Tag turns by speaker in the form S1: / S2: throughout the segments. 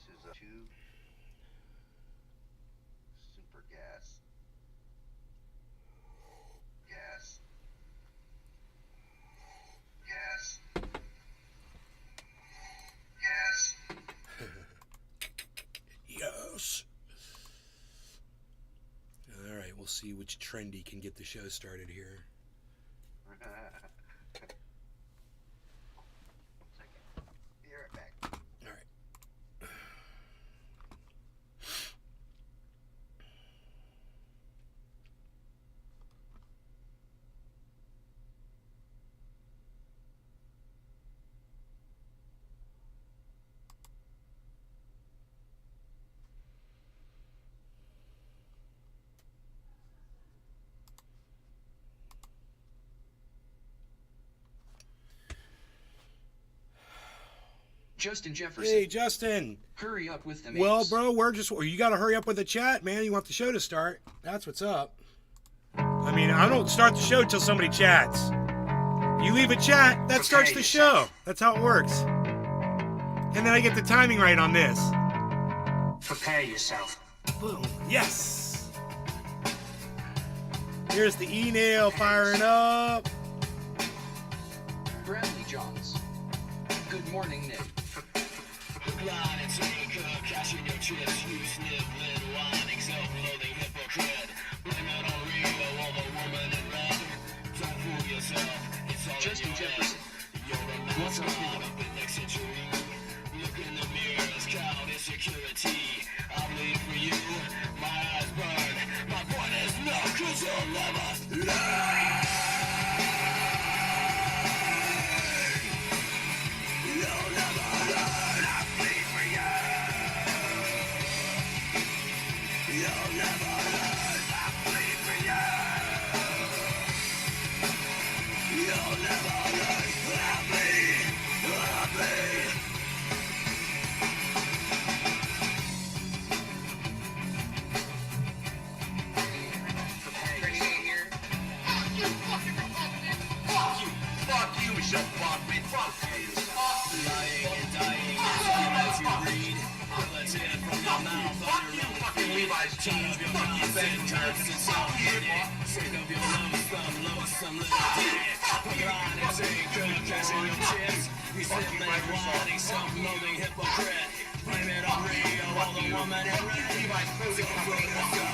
S1: is a 2 super gas. Gas. Gas. Gas.
S2: Yes. All right, we'll see which trendy can get the show started here.
S1: Be right back.
S2: All right.
S3: Justin Jefferson.
S2: Hey, Justin.
S3: Hurry up with the
S2: Well,
S3: names.
S2: bro, you got to hurry up with the chat, man. You want the show to start. That's what's up. I mean, I don't start the show till somebody chats. You leave a chat, that starts the show. That's how it works. And then I get the timing right on this.
S4: Prepare yourself.
S2: Boom. Yes. Here's the e-nail firing up.
S3: Bradley Johns. Good morning, Nick.
S5: Line and take cash in your chips, you sniffling, whining, self-loathing hypocrite. Blame it on Rio, all the woman in red. Don't fool yourself, it's all
S3: Justin
S5: in your
S3: Jefferson.
S5: head. You're a
S3: What's up,
S5: mascot of the next century. Look in the mirrors, count insecurity. I bleed for you, my eyes burn. My point is no, 'cause you'll never learn. You'll never learn. I bleed for you. You'll never learn. I bleed for you. You'll never learn. I bleed. I bleed.
S1: Ready to hear? Fuck you, fucking Republican! Fuck you! Fuck you, Michelle Bachman! Fuck you! Fuck you!
S5: Lying and dying is the as you read. Let's hear it from your mouth.
S1: Fuck you, fucking Levi's jeans! Fuck you, Ben Turks! Fuck you!
S5: Sick of your lonesome little dick. Line and take cash in your chips. You sniffling, whining, self-loathing hypocrite. Blame it on Rio, all the woman in red.
S1: Levi's clothing company! Fuck you!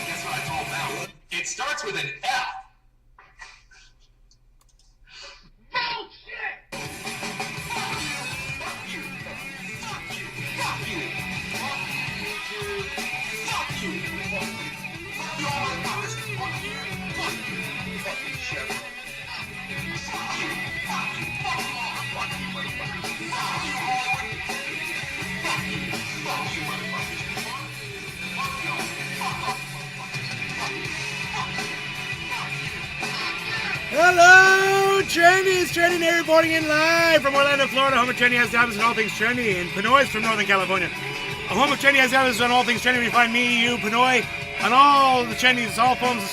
S1: Guess what it's all about? It starts with an F. Bullshit! Fuck you! Fuck you! Fuck you! Fuck you! Fuck you! Fuck you! Fuck you all motherfuckers! Fuck you! Fuck you! Fucking shit! Fuck you! Fuck you! Fuck you all! Fuck you, motherfuckers! Fuck you all! Fuck you! Fuck you, motherfuckers! Fuck you all! Fuck off!
S2: Hello, Trendy. It's Trendy Nary reporting in live from Orlando, Florida, home of TRENDYASDABBERS and all things trendy. And Pinoy's from Northern California. A home of TRENDYASDABBERS and all things trendy. We find me, you, Pinoy, on all the trendies, all forms of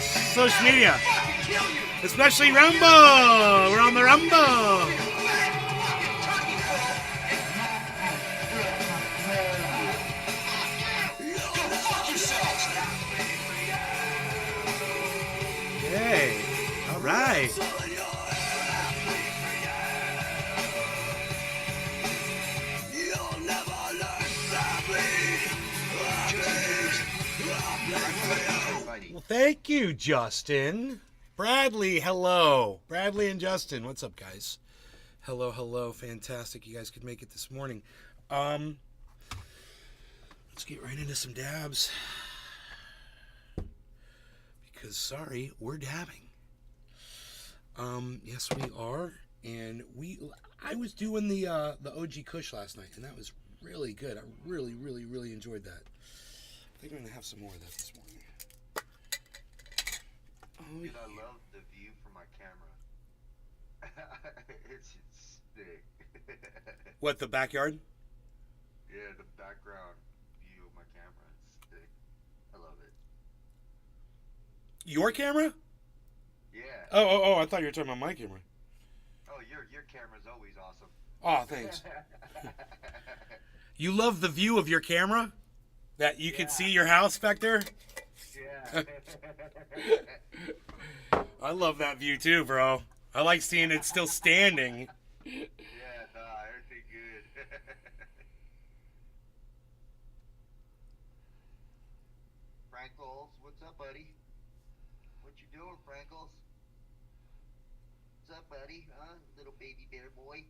S2: social media. Especially Rumble. We're on the Rumble. Hey, all right. Well, thank you, Justin. Bradley, hello. Bradley and Justin, what's up, guys? Hello, hello. Fantastic. You guys could make it this morning. Let's get right into some dabs. Because, sorry, we're dabbing. Yes, we are. And I was doing the OG Kush last night, and that was really good. I really, really, really enjoyed that. I think I'm going to have some more of that this morning. Oh,
S1: Dude, I love the view from my camera. It's sick.
S2: What, the backyard?
S1: Yeah, the background view of my camera. It's sick. I love it.
S2: Your camera?
S1: Yeah.
S2: Oh, I thought you were talking about my camera.
S1: Oh, your camera's always awesome.
S2: Oh, thanks. You love the view of your camera? That you can see your house back there?
S1: Yeah.
S2: I love that view too, bro. I like seeing it still standing.
S1: Yeah, nah, everything good. Frankles, what's up, buddy? What you doing, Frankles? What's up, buddy? Huh? Little baby bear boy?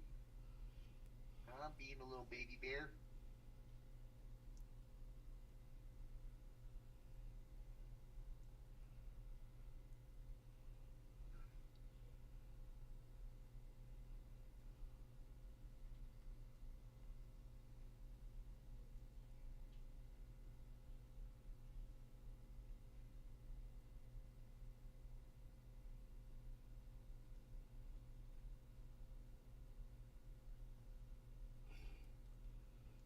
S1: Huh? Being a little baby bear?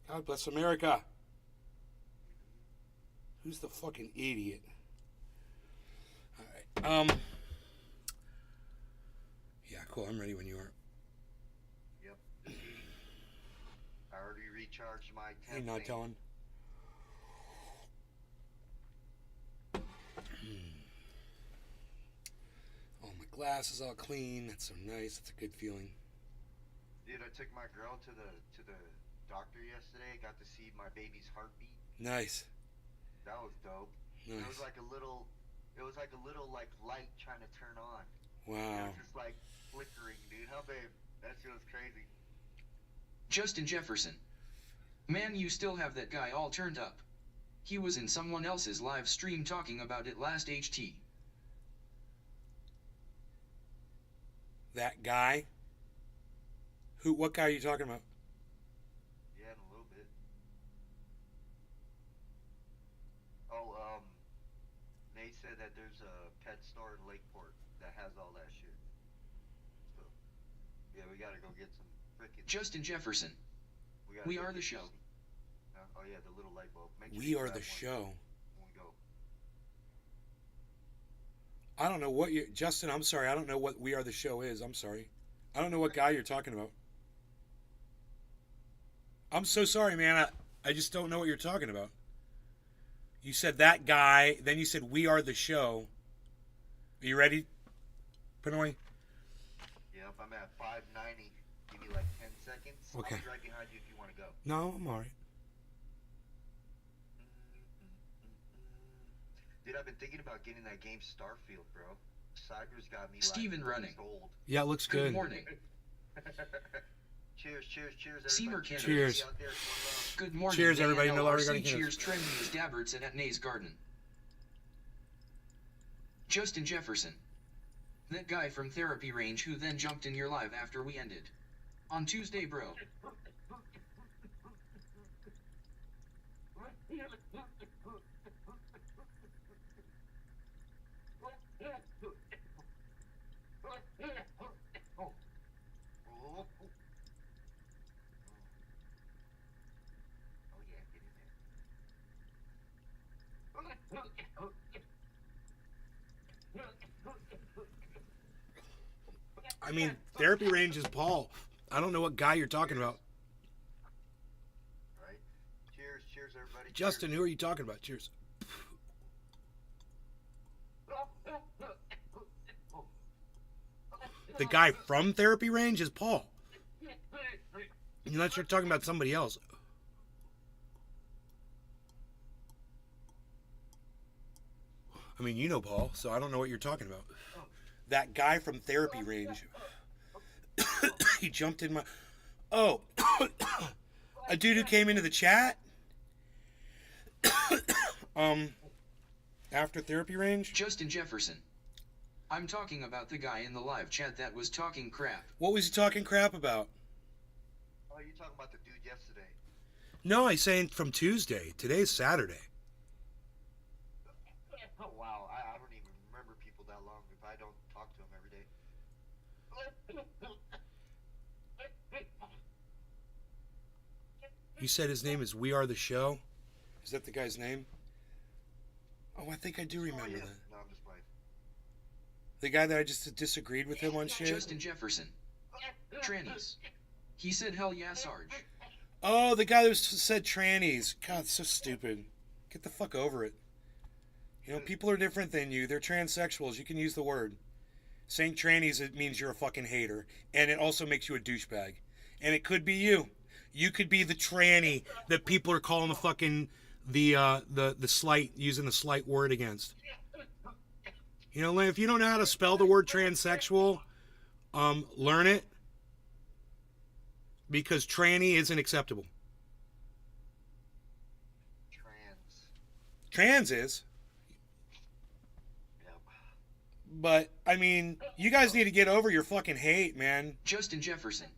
S2: God bless America. Who's the fucking idiot? Alright. Yeah, cool. I'm ready when you are.
S1: Yep. I already recharged my
S2: Hey,
S1: 10
S2: not
S1: thing.
S2: telling. Oh, my glass is all clean. That's so nice. That's a good feeling.
S1: Dude, I took my girl to the doctor yesterday. Got to see my baby's heartbeat.
S2: Nice.
S1: That was dope. It was
S2: Nice.
S1: like a little like light trying to turn on. It
S2: Wow.
S1: was just like flickering, dude. How babe? That shit was crazy.
S3: Justin Jefferson. Man, you still have that guy all turned up. He was in someone else's live stream talking about it last HT.
S2: That guy? What guy are you talking about?
S1: Yeah, in a little bit. Oh, Nate said that there's a pet store in Lakeport that has all that shit. So, yeah, we gotta go get some frickin'
S3: Justin Jefferson.
S1: gotta
S3: We
S1: go
S3: are
S1: get
S3: the
S1: this-
S3: show.
S1: Oh yeah, the little light bulb. Make sure
S2: We
S1: you
S2: are
S1: grab
S2: the
S1: one
S2: show.
S1: when we go.
S2: I don't know what you... Justin, I'm sorry. I don't know what We Are the Show is. I'm sorry. I don't know what guy you're talking about. I'm so sorry, man. I just don't know what you're talking about. You said that guy, then you said We Are the Show. Are you ready, Pinoy?
S1: Yep, I'm at 590. Give me like 10 seconds.
S2: Okay.
S1: I'll be right behind you if you want to go.
S2: No, I'm all right.
S1: Dude, I've been thinking about getting that game Starfield, bro. Cyber's got me
S3: Steven
S1: like
S3: running.
S1: sold.
S2: Yeah, it looks
S3: Good
S2: good.
S3: morning.
S1: Cheers,
S3: Seamer
S1: everybody.
S3: Canada.
S2: Cheers.
S1: Out there,
S3: Good morning.
S2: Cheers, everybody. No longer
S3: NLRC.
S2: gonna get us.
S3: Cheers, Trendyasdabbers and at Nay's Garden. Justin Jefferson. That guy from Therapy Range who then jumped in your live after we ended. On Tuesday, bro.
S1: Oh, yeah, get in
S2: I mean, Therapy Range is Paul. I don't know what guy you're talking about.
S1: there. Right? Cheers, everybody.
S2: Justin, who are you talking about? Cheers. The guy from Therapy Range is Paul. Unless you're talking about somebody else. I mean, you know Paul, so I don't know what you're talking about. That guy from Therapy Range. He jumped in my... Oh. A dude who came into the chat? After Therapy Range?
S3: Justin Jefferson. I'm talking about the guy in the live chat that was talking crap.
S2: What was he talking crap about?
S1: Oh, you're talking about the dude yesterday.
S2: No, he's saying from Tuesday. Today's Saturday.
S1: Oh, wow. I don't even remember people that long if I don't talk to them every day.
S2: You said his name is We Are the Show? Is that the guy's name? Oh, I think I do remember that.
S1: No, I'm just playing.
S2: The guy that I just disagreed with him on shit?
S3: Justin Jefferson. Trannies. He said hell yeah, Sarge.
S2: Oh, the guy that said trannies. God, it's so stupid. Get the fuck over it. You know, people are different than you. They're transsexuals. You can use the word. Saying trannies, it means you're a fucking hater. And it also makes you a douchebag. And it could be you. You could be the tranny that people are calling the fucking, the slight, using the slight word against. You know, if you don't know how to spell the word transsexual, learn it. Because tranny isn't acceptable. Trans is.
S1: Yep.
S2: But, I mean, you guys need to get over your fucking hate, man.
S3: Justin Jefferson.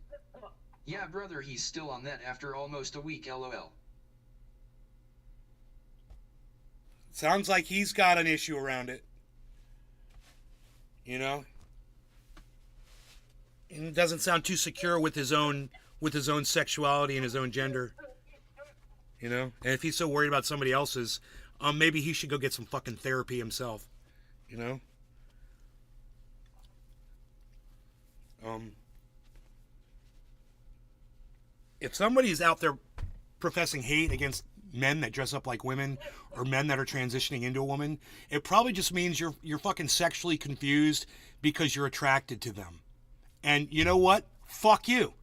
S3: Yeah, brother, he's still on that after almost a week, lol.
S2: Sounds like he's got an issue around it. You know? He doesn't sound too secure with his own sexuality and his own gender. You know? And if he's so worried about somebody else's, maybe he should go get some fucking therapy himself. You know? If somebody's out there professing hate against men that dress up like women or men that are transitioning into a woman, it probably just means you're fucking sexually confused because you're attracted to them. And you know what? Fuck you.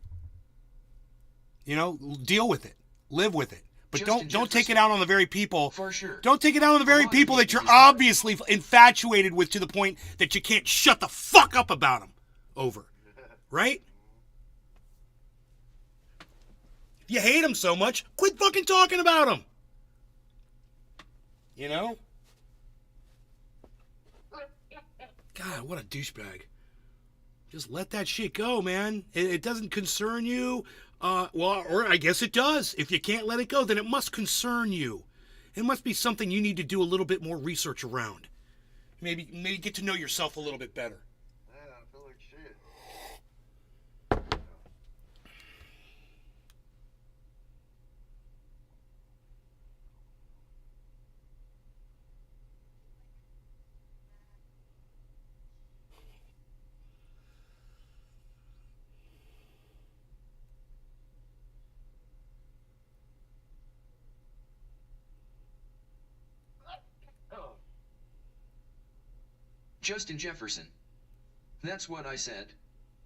S2: You know, deal with it. Live with it. But don't take it out on the very people.
S3: For sure.
S2: Don't take it out on the very people that you're obviously infatuated with to the point that you can't shut the fuck up about them over. Right? If you hate them so much, quit fucking talking about them. You know? God, what a douchebag. Just let that shit go, man. It doesn't concern you. Well, or I guess it does. If you can't let it go, then it must concern you. It must be something you need to do a little bit more research around. Maybe get to know yourself a little bit better.
S1: Man, I feel like shit.
S3: Justin Jefferson. That's what I said.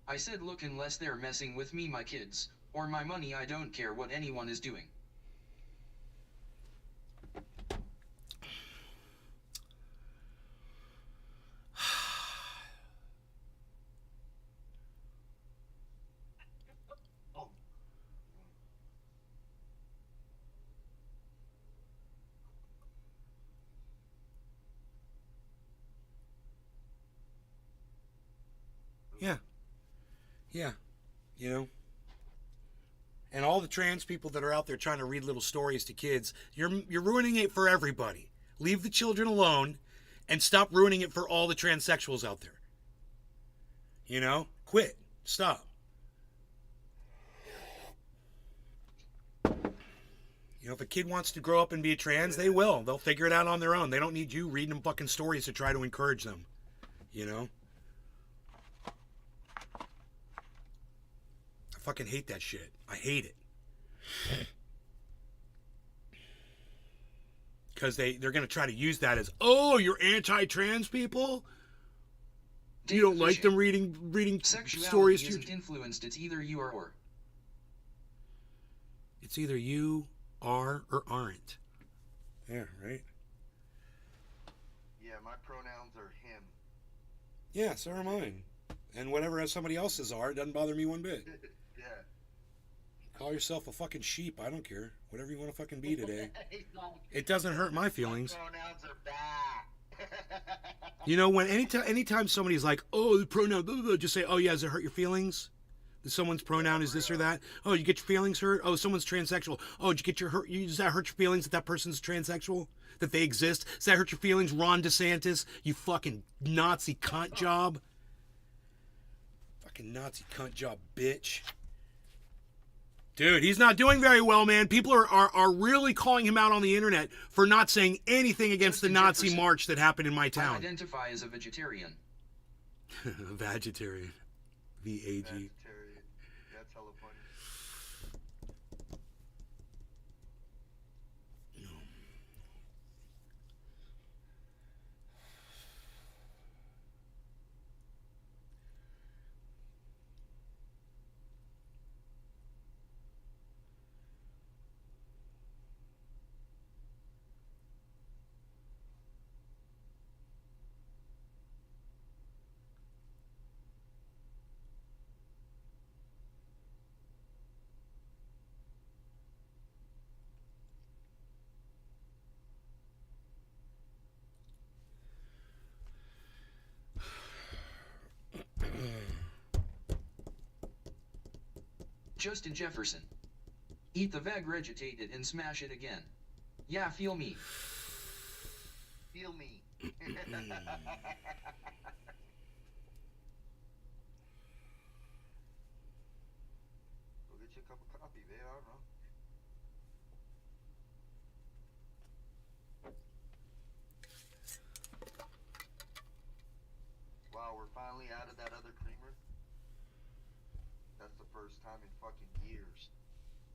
S3: I said look, unless they're messing with me, my kids, or my money, I don't care what anyone is doing.
S2: Yeah. You know? And all the trans people that are out there trying to read little stories to kids, you're ruining it for everybody. Leave the children alone and stop ruining it for all the transsexuals out there. You know? Quit. Stop. You know, if a kid wants to grow up and be a trans, they will. They'll figure it out on their own. They don't need you reading them fucking stories to try to encourage them. You know? I fucking hate that shit. I hate it. Because they're going to try to use that as, oh, you're anti-trans people? You don't like them reading stories?
S3: Isn't influenced. It's either you or.
S2: It's either you are or aren't. Yeah, right?
S1: Yeah, my pronouns are him.
S2: Yeah, so are mine. And whatever somebody else's are, it doesn't bother me one bit.
S1: Yeah.
S2: Call yourself a fucking sheep. I don't care. Whatever you want to fucking be today. It doesn't hurt my feelings.
S1: My pronouns are back.
S2: You know, when anytime somebody's like, oh, the pronoun, blah, blah, blah, just say, oh, yeah, does it hurt your feelings? That someone's pronoun is this or that? Oh, you get your feelings hurt? Oh, someone's transsexual. Oh, did you get does that hurt your feelings that person transsexual? That they exist? Does that hurt your feelings, Ron DeSantis? You fucking Nazi cunt job. Fucking Nazi cunt job, bitch. Dude, he's not doing very well, man. People are really calling him out on the internet for not saying anything against the
S3: Justin
S2: Nazi
S3: Jefferson.
S2: march that happened in my
S3: I
S2: town.
S3: identify as a vegetarian.
S2: Vegetarian. V-A-G.
S1: Vegetarian. That's hella funny.
S3: Justin Jefferson. Eat the veg regitated and smash it again. Yeah, feel me.
S1: Feel me. Go get you a cup of coffee, babe. I don't know. Wow, we're finally out of that other creamer. That's the first time in fucking years.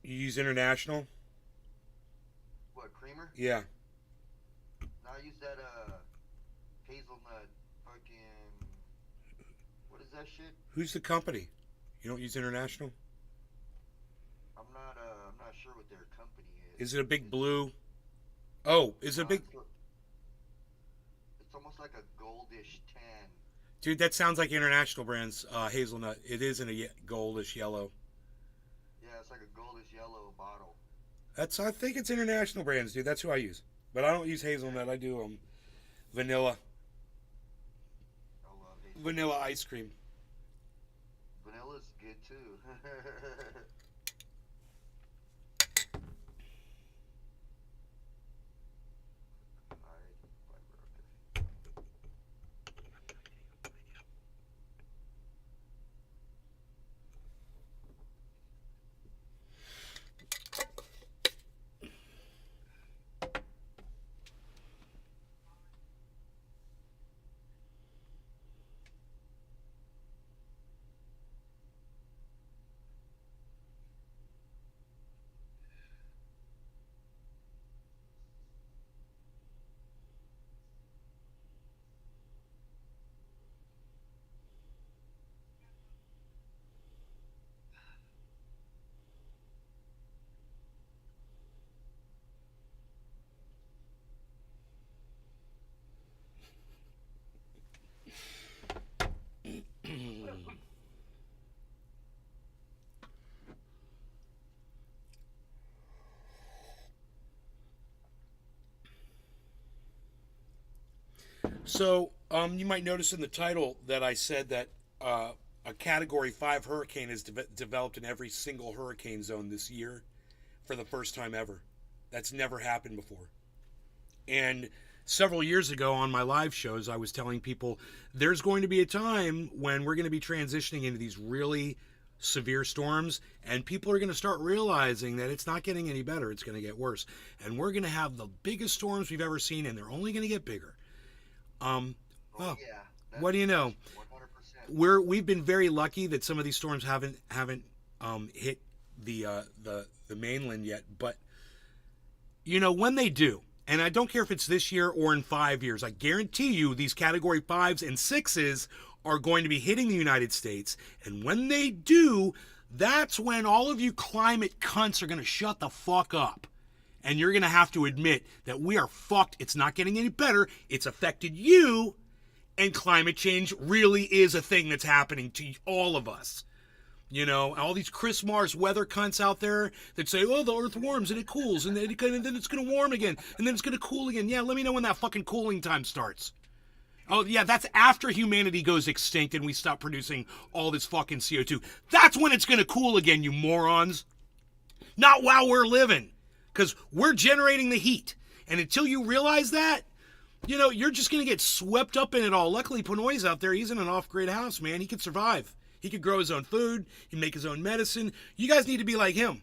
S2: You use International?
S1: What, creamer?
S2: Yeah.
S1: No, I use that hazelnut fucking, what is that shit?
S2: Who's the company? You don't use International?
S1: I'm not sure what their company is.
S2: Is it a big blue? Oh, is it a big...
S1: It's almost like a goldish tan.
S2: Dude, that sounds like International Brands hazelnut. It is in a goldish yellow.
S1: Yeah, it's like a goldish yellow bottle.
S2: I think it's International Brands, dude. That's who I use. But I don't use hazelnut. I do vanilla.
S1: I love hazelnut.
S2: Vanilla ice cream.
S1: Vanilla's good too.
S2: So, you might notice in the title that I said that a Category 5 hurricane is developed in every single hurricane zone this year for the first time ever. That's never happened before. And several years ago on my live shows, I was telling people there's going to be a time when we're going to be transitioning into these really severe storms, and people are going to start realizing that it's not getting any better. It's going to get worse. And we're going to have the biggest storms we've ever seen, and they're only going to get bigger. Well,
S1: Yeah.
S2: what do you know?
S1: 100%.
S2: We've been very lucky that some of these storms haven't hit the mainland yet, but you know, when they do, and I don't care if it's this year or in 5 years, I guarantee you these Category 5s and 6s are going to be hitting the United States, and when they do, that's when all of you climate cunts are going to shut the fuck up. And you're going to have to admit that we are fucked. It's not getting any better. It's affected you. And climate change really is a thing that's happening to all of us. You know, all these Chris Mars weather cunts out there that say, oh, the earth warms and it cools. And then it's going to warm again. And then it's going to cool again. Yeah, let me know when that fucking cooling time starts. Oh, yeah, that's after humanity goes extinct and we stop producing all this fucking CO2. That's when it's going to cool again, you morons. Not while we're living. Because we're generating the heat. And until you realize that, you know, you're just going to get swept up in it all. Luckily, Pinoy's out there. He's in an off-grid house, man. He can survive. He could grow his own food. He can make his own medicine. You guys need to be like him.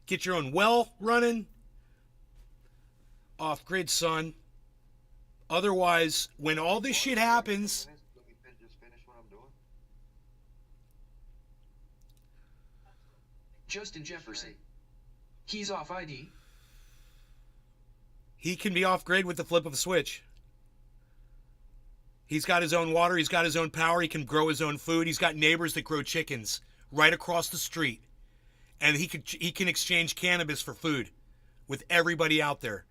S2: Get your own well running. Off grid, son. Otherwise, when all this shit happens,
S1: Let me just finish what I'm doing.
S3: Justin Jefferson. He's off ID.
S2: he can be off grid with the flip of a switch. He's got his own water. He's got his own power. He can grow his own food. He's got neighbors that grow chickens right across the street. And he can exchange cannabis for food with everybody out there.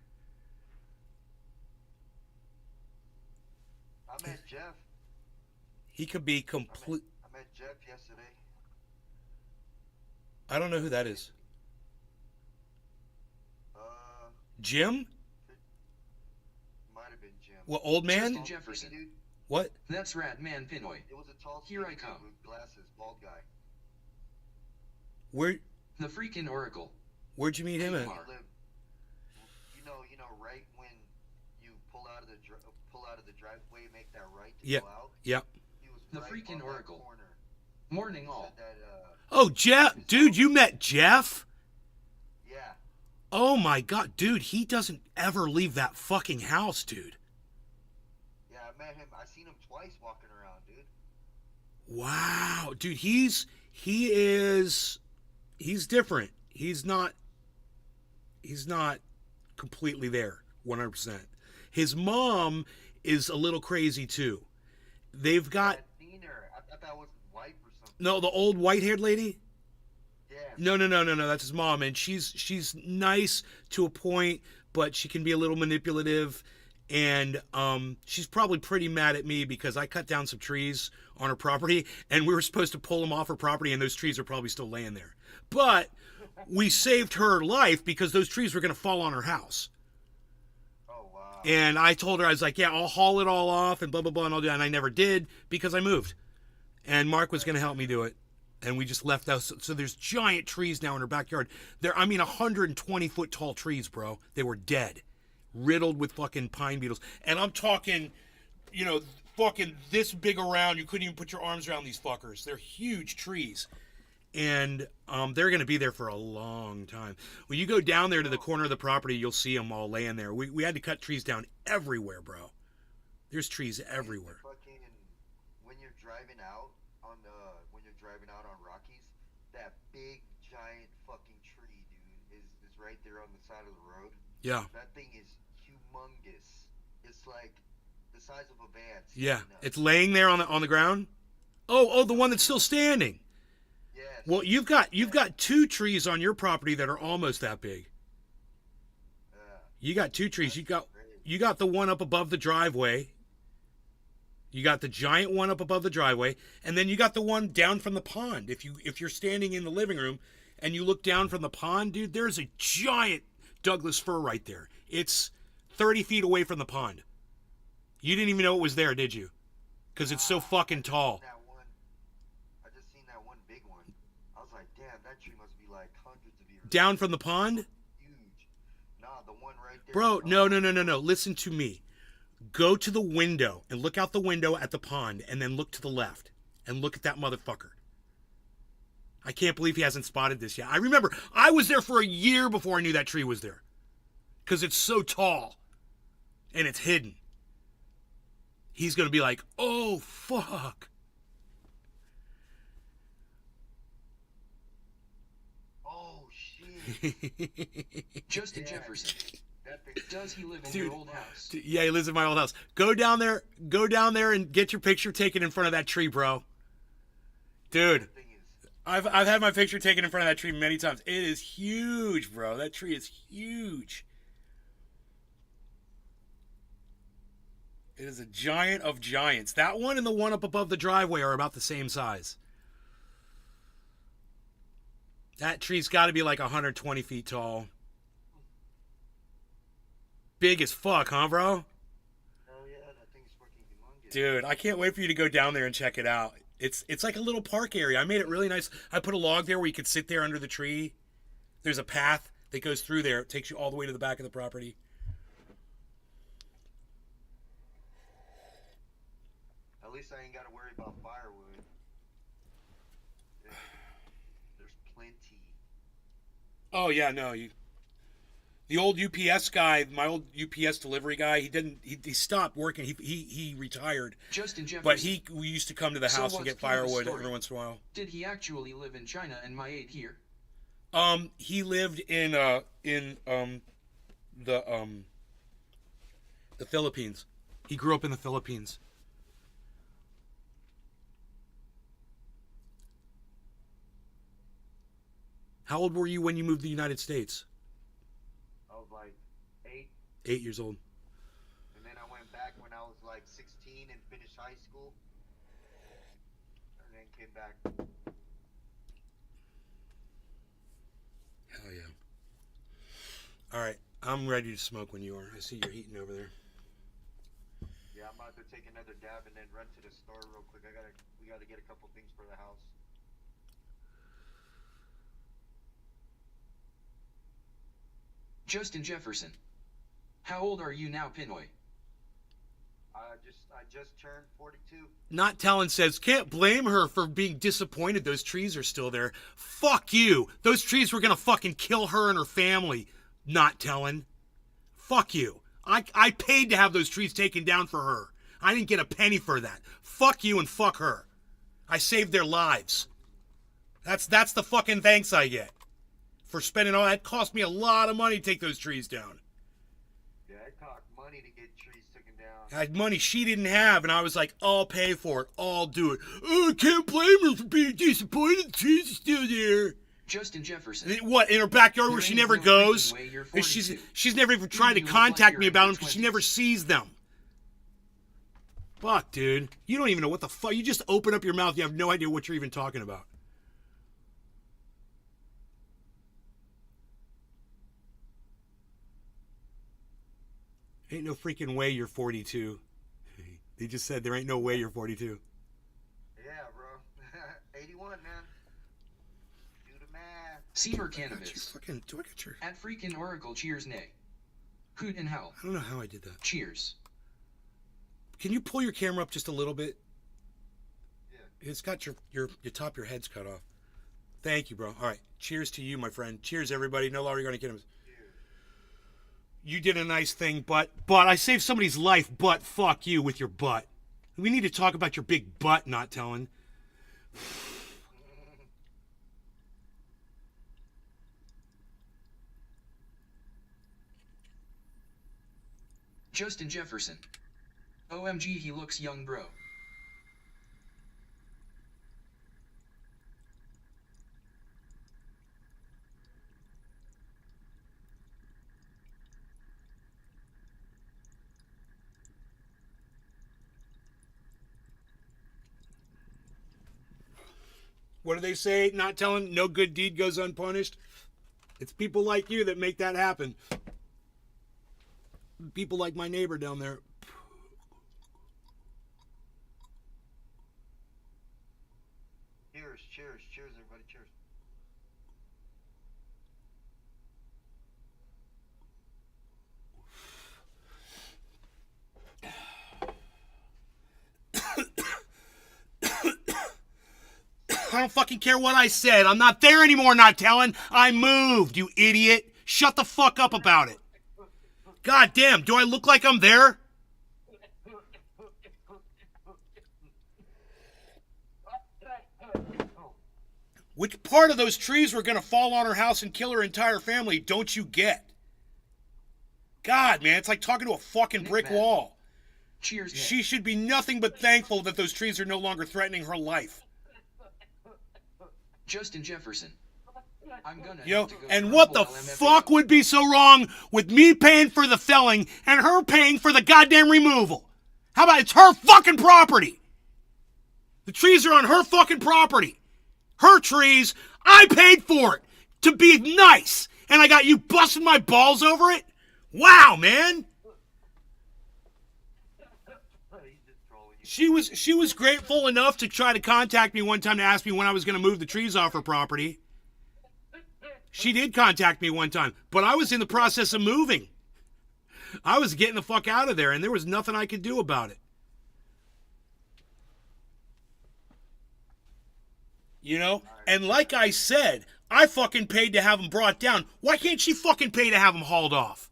S1: I met Jeff.
S2: He could be complete.
S1: I met Jeff yesterday.
S2: I don't know who that is.
S1: Uh,
S2: Jim?
S1: might have been Jim.
S2: What, old man?
S3: Justin Jefferson.
S1: Dude,
S2: What?
S3: That's Rat Man Pinoy.
S1: it was a tall,
S3: Here I
S1: skinny dude
S3: come.
S1: with glasses, bald guy.
S2: Where?
S3: The freaking Oracle.
S2: Where'd you meet him at?
S1: He lived, you know, right when you pull out of the driveway, make that right to
S2: Yeah.
S1: go out.
S2: Yeah.
S1: He was
S3: The
S1: right
S3: freaking
S1: on that
S3: Oracle.
S1: corner.
S3: Morning
S1: He
S3: all.
S1: said that,
S2: Oh, Jeff. Dude, you met Jeff?
S1: yeah.
S2: Oh my God. Dude, he doesn't ever leave that fucking house, dude.
S1: Yeah, I met him. I seen him twice walking around, dude.
S2: Wow. Dude, he's different. He's not completely there 100%. His mom is a little crazy too. They've got
S1: I'd seen her. I thought that was his wife or something.
S2: no, the old white-haired lady?
S1: Yeah.
S2: No, that's his mom, and she's nice to a point, but she can be a little manipulative, and she's probably pretty mad at me because I cut down some trees on her property, and we were supposed to pull them off her property, and those trees are probably still laying there. But we saved her life because those trees were going to fall on her house.
S1: Oh, wow.
S2: And I told her, I was like, yeah, I'll haul it all off and blah, blah, blah, and I'll do that. And I never did because I moved. And Mark was going to help me do it. And we just left those. So there's giant trees now in her backyard. 120-foot tall trees, bro. They were dead. Riddled with fucking pine beetles. And I'm talking, fucking this big around. You couldn't even put your arms around these fuckers. They're huge trees. And they're going to be there for a long time. When you go down there to the corner of the property, you'll see them all laying there. We had to cut trees down everywhere, bro. There's trees everywhere.
S1: Fucking, when you're driving out on Rockies, that big giant fucking tree, dude, is right there on the side of the road.
S2: Yeah.
S1: That thing is humongous. It's like the size of a van.
S2: Yeah.
S1: standing up.
S2: It's laying there on the ground. Oh, the one that's still standing.
S1: Yes.
S2: Well, you've got two trees on your property that are almost that big. You got two trees. You got the one up above the driveway. You got the giant one up above the driveway, and then you got the one down from the pond. If you're standing in the living room and you look down from the pond, dude, there's a giant Douglas fir right there. It's 30 feet away from the pond. You didn't even know it was there, did you? Because it's so fucking tall.
S1: I just seen that one big one. I was like, damn, that tree must be like hundreds of years
S2: Down from the pond?
S1: huge. Nah, the one right there.
S2: Bro, no. Listen to me. Go to the window and look out the window at the pond and then look to the left and look at that motherfucker. I can't believe he hasn't spotted this yet. I remember I was there for a year before I knew that tree was there. Because it's so tall and it's hidden. He's going to be like, oh, fuck.
S1: Oh, shit.
S3: Justin Jefferson.
S1: That thing.
S3: Does he live in
S2: Dude.
S3: your old house?
S2: Yeah, he lives in my old house. Go down there and get your picture taken in front of that tree, bro. Dude,
S1: That thing is.
S2: I've had my picture taken in front of that tree many times. It is huge, bro. That tree is huge. It is a giant of giants. That one and the one up above the driveway are about the same size. That tree's got to be like 120 feet tall. Big as fuck, huh, bro?
S1: Oh, yeah, that thing's fucking humongous.
S2: Dude, I can't wait for you to go down there and check it out. It's like a little park area. I made it really nice. I put a log there where you could sit there under the tree. There's a path that goes through there. It takes you all the way to the back of the property.
S1: At least I ain't got to worry about firewood. There's plenty.
S2: Oh yeah, no, the old UPS guy, my old UPS delivery guy, he stopped working. He retired.
S3: Justin Jefferson.
S2: But we used to come to the house and get firewood every once in a while.
S3: Did he actually live in China and migrate here?
S2: He lived in the Philippines. He grew up in the Philippines. How old were you when you moved to the United States?
S1: I was like 8.
S2: 8 years old.
S1: And then I went back when I was like 16 and finished high school. And then came back.
S2: Hell yeah. Alright, I'm ready to smoke when you are. I see you're heating over there.
S1: Yeah, I'm about to take another dab and then run to the store real quick. We gotta get a couple things for the house.
S3: Justin Jefferson. How old are you now, Pinoy?
S1: I just turned 42.
S2: Not Talon says, can't blame her for being disappointed those trees are still there. Fuck you. Those trees were gonna fucking kill her and her family. Not Talon. Fuck you. I paid to have those trees taken down for her. I didn't get a penny for that. Fuck you and fuck her. I saved their lives. That's the fucking thanks I get. For spending all that. Cost me a lot of money to take those trees down.
S1: Yeah, it cost money to get trees taken down.
S2: I had money she didn't have, and I was like, I'll pay for it. I'll do it. Oh, I can't blame her for being disappointed. The trees are still there.
S3: Justin Jefferson.
S2: What, in her backyard where she never goes?
S3: Way,
S2: She's never even tried to contact me about them because she never sees them. Fuck, dude. You don't even know what the fuck. You just open up your mouth. You have no idea what you're even talking about. Ain't no freaking way you're 42. They just said there ain't no way you're 42.
S1: Yeah, bro. 81, man. Do the math.
S3: Seymour Cannabis.
S2: Do I get your...
S3: At freaking Oracle, cheers, nay. Hoot and hell.
S2: I don't know how I did that.
S3: Cheers.
S2: Can you pull your camera up just a little bit?
S1: Yeah.
S2: It's got your top of your head's cut off. Thank you, bro. All right. Cheers to you, my friend. Cheers, everybody. No longer going to get him. You did a nice thing, but I saved somebody's life, but fuck you with your butt. We need to talk about your big butt, not telling.
S3: Justin Jefferson. OMG, he looks young, bro.
S2: What do they say? Not telling, no good deed goes unpunished. It's people like you that make that happen. People like my neighbor down there.
S1: Cheers, everybody, cheers.
S2: I don't fucking care what I said. I'm not there anymore, not telling. I moved, you idiot. Shut the fuck up about it. God damn, do I look like I'm there? Which part of those trees were going to fall on her house and kill her entire family don't you get? God, man, it's like talking to a fucking brick wall.
S3: Cheers, Nick.
S2: She should be nothing but thankful that those trees are no longer threatening her life.
S3: Justin Jefferson. I'm gonna
S2: Yo,
S3: have to go
S2: and
S3: for
S2: what
S3: a
S2: the
S3: full MFA.
S2: fuck would be so wrong with me paying for the felling and her paying for the goddamn removal? How about it's her fucking property? The trees are on her fucking property. Her trees, I paid for it to be nice, and I got you busting my balls over it? Wow, man. She was grateful enough to try to contact me one time to ask me when I was going to move the trees off her property. She did contact me one time, but I was in the process of moving. I was getting the fuck out of there, and there was nothing I could do about it. You know? And like I said, I fucking paid to have them brought down. Why can't she fucking pay to have them hauled off?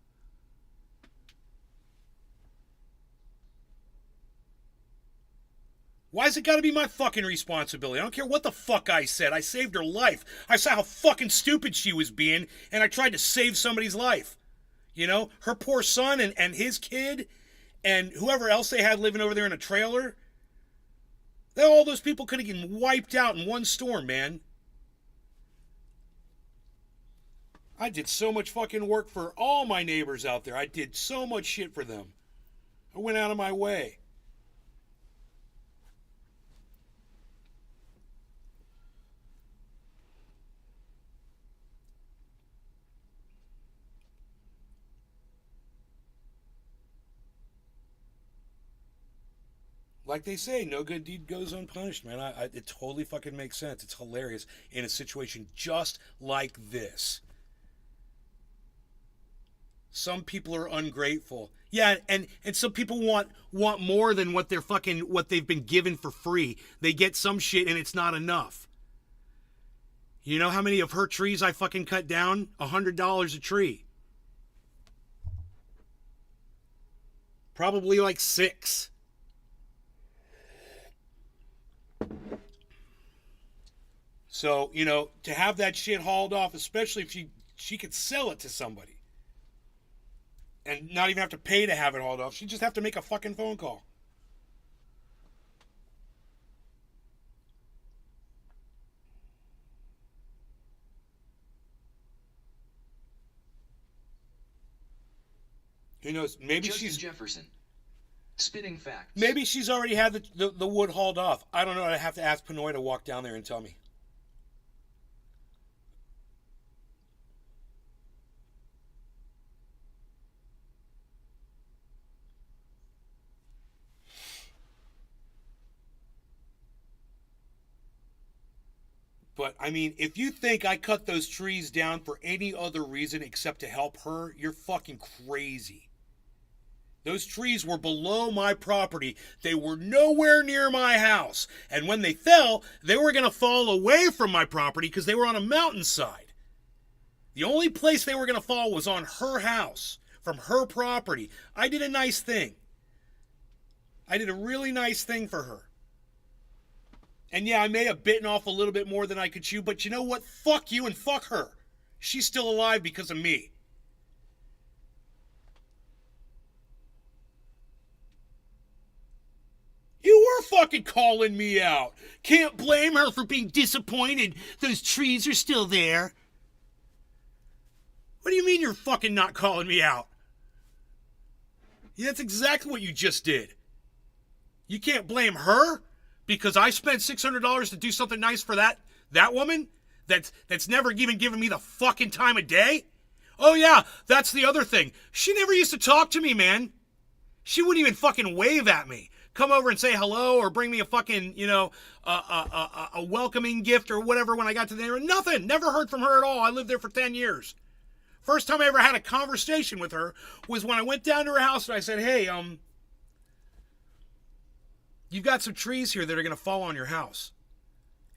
S2: Why's it gotta be my fucking responsibility? I don't care what the fuck I said. I saved her life. I saw how fucking stupid she was being, and I tried to save somebody's life. You know, her poor son and his kid and whoever else they had living over there in a trailer. All those people could have been wiped out in one storm, man. I did so much fucking work for all my neighbors out there. I did so much shit for them. I went out of my way. Like they say, no good deed goes unpunished, man. It totally fucking makes sense. It's hilarious in a situation just like this. Some people are ungrateful. Yeah, and some people want more than what they've been given for free. They get some shit and it's not enough. You know how many of her trees I fucking cut down? $100 a tree. Probably like 6. So, you know, to have that shit hauled off, especially if she could sell it to somebody and not even have to pay to have it hauled off. She'd just have to make a fucking phone call. Who knows? Maybe
S3: Justin
S2: she's
S3: Jefferson. Spitting facts.
S2: maybe she's already had the wood hauled off. I don't know. I have to ask Pinoy to walk down there and tell me. But, I mean, if you think I cut those trees down for any other reason except to help her, you're fucking crazy. Those trees were below my property. They were nowhere near my house. And when they fell, they were going to fall away from my property because they were on a mountainside. The only place they were going to fall was on her house, from her property. I did a nice thing. I did a really nice thing for her. And yeah, I may have bitten off a little bit more than I could chew, but you know what? Fuck you and fuck her. She's still alive because of me. You were fucking calling me out. Can't blame her for being disappointed. Those trees are still there. What do you mean you're fucking not calling me out? Yeah, that's exactly what you just did. You can't blame her because I spent $600 to do something nice for that woman that's never even given me the fucking time of day. Oh yeah, that's the other thing. She never used to talk to me, man. She wouldn't even fucking wave at me. Come over and say hello or bring me a fucking, you know, a welcoming gift or whatever when I got to the neighborhood. Nothing. Never heard from her at all. I lived there for 10 years. First time I ever had a conversation with her was when I went down to her house and I said, hey, you've got some trees here that are going to fall on your house.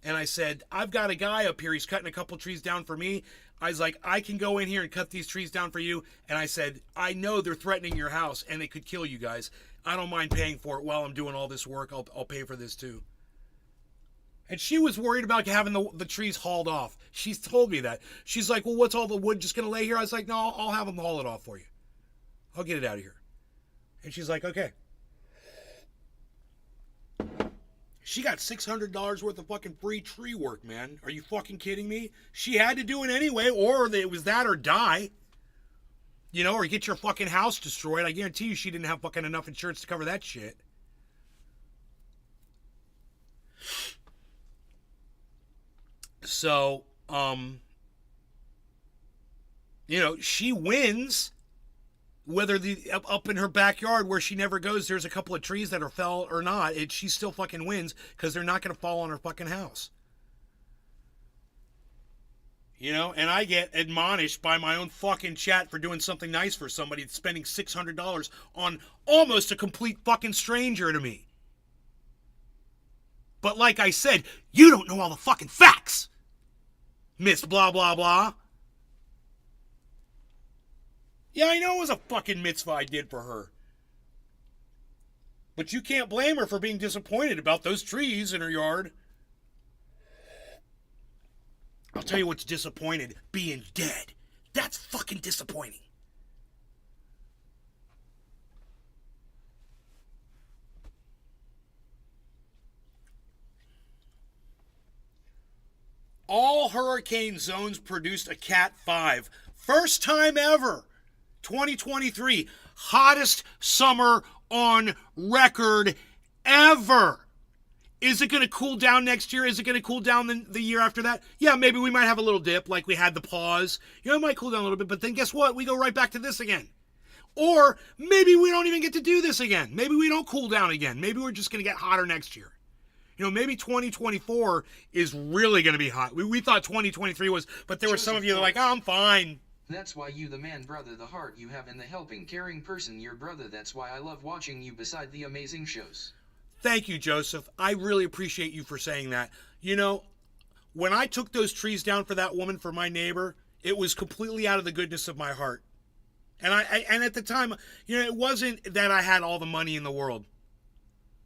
S2: And I said, I've got a guy up here. He's cutting a couple trees down for me. I was like, I can go in here and cut these trees down for you. And I said, I know they're threatening your house and they could kill you guys. I don't mind paying for it while I'm doing all this work. I'll pay for this too. And she was worried about having the trees hauled off. She's told me that. She's like, well, what's all the wood just going to lay here? I was like, no, I'll have them haul it off for you. I'll get it out of here. And she's like, okay. She got $600 worth of fucking free tree work, man. Are you fucking kidding me? She had to do it anyway, or it was that or die. You know, or get your fucking house destroyed. I guarantee you she didn't have fucking enough insurance to cover that shit. So, you know, she wins. Whether up in her backyard where she never goes, there's a couple of trees that are fell or not, she still fucking wins because they're not going to fall on her fucking house. You know, and I get admonished by my own fucking chat for doing something nice for somebody that's spending $600 on almost a complete fucking stranger to me. But like I said, you don't know all the fucking facts. Miss blah blah blah. Yeah, I know it was a fucking mitzvah I did for her. But you can't blame her for being disappointed about those trees in her yard. I'll tell you what's disappointed, being dead. That's fucking disappointing. All hurricane zones produced a Cat 5. First time ever. 2023. Hottest summer on record ever. Is it going to cool down next year? Is it going to cool down the year after that? Yeah, maybe we might have a little dip like we had the pause. You know, it might cool down a little bit, but then guess what? We go right back to this again. Or maybe we don't even get to do this again. Maybe we don't cool down again. Maybe we're just going to get hotter next year. You know, maybe 2024 is really going to be hot. We thought 2023 was, but there were some of you that are like, oh, I'm fine.
S3: That's why you the man brother, the heart you have, and the helping caring person your brother. That's why I love watching you beside the amazing shows.
S2: Thank you, Joseph. I really appreciate you for saying that. You know, when I took those trees down for that woman, for my neighbor, it was completely out of the goodness of my heart. And and at the time, you know, it wasn't that I had all the money in the world.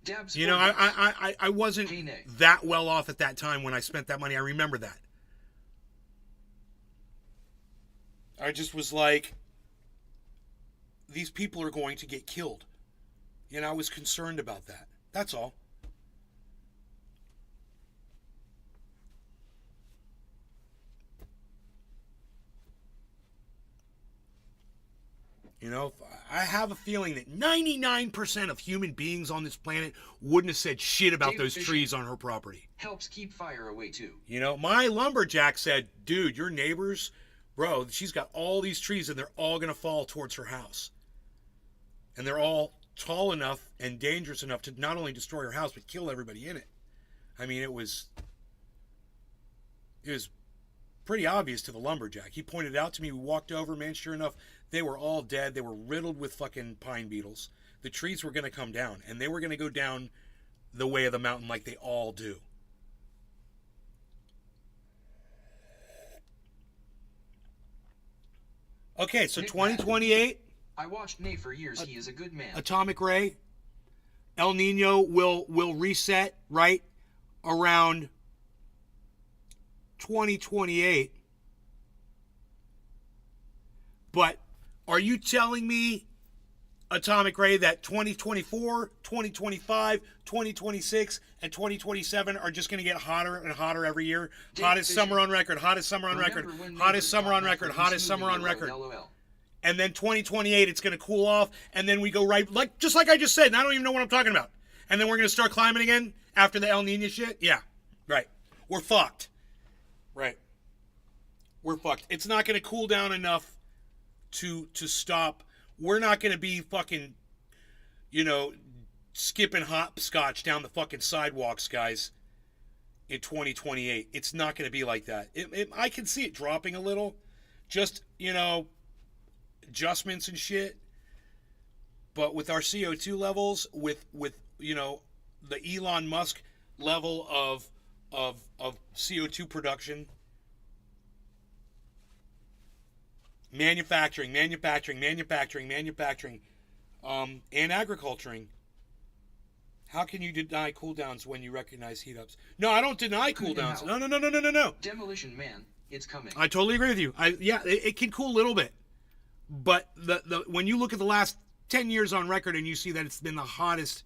S3: Dabs,
S2: you know, I wasn't that well off at that time when I spent that money. I remember that. I just was like, these people are going to get killed. And I was concerned about that. That's all. You know, I have a feeling that 99% of human beings on this planet wouldn't have said shit about those trees on her property.
S3: Helps keep fire away too.
S2: You know, my lumberjack said, dude, your neighbors, bro, she's got all these trees and they're all going to fall towards her house. And they're all tall enough and dangerous enough to not only destroy her house, but kill everybody in it. I mean, it was pretty obvious to the lumberjack. He pointed it out to me. We walked over, man, sure enough, they were all dead. They were riddled with fucking pine beetles. The trees were going to come down, and they were going to go down the way of the mountain like they all do. Okay, so 2028.
S3: I watched Nate for years. He is a good man.
S2: Atomic ray. El Nino will reset right around 2028. But are you telling me, Atomic Ray, that 2024, 2025, 2026, and 2027 are just going to get hotter and hotter every year? Hottest summer on record, hottest summer on record, hottest summer on record, hottest summer on record. And then 2028, it's going to cool off, and then we go right, just like I just said, and I don't even know what I'm talking about. And then we're going to start climbing again after the El Nino shit? Yeah, right. We're fucked. Right. We're fucked. It's not going to cool down enough to stop. We're not going to be fucking, you know, skipping hopscotch down the fucking sidewalks, guys, in 2028. It's not going to be like that. I can see it dropping a little. Just, you know, adjustments and shit. But with our CO2 levels, with you know, the Elon Musk level of CO2 production, manufacturing, and agriculturing. How can you deny cooldowns when you recognize heat ups? No, I don't deny cooldowns. No.
S3: Demolition Man, it's coming.
S2: I totally agree with you. It can cool a little bit, but the when you look at the last 10 years on record and you see that it's been the hottest.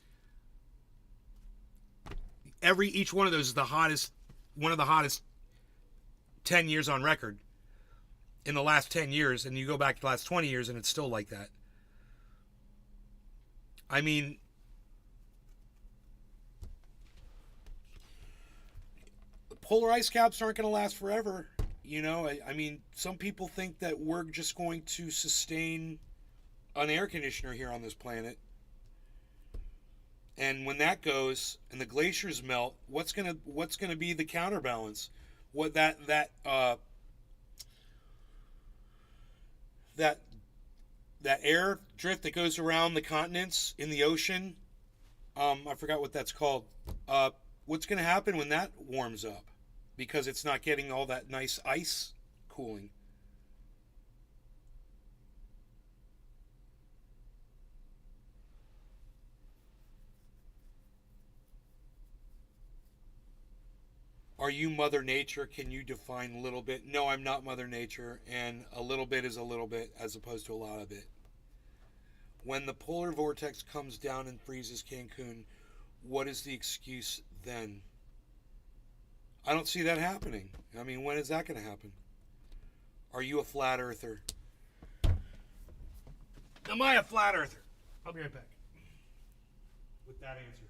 S2: Each one of those is the hottest, one of the hottest 10 years on record. In the last 10 years, and you go back to the last 20 years, and it's still like that. I mean, polar ice caps aren't going to last forever. You know, I mean, some people think that we're just going to sustain an air conditioner here on this planet. And when that goes, and the glaciers melt, what's gonna be the counterbalance? What that air drift that goes around the continents in the ocean, I forgot what that's called. What's going to happen when that warms up? because it's not getting all that nice ice cooling. Are you Mother Nature? Can you define a little bit? No, I'm not Mother Nature, and a little bit is a little bit as opposed to a lot of it. When the polar vortex comes down and freezes Cancun, what is the excuse then? I don't see that happening. I mean, when is that going to happen? Are you a flat earther? Am I a flat earther? I'll be right back with that answer.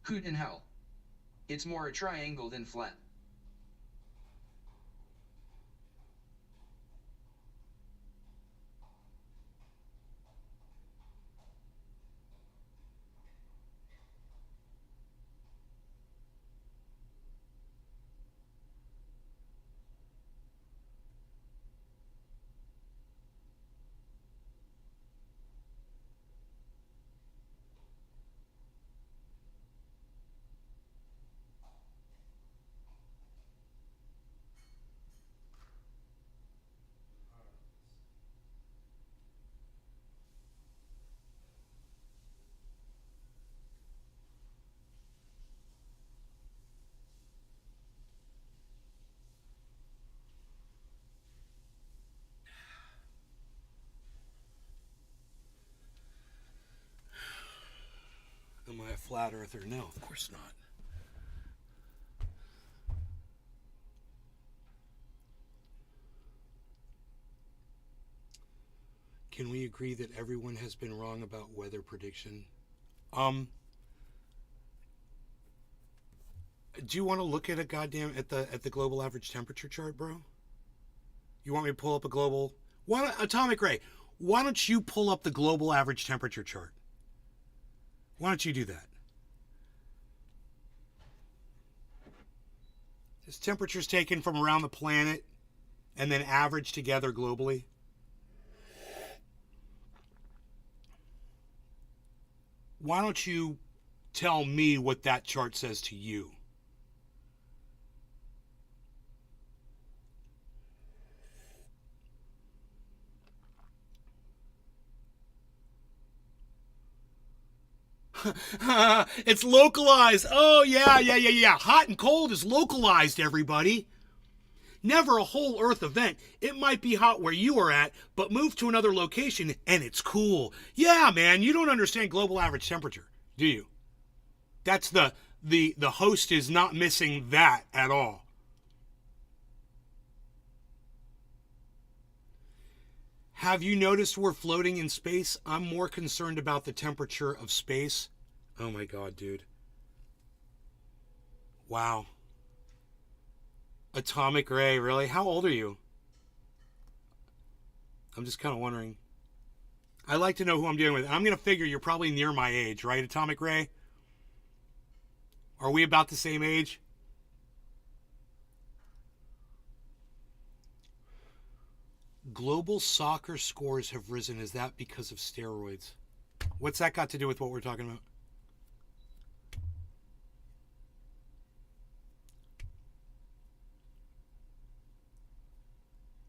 S3: Hoot in hell. It's more a triangle than flat.
S2: Am I a flat earther? No, of course not. Can we agree that everyone has been wrong about weather prediction? Do you want to look at a goddamn at the global average temperature chart, bro? You want me to pull up a global? Atomic Ray, why don't you pull up the global average temperature chart? Why don't you do that? This temperature's taken from around the planet and then averaged together globally. Why don't you tell me what that chart says to you? It's localized. Oh, yeah. Hot and cold is localized, everybody. Never a whole Earth event. It might be hot where you are at, but move to another location and it's cool. Yeah, man, you don't understand global average temperature, do you? That's the host is not missing that at all. Have you noticed we're floating in space? I'm more concerned about the temperature of space. Oh my God, dude. Wow. Atomic Ray, really? How old are you? I'm just kind of wondering. I like to know who I'm dealing with. I'm going to figure you're probably near my age, right, Atomic Ray? Are we about the same age? Global soccer scores have risen. Is that because of steroids? What's that got to do with what we're talking about?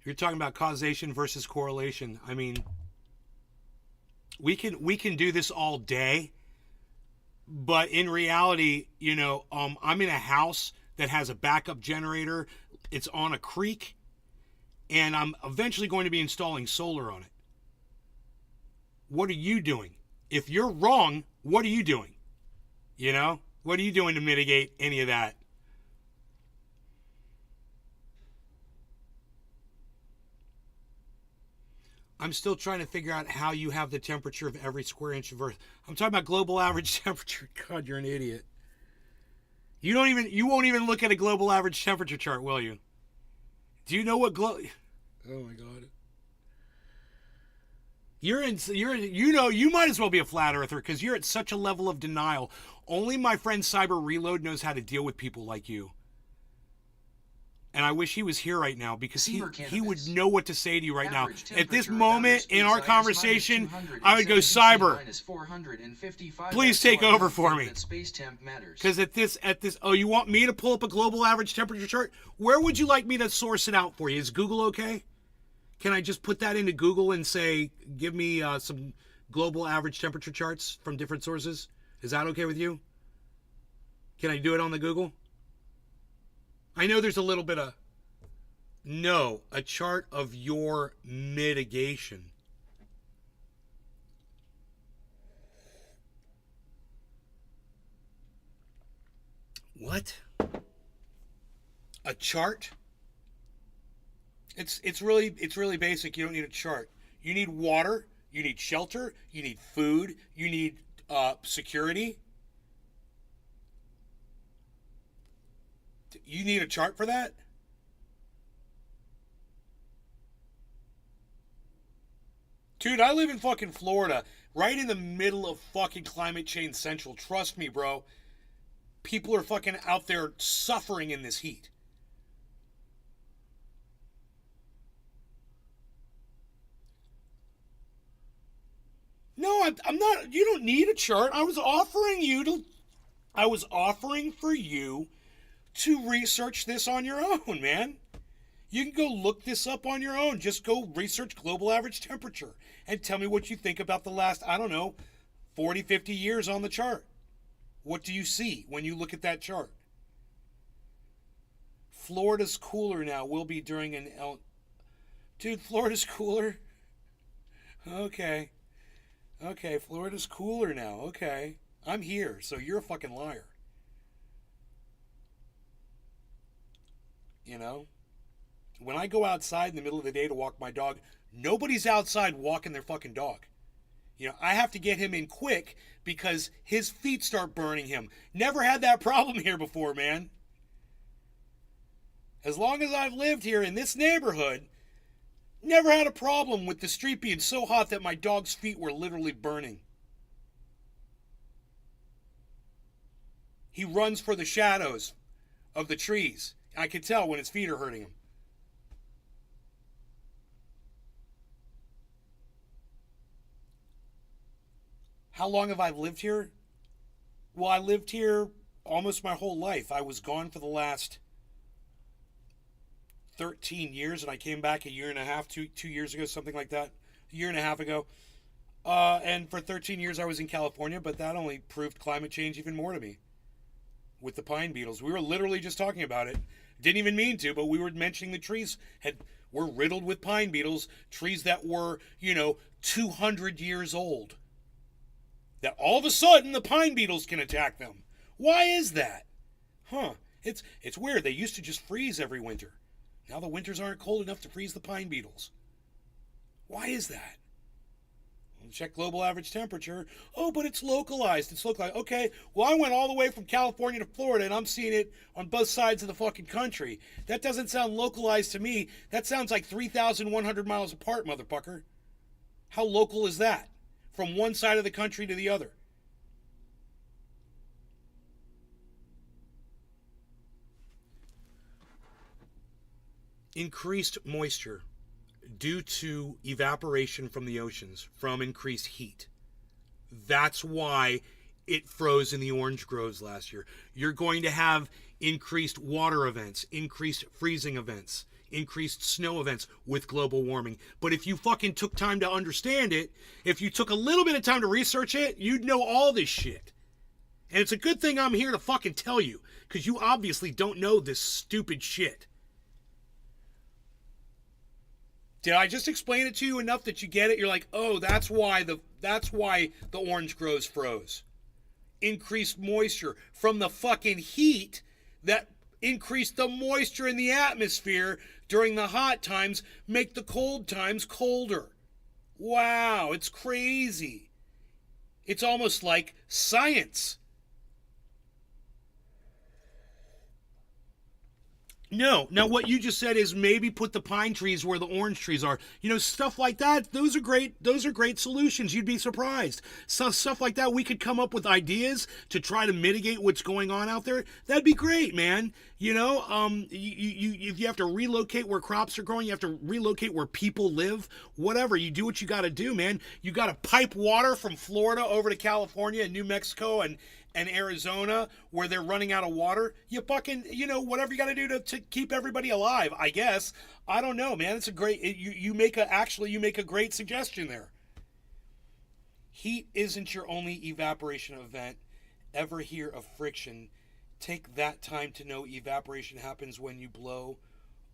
S2: You're talking about causation versus correlation. I mean, we can do this all day, but in reality, I'm in a house that has a backup generator. It's on a creek, and I'm eventually going to be installing solar on it. What are you doing? If you're wrong, what are you doing? What are you doing to mitigate any of that? I'm still trying to figure out how you have the temperature of every square inch of Earth. I'm talking about global average temperature. God, you're an idiot. You won't even look at a global average temperature chart, will you? Do you know what Oh my God. You might as well be a flat earther because you're at such a level of denial. Only my friend Cyber Reload knows how to deal with people like you. And I wish he was here right now because he would know what to say to you right now. At this moment in our conversation, I would go, Cyber, please take over for me. Because at this, oh, you want me to pull up a global average temperature chart? Where would you like me to source it out for you? Is Google okay? Can I just put that into Google and say, give me some global average temperature charts from different sources? Is that okay with you? Can I do it on the Google? I know there's a little bit of... No, a chart of your mitigation. What? A chart? It's really basic. You don't need a chart. You need water, you need shelter, you need food, you need security. You need a chart for that? Dude, I live in fucking Florida, right in the middle of fucking climate change central. Trust me, bro. People are fucking out there suffering in this heat. No, I'm not. You don't need a chart. I was offering for you to research this on your own, man. You can go look this up on your own. Just go research global average temperature and tell me what you think about the last, 40, 50 years on the chart. What do you see when you look at that chart? Florida's cooler now. Will be during an Dude, Florida's cooler? Okay, Florida's cooler now. Okay. I'm here, so you're a fucking liar. You know? When I go outside in the middle of the day to walk my dog, nobody's outside walking their fucking dog. You know, I have to get him in quick because his feet start burning him. Never had that problem here before, man. As long as I've lived here in this neighborhood, never had a problem with the street being so hot that my dog's feet were literally burning. He runs for the shadows of the trees. I can tell when his feet are hurting him. How long have I lived here? Well, I lived here almost my whole life. I was gone for the last 13 years, and I came back a year and a half, two years ago, something like that. A year and a half ago. And for 13 years I was in California, but that only proved climate change even more to me. With the pine beetles. We were literally just talking about it. Didn't even mean to, but we were mentioning the trees were riddled with pine beetles. Trees that were, 200 years old. That all of a sudden the pine beetles can attack them. Why is that? Huh. It's weird. They used to just freeze every winter. Now the winters aren't cold enough to freeze the pine beetles. Why is that? Check global average temperature. Oh, but it's localized. It's localized. Okay, well, I went all the way from California to Florida, and I'm seeing it on both sides of the fucking country. That doesn't sound localized to me. That sounds like 3,100 miles apart, motherfucker. How local is that? From one side of the country to the other. Increased moisture due to evaporation from the oceans, from increased heat. That's why it froze in the orange groves last year. You're going to have increased water events, increased freezing events, increased snow events with global warming. But if you fucking took time to understand it, if you took a little bit of time to research it, you'd know all this shit. And it's a good thing I'm here to fucking tell you, because you obviously don't know this stupid shit. Did I just explain it to you enough that you get it? You're like, oh, that's why the orange groves froze. Increased moisture from the fucking heat that increased the moisture in the atmosphere during the hot times, make the cold times colder. Wow, it's crazy. It's almost like science. No. Now, what you just said is maybe put the pine trees where the orange trees are. You know, stuff like that. Those are great. Those are great solutions. You'd be surprised. So, stuff like that. We could come up with ideas to try to mitigate what's going on out there. That'd be great, man. You know, if you have to relocate where crops are growing, you have to relocate where people live. Whatever. You do what you got to do, man. You got to pipe water from Florida over to California and New Mexico and Arizona where they're running out of water. You fucking, you know, whatever you got to do to keep everybody alive, I guess. I don't know, man. It's a great, you make a great suggestion there. Heat isn't your only evaporation event. Ever hear of friction? Take that time to know evaporation happens when you blow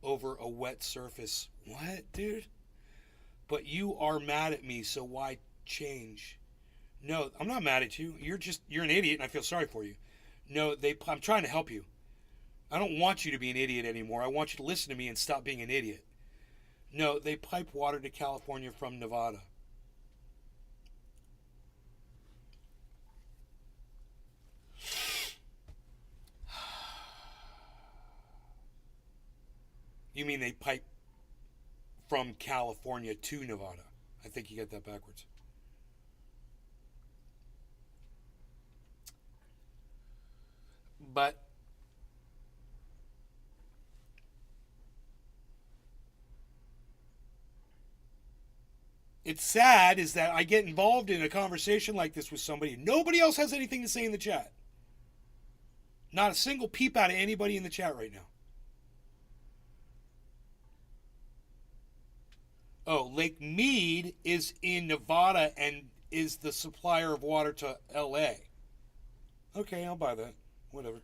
S2: over a wet surface. What, dude? But you are mad at me, so why change? No, I'm not mad at you. You're an idiot and I feel sorry for you. No, I'm trying to help you. I don't want you to be an idiot anymore. I want you to listen to me and stop being an idiot. No, they pipe water to California from Nevada. You mean they pipe from California to Nevada? I think you got that backwards. But it's sad is that I get involved in a conversation like this with somebody. Nobody else has anything to say in the chat. Not a single peep out of anybody in the chat right now. Oh, Lake Mead is in Nevada and is the supplier of water to LA. Okay, I'll buy that. Whatever.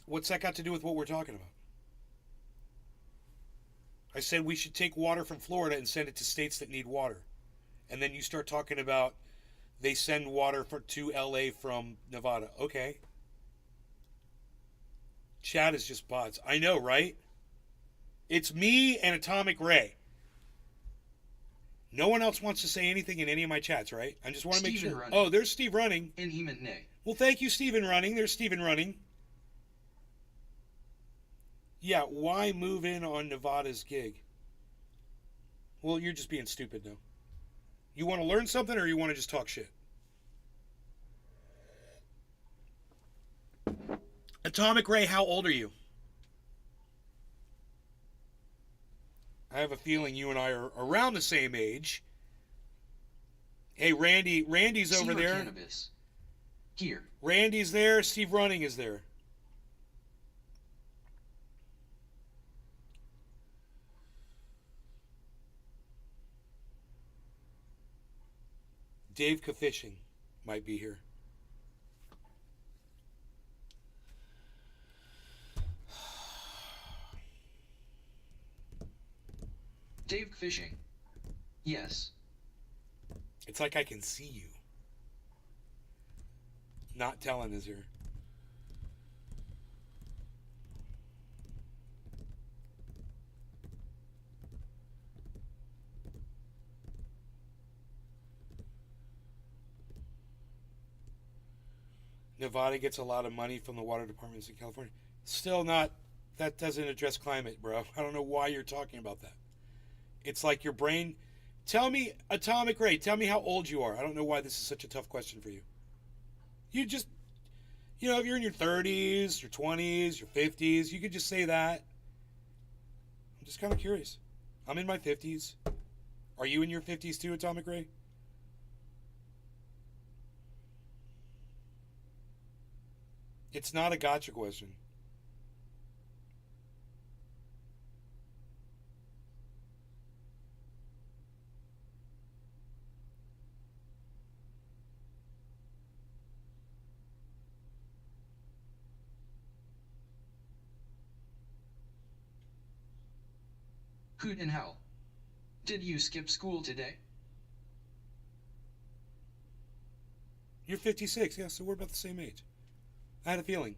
S2: What's that got to do with what we're talking about? I said we should take water from Florida and send it to states that need water. And then you start talking about they send water to LA from Nevada. Okay. Chat is just bots. I know, right? It's me and Atomic Ray. No one else wants to say anything in any of my chats, right? I just want to make sure.
S3: Running.
S2: Oh, there's Steve Running.
S3: And he meant nay.
S2: Well, thank you, Steven Running. There's Steven Running. Yeah, why move in on Nevada's gig? Well, you're just being stupid now. You want to learn something or you want to just talk shit? Atomic Ray, how old are you? I have a feeling you and I are around the same age. Hey, Randy's over there.
S3: Cannabis. Here.
S2: Randy's there. Steve Running is there. Dave Fishing might be here.
S3: Dave Fishing. Yes.
S2: It's like I can see you. Not telling is here. Nevada gets a lot of money from the water departments in California. Still not, that doesn't address climate, bro. I don't know why you're talking about that. It's like your brain. Tell me, Atomic Ray, tell me how old you are. I don't know why this is such a tough question for you. You just, you know, if you're in your 30s, your 20s, your 50s, you could just say that. I'm just kind of curious. I'm in my 50s. Are you in your 50s too, Atomic Ray? It's not a gotcha question.
S3: Hoot in hell. Did you skip school today?
S2: You're 56, yeah, so we're about the same age. I had a feeling.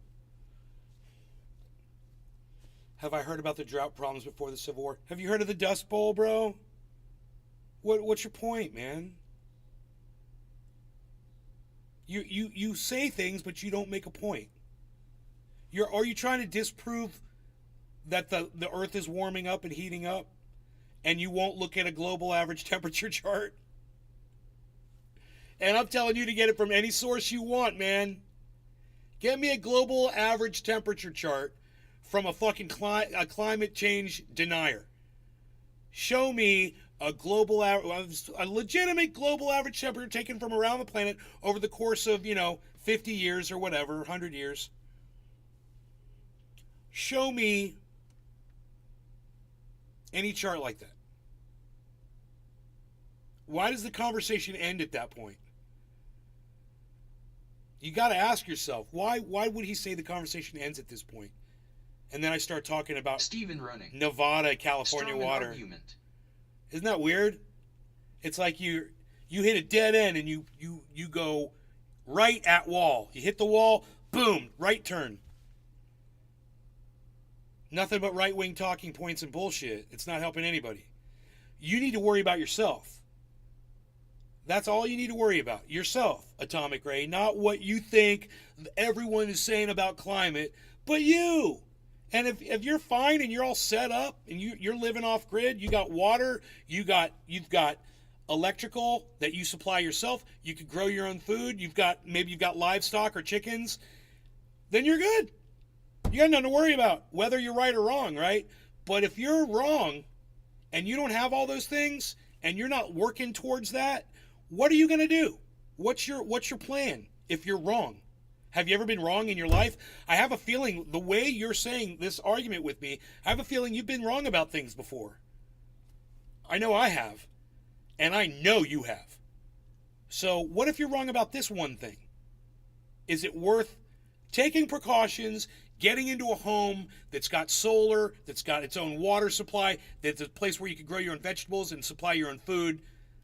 S2: Have I heard about the drought problems before the Civil War? Have you heard of the Dust Bowl, bro? What's your point, man? You say things, but you don't make a point. Are you trying to disprove that the Earth is warming up and heating up, and you won't look at a global average temperature chart? And I'm telling you to get it from any source you want, man. Get me a global average temperature chart from a fucking climate change denier. Show me a legitimate global average temperature taken from around the planet over the course of, 50 years or whatever, 100 years. Show me any chart like that. Why does the conversation end at that point? You got to ask yourself, why would he say the conversation ends at this point? And then I start talking about
S3: Stephen running.
S2: Nevada, California
S3: Strong
S2: water.
S3: argument.
S2: Isn't that weird? It's like you hit a dead end and you go right at wall. You hit the wall, boom, right turn. Nothing but right-wing talking points and bullshit. It's not helping anybody. You need to worry about yourself. That's all you need to worry about. Yourself, Atomic Ray. Not what you think everyone is saying about climate, but you. And if you're fine and you're all set up and you're living off grid, you got water, you've got electrical that you supply yourself, you could grow your own food, maybe you've got livestock or chickens, then you're good. You got nothing to worry about, whether you're right or wrong, right? But if you're wrong and you don't have all those things and you're not working towards that, what are you going to do? What's your plan if you're wrong? Have you ever been wrong in your life? I have a feeling the way you're saying this argument with me, I have a feeling you've been wrong about things before. I know I have. And I know you have. So what if you're wrong about this one thing? Is it worth taking precautions, getting into a home that's got solar, that's got its own water supply, that's a place where you can grow your own vegetables and supply your own food,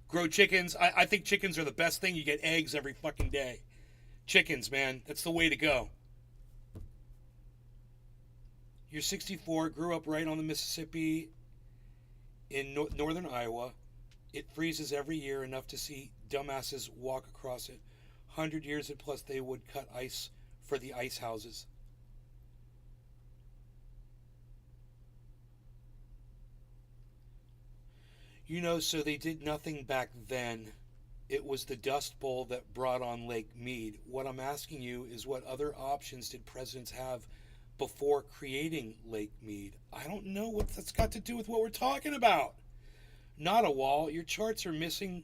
S2: grow chickens? I think chickens are the best thing. You get eggs every fucking day. Chickens, man. That's the way to go. You're 64, grew up right on the Mississippi in northern Iowa. It freezes every year enough to see dumbasses walk across it. 100 years and plus they would cut ice for the ice houses. So they did nothing back then. It was the Dust Bowl that brought on Lake Mead. What I'm asking you is, what other options did presidents have before creating Lake Mead? I don't know what that's got to do with what we're talking about. Not a wall. Your charts are missing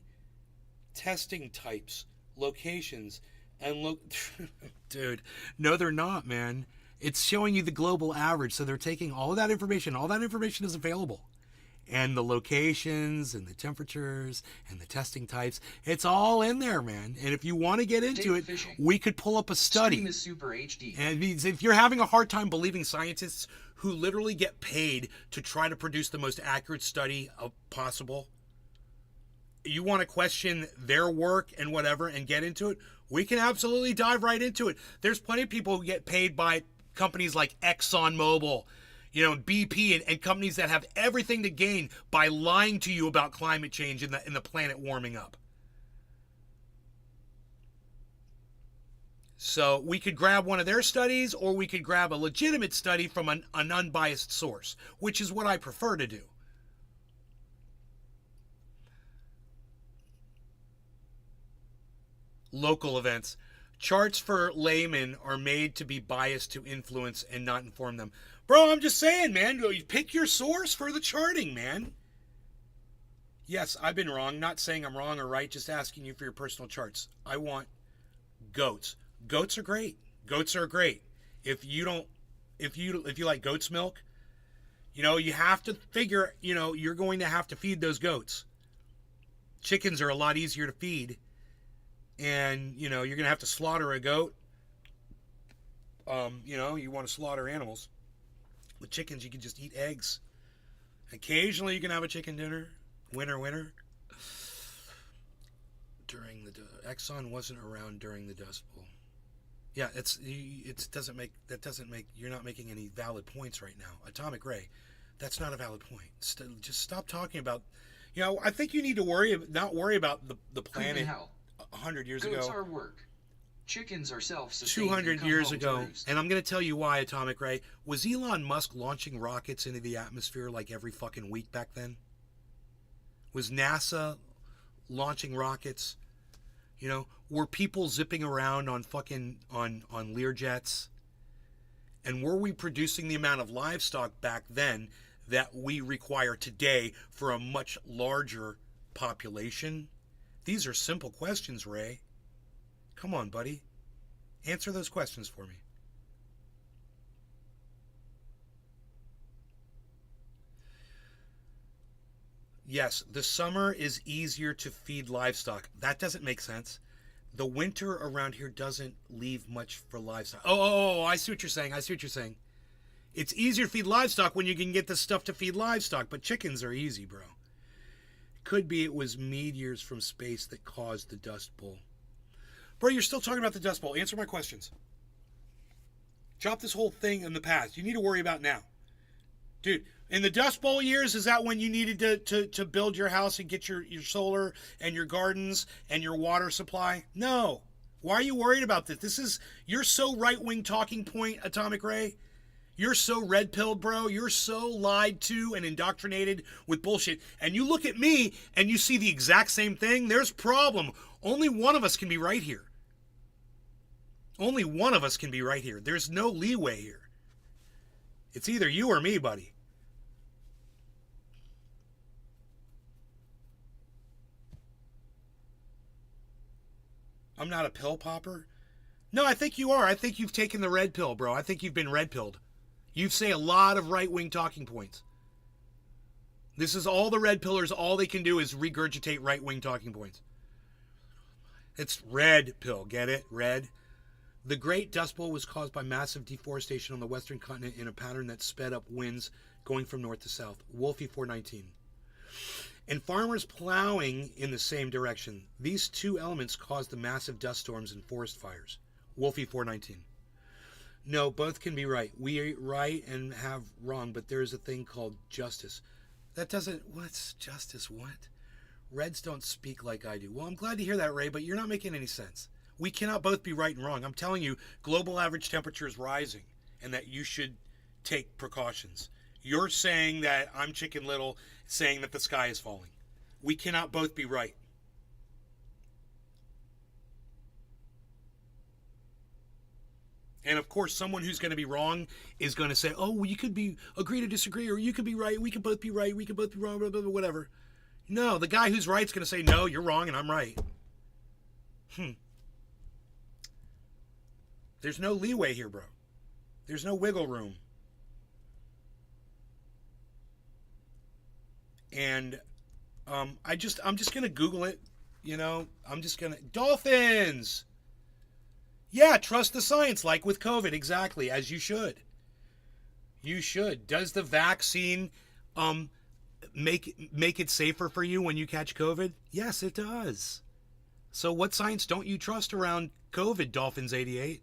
S2: testing types, locations, and look. Dude, no, they're not, man. It's showing you the global average. So they're taking all of that information. All that information is available. And the locations and the temperatures and the testing types, it's all in there, man. And if you want to get into it, we could pull up a study.
S3: Stream is super HD.
S2: And if you're having a hard time believing scientists who literally get paid to try to produce the most accurate study possible, you want to question their work and whatever and get into it, we can absolutely dive right into it. There's plenty of people who get paid by companies like ExxonMobil, BP and companies that have everything to gain by lying to you about climate change and the planet warming up. So we could grab one of their studies, or we could grab a legitimate study from an unbiased source, which is what I prefer to do. Local events. Charts for laymen are made to be biased to influence and not inform them. Bro, I'm just saying, man. You pick your source for the charting, man. Yes, I've been wrong. Not saying I'm wrong or right, just asking you for your personal charts. I want goats. Goats are great. Goats are great. If you like goat's milk, you have to figure, you're going to have to feed those goats. Chickens are a lot easier to feed. And, you're going to have to slaughter a goat. You want to slaughter animals. With chickens, you can just eat eggs. Occasionally, you can have a chicken dinner. Winter. Exxon wasn't around during the Dust Bowl. Yeah, you're not making any valid points right now. Atomic Ray, that's not a valid point. Just stop talking about, You know, I think you need to not worry about the
S3: Creeping
S2: planet
S3: hell.
S2: 100 years
S3: Goats
S2: ago.
S3: are work. Chickens are self-sustained.
S2: 200
S3: come
S2: years
S3: home to
S2: ago,
S3: roost.
S2: and I'm going to tell you why, Atomic Ray. Was Elon Musk launching rockets into the atmosphere like every fucking week back then? Was NASA launching rockets? You know, were people zipping around on fucking on Learjets? And were we producing the amount of livestock back then that we require today for a much larger population? These are simple questions, Ray. Come on, buddy. Answer those questions for me. Yes, the summer is easier to feed livestock. That doesn't make sense. The winter around here doesn't leave much for livestock. Oh, I see what you're saying. I see what you're saying. It's easier to feed livestock when you can get the stuff to feed livestock, but chickens are easy, bro. Could be it was meteors from space that caused the Dust Bowl. Bro, you're still talking about the Dust Bowl. Answer my questions. Drop this whole thing in the past. You need to worry about now. Dude, in the Dust Bowl years, is that when you needed to build your house and get your solar and your gardens and your water supply? No. Why are you worried about this? You're so right-wing talking point, Atomic Ray. You're so red-pilled, bro. You're so lied to and indoctrinated with bullshit. And you look at me and you see the exact same thing. There's problem. Only one of us can be right here. Only one of us can be right here. There's no leeway here. It's either you or me, buddy. I'm not a pill popper. No, I think you are. I think you've taken the red pill, bro. I think you've been red pilled. You say a lot of right-wing talking points. This is all the red pillars. All they can do is regurgitate right-wing talking points. It's red pill. Get it? Red. The Great Dust Bowl was caused by massive deforestation on the western continent in a pattern that sped up winds going from north to south. Wolfie 419. And farmers plowing in the same direction. These two elements caused the massive dust storms and forest fires. Wolfie 419. No, both can be right. We right and have wrong, but there is a thing called justice. That doesn't... What's justice? What? Reds don't speak like I do. Well, I'm glad to hear that, Ray, but you're not making any sense. We cannot both be right and wrong. I'm telling you, global average temperature is rising and that you should take precautions. You're saying that I'm Chicken Little, saying that the sky is falling. We cannot both be right. And of course, someone who's going to be wrong is going to say, oh, well, you could be agree to disagree, or you could be right, we could both be right, we could both be wrong, blah, blah, blah, whatever. No, the guy who's right is going to say, no, you're wrong and I'm right. There's no leeway here, bro. There's no wiggle room. And I'm just gonna Google it, you know. I'm just gonna dolphins. Yeah, trust the science, like with COVID, exactly, as you should. You should. Does the vaccine make it safer for you when you catch COVID? Yes, it does. So what science don't you trust around COVID, Dolphins 88?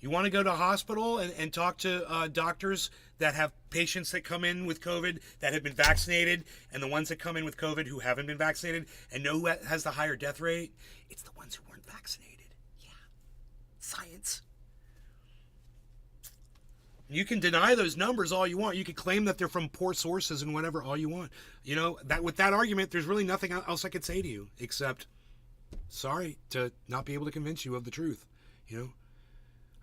S2: You want to go to a hospital and talk to doctors that have patients that come in with COVID that have been vaccinated, and the ones that come in with COVID who haven't been vaccinated, and know who has the higher death rate? It's the ones who weren't vaccinated. Yeah. Science. You can deny those numbers all you want. You can claim that they're from poor sources and whatever all you want. You know, that with that argument, there's really nothing else I could say to you except, sorry to not be able to convince you of the truth. You know,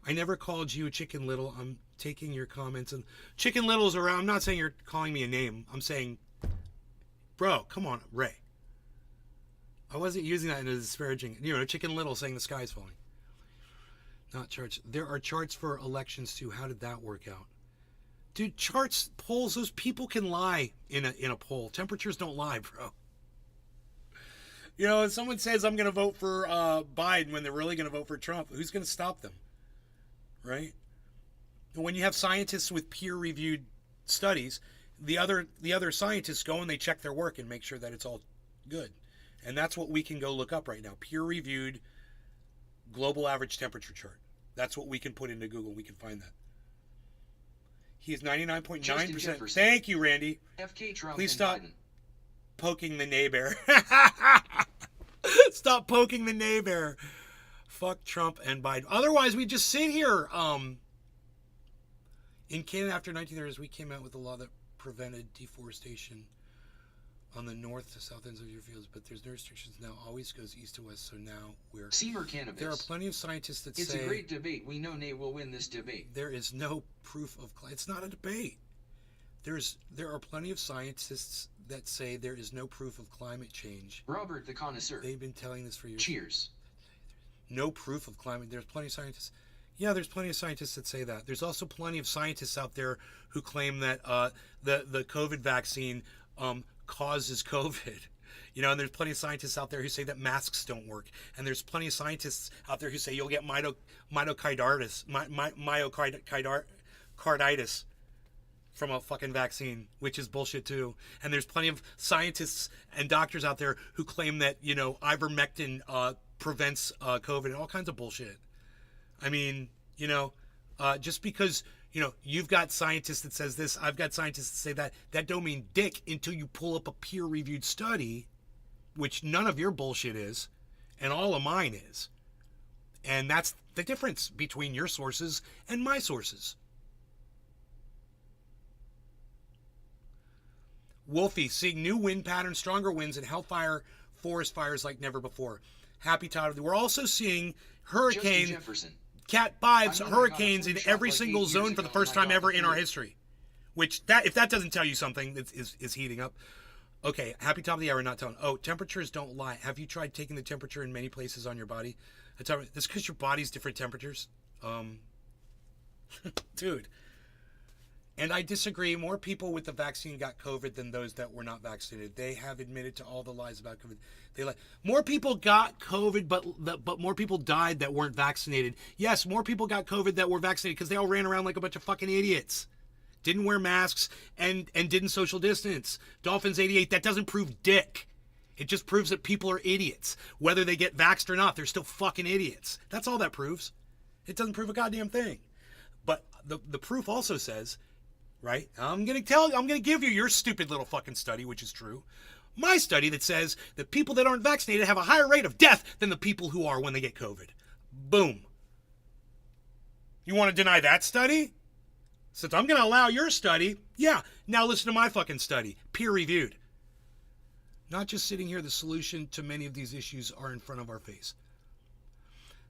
S2: I never called you Chicken Little. I'm taking your comments, and Chicken Little's around. I'm not saying you're calling me a name. I'm saying, bro, come on, Ray. I wasn't using that in a disparaging, you know, Chicken Little saying the sky's falling. Not charts. There are charts for elections too. How did that work out? Dude, charts, polls, those people can lie in a poll. Temperatures don't lie, bro. You know, if someone says I'm going to vote for Biden when they're really going to vote for Trump, who's going to stop them? Right? And when you have scientists with peer-reviewed studies, the other scientists go and they check their work and make sure that it's all good. And that's what we can go look up right now. Peer-reviewed global average temperature chart. That's what we can put into Google. We can find that. He's 99.9%.
S3: Jefferson.
S2: Thank you, Randy.
S3: FK Trump
S2: Please
S3: and
S2: stop
S3: Biden.
S2: poking the neighbor. Stop poking the neighbor. Fuck Trump and Biden. Otherwise, we just sit here. In Canada, after 1930s, we came out with a law that prevented deforestation on the north to south ends of your fields, but there's no restrictions now. Always goes east to west, so now we're...
S3: Seymour cannabis.
S2: There are plenty of scientists that
S3: It's
S2: say...
S3: a great debate. We know Nay will win this debate.
S2: There is no proof of... It's not a debate. There are plenty of scientists that say there is no proof of climate change.
S3: Robert the Connoisseur.
S2: They've been telling this for years.
S3: Cheers.
S2: No proof of climate. There's plenty of scientists. Yeah, there's plenty of scientists that say that. There's also plenty of scientists out there who claim that the COVID vaccine causes COVID. You know, and there's plenty of scientists out there who say that masks don't work. And there's plenty of scientists out there who say you'll get myocarditis from a fucking vaccine, which is bullshit too. And there's plenty of scientists and doctors out there who claim that, you know, ivermectin prevents COVID and all kinds of bullshit. I mean, you know, just because, you know, you've got scientists that says this, I've got scientists that say that, that don't mean dick until you pull up a peer-reviewed study, which none of your bullshit is, and all of mine is. And that's the difference between your sources and my sources. Wolfie, seeing new wind patterns, stronger winds, and hellfire forest fires like never before. Happy Todd. We're also seeing hurricane... Cat 5's hurricanes in every single zone for the first time ever in our history. Which, if that doesn't tell you something, is heating up. Okay, happy top of the hour, not telling. Oh, temperatures don't lie. Have you tried taking the temperature in many places on your body? That's because your body's different temperatures. Dude. And I disagree. More people with the vaccine got COVID than those that were not vaccinated. They have admitted to all the lies about COVID. More people got COVID, but more people died that weren't vaccinated. Yes, more people got COVID that were vaccinated because they all ran around like a bunch of fucking idiots. Didn't wear masks and didn't social distance. Dolphins 88, that doesn't prove dick. It just proves that people are idiots. Whether they get vaxxed or not, they're still fucking idiots. That's all that proves. It doesn't prove a goddamn thing. But the proof also says... Right? I'm going to give you your stupid little fucking study, which is true. My study that says that people that aren't vaccinated have a higher rate of death than the people who are when they get COVID. Boom. You want to deny that study? Since I'm going to allow your study, yeah, now listen to my fucking study. Peer-reviewed. Not just sitting here, the solution to many of these issues are in front of our face.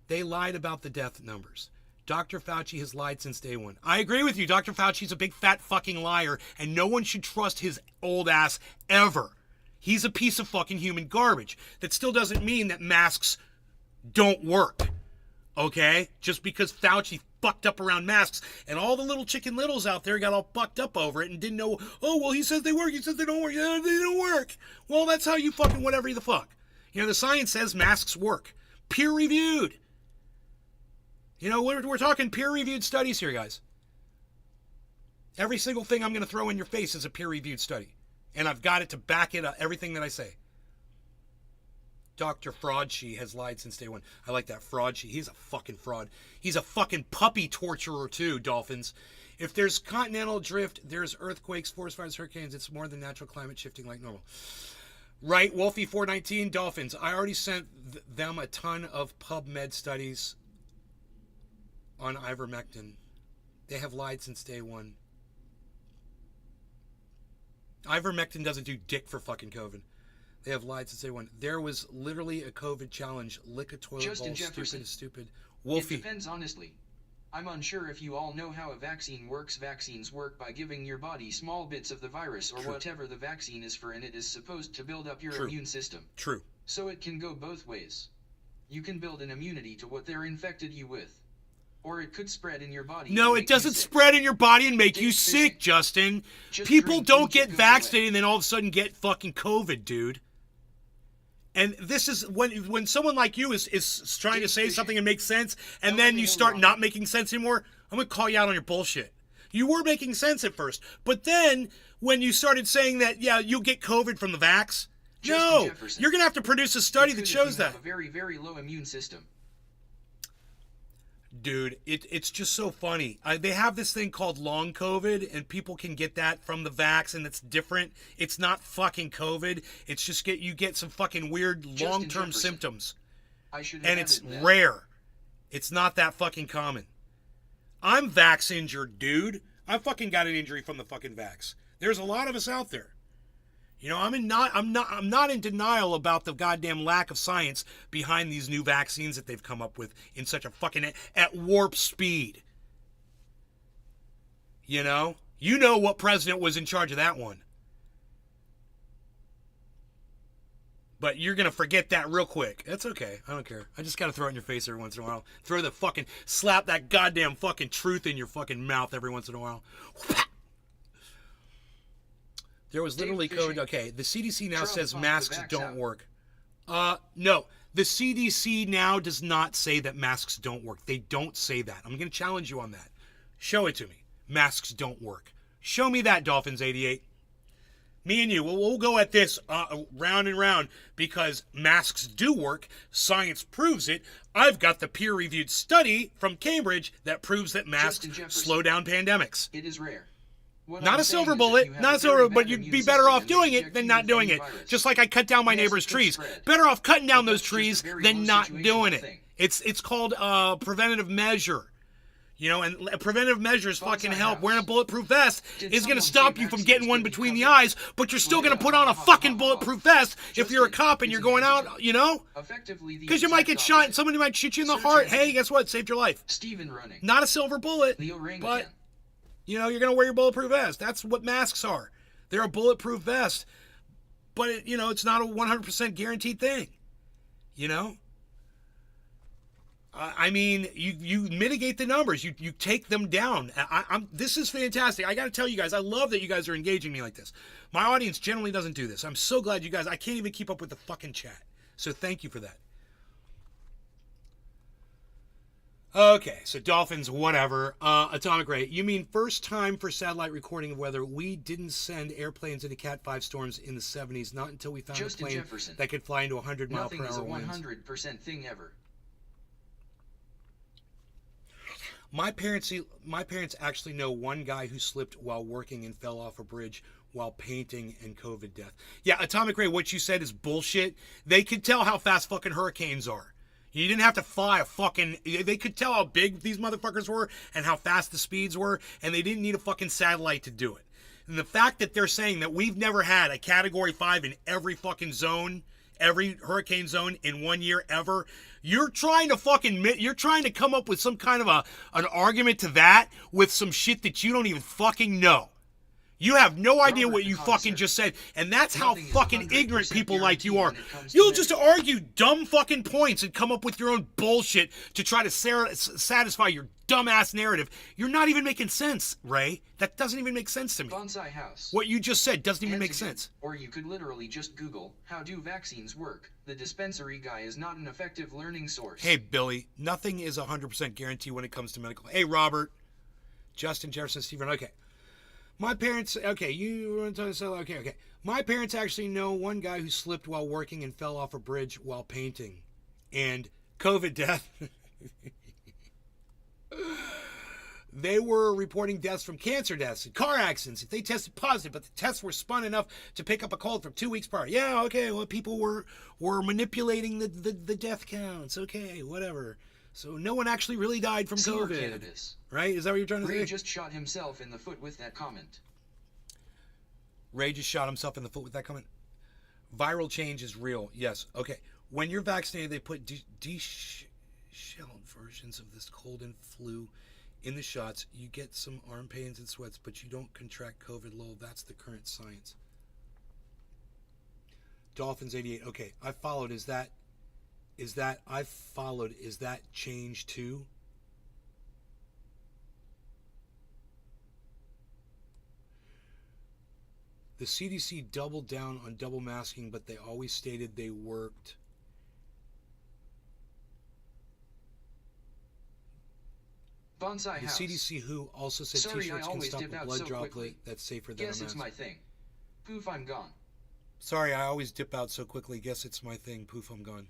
S2: They lied about the death numbers. Dr. Fauci has lied since day one. I agree with you. Dr. Fauci's a big fat fucking liar, and no one should trust his old ass ever. He's a piece of fucking human garbage. That still doesn't mean that masks don't work. Okay? Just because Fauci fucked up around masks, and all the little chicken littles out there got all fucked up over it and didn't know, oh, well, he says they work, he says they don't work. Yeah, they don't work. Well, that's how you fucking whatever the fuck. You know, the science says masks work. Peer-reviewed. You know, we're talking peer-reviewed studies here, guys. Every single thing I'm going to throw in your face is a peer-reviewed study. And I've got it to back it up, everything that I say. Dr. Fraudshi has lied since day one. I like that. Fraudshi. He's a fucking fraud. He's a fucking puppy torturer too, Dolphins. If there's continental drift, there's earthquakes, forest fires, hurricanes. It's more than natural climate shifting like normal. Right, Wolfie 419, Dolphins. I already sent them a ton of PubMed studies on ivermectin. They have lied since day one. Ivermectin doesn't do dick for fucking COVID. They have lied since day one. There was literally a COVID challenge. Lick a toilet
S3: Justin
S2: bowl.
S3: Jefferson.
S2: Stupid. Wolfie.
S3: It depends, honestly. I'm unsure if you all know how a vaccine works. Vaccines work by giving your body small bits of the virus or whatever the vaccine is for, and it is supposed to build up your immune system.
S2: True.
S3: So it can go both ways. You can build an immunity to what they're infected you with. Or it could spread in your body.
S2: No, it doesn't spread in your body and make you sick, Justin. People don't get vaccinated and then all of a sudden get fucking COVID, dude. And this is when someone like you is trying to say something and make sense, and then you start not making sense anymore, I'm going to call you out on your bullshit. You were making sense at first. But then when you started saying that, yeah, you'll get COVID from the vax, no, you're going to have to produce a study that shows that.
S3: Have a very, very low immune system.
S2: Dude, it's just so funny. They have this thing called long COVID, and people can get that from the vax, and it's different. It's not fucking COVID. It's just you get some fucking weird long-term symptoms. And it's rare. It's not that fucking common. I'm vax injured, dude. I fucking got an injury from the fucking vax. There's a lot of us out there. You know, I'm not in denial about the goddamn lack of science behind these new vaccines that they've come up with in such a fucking at warp speed. You know what president was in charge of that one. But you're going to forget that real quick. That's okay. I don't care. I just got to throw it in your face every once in a while. Slap that goddamn fucking truth in your fucking mouth every once in a while. There was literally COVID. Okay, the CDC now says masks don't work. No, the CDC now does not say that masks don't work. They don't say that. I'm going to challenge you on that. Show it to me. Masks don't work. Show me that, Dolphins88. Me and you, we'll go at this round and round because masks do work. Science proves it. I've got the peer-reviewed study from Cambridge that proves that masks slow down pandemics.
S3: It is rare.
S2: Not a silver bullet, but you'd be better off doing it than not doing it. Just like I cut down my neighbor's trees. Better off cutting down those trees than not doing it. It's called a preventative measure. You know, and preventive measures fucking help. Wearing a bulletproof vest is going to stop you from getting one between the eyes, but you're still going to put on a fucking bulletproof vest if you're a cop and you're going out, you know? Because you might get shot and somebody might shoot you in the heart. Hey, guess what? Saved your life. Not a silver bullet, but... You know, you're going to wear your bulletproof vest. That's what masks are. They're a bulletproof vest. But, it's not a 100% guaranteed thing. You know? I mean, you mitigate the numbers. You take them down. This is fantastic. I got to tell you guys, I love that you guys are engaging me like this. My audience generally doesn't do this. I'm so glad you guys, I can't even keep up with the fucking chat. So thank you for that. Okay, so Dolphins, whatever. Atomic Ray, you mean first time for satellite recording of weather? We didn't send airplanes into Cat 5 storms in the 70s, not until we found a plane that could fly into 100 mile per hour winds.
S3: Nothing is a 100% thing ever.
S2: My parents actually know one guy who slipped while working and fell off a bridge while painting and COVID death. Yeah, Atomic Ray, what you said is bullshit. They could tell how fast fucking hurricanes are. You didn't have to fly they could tell how big these motherfuckers were and how fast the speeds were, and they didn't need a fucking satellite to do it. And the fact that they're saying that we've never had a Category 5 in every fucking zone, every hurricane zone in 1 year ever, you're trying to come up with some kind of an argument to that with some shit that you don't even fucking know. You have no idea what you fucking just said, and that's how fucking ignorant people like you are. You'll just argue dumb fucking points and come up with your own bullshit to try to satisfy your dumbass narrative. You're not even making sense, Ray. That doesn't even make sense to me.
S3: Bonsai house.
S2: What you just said doesn't even make sense.
S3: Or you could literally just Google, how do vaccines work? The dispensary guy is not an effective learning source.
S2: Hey, Billy, nothing is 100% guaranteed when it comes to medical. Hey, Robert, Justin, Jefferson, Stephen, okay. My parents, okay, okay. My parents actually know one guy who slipped while working and fell off a bridge while painting. And COVID death. They were reporting deaths from cancer deaths and car accidents if they tested positive, but the tests were spun enough to pick up a cold from 2 weeks prior. Yeah, okay, well, people were manipulating the death counts. Okay, whatever. So no one actually really died from COVID. Right? Is that what you're trying to say?
S3: Ray just shot himself in the foot with that comment.
S2: Ray just shot himself in the foot with that comment? Viral change is real. Yes. Okay. When you're vaccinated, they put de-shelled versions of this cold and flu in the shots. You get some arm pains and sweats, but you don't contract COVID. Lol, that's the current science. Dolphins 88. Okay, I followed. Is that change too? The CDC doubled down on double masking, but they always stated they worked.
S3: Bonsai
S2: the
S3: house.
S2: CDC WHO also said t-shirts can stop a blood droplet that's safer than a mask.
S3: Guess it's my thing. Poof, I'm gone.
S2: Sorry, I always dip out so quickly. Guess it's my thing. Poof, I'm gone.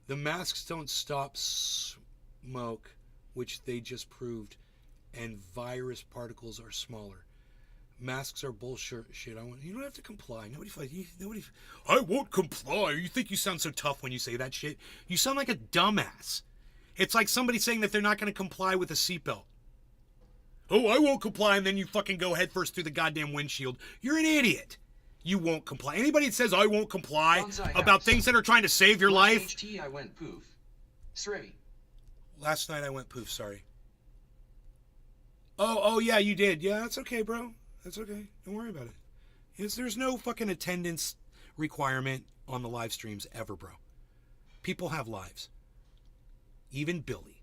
S2: The masks don't stop smoke, which they just proved, and virus particles are smaller. Masks are bullshit. Shit, you don't have to comply. Nobody. I won't comply. You think you sound so tough when you say that shit? You sound like a dumbass. It's like somebody saying that they're not going to comply with a seatbelt. Oh, I won't comply, and then you fucking go headfirst through the goddamn windshield. You're an idiot. You won't comply. Anybody that says I won't comply about things that are trying to save your life.
S3: HT, I went poof. Srey.
S2: Last night I went poof. Sorry. Oh yeah, you did. Yeah, that's okay, bro. That's okay. Don't worry about it. There's no fucking attendance requirement on the live streams ever, bro. People have lives. Even Billy.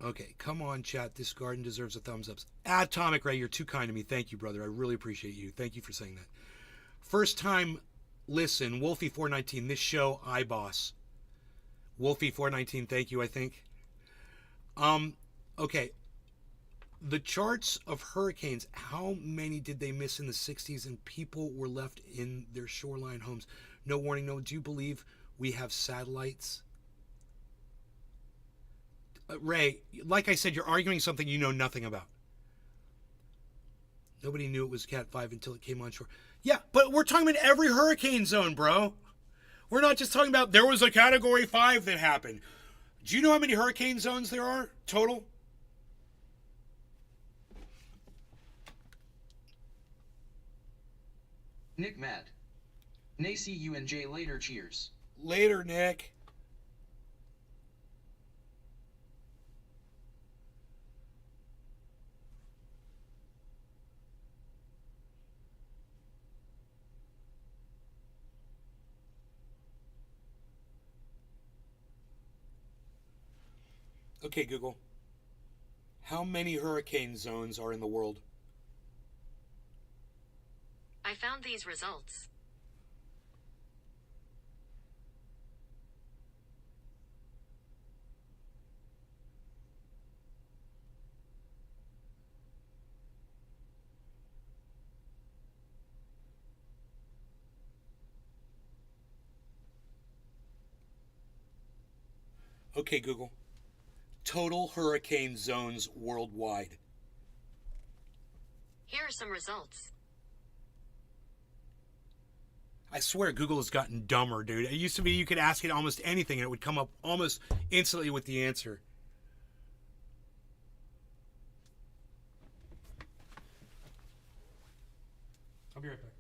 S2: Okay, come on, chat. This garden deserves a thumbs up. Atomic Ray, you're too kind to me. Thank you, brother. I really appreciate you. Thank you for saying that. First time listen, Wolfie419. This show, iBoss. Wolfie419, thank you, I think. Okay. The charts of hurricanes, how many did they miss in the 60s and people were left in their shoreline homes? No warning, no. Do you believe we have satellites? Ray, like I said, you're arguing something you know nothing about. Nobody knew it was Cat 5 until it came on shore. Yeah, but we're talking about every hurricane zone, bro. We're not just talking about there was a Category 5 that happened. Do you know how many hurricane zones there are total?
S3: Nick Matt. Nay, see you and Jay later. Cheers.
S2: Later, Nick. Okay, Google. How many hurricane zones are in the world?
S6: I found these results.
S2: Okay, Google. Total hurricane zones worldwide.
S6: Here are some results.
S2: I swear Google has gotten dumber, dude. It used to be you could ask it almost anything and it would come up almost instantly with the answer. I'll be right back.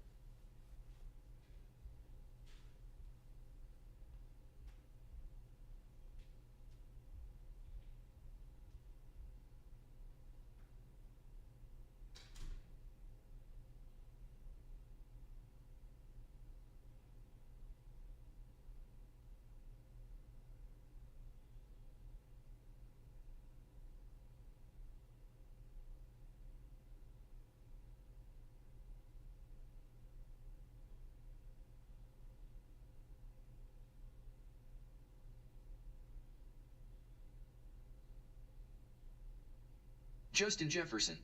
S3: Justin Jefferson.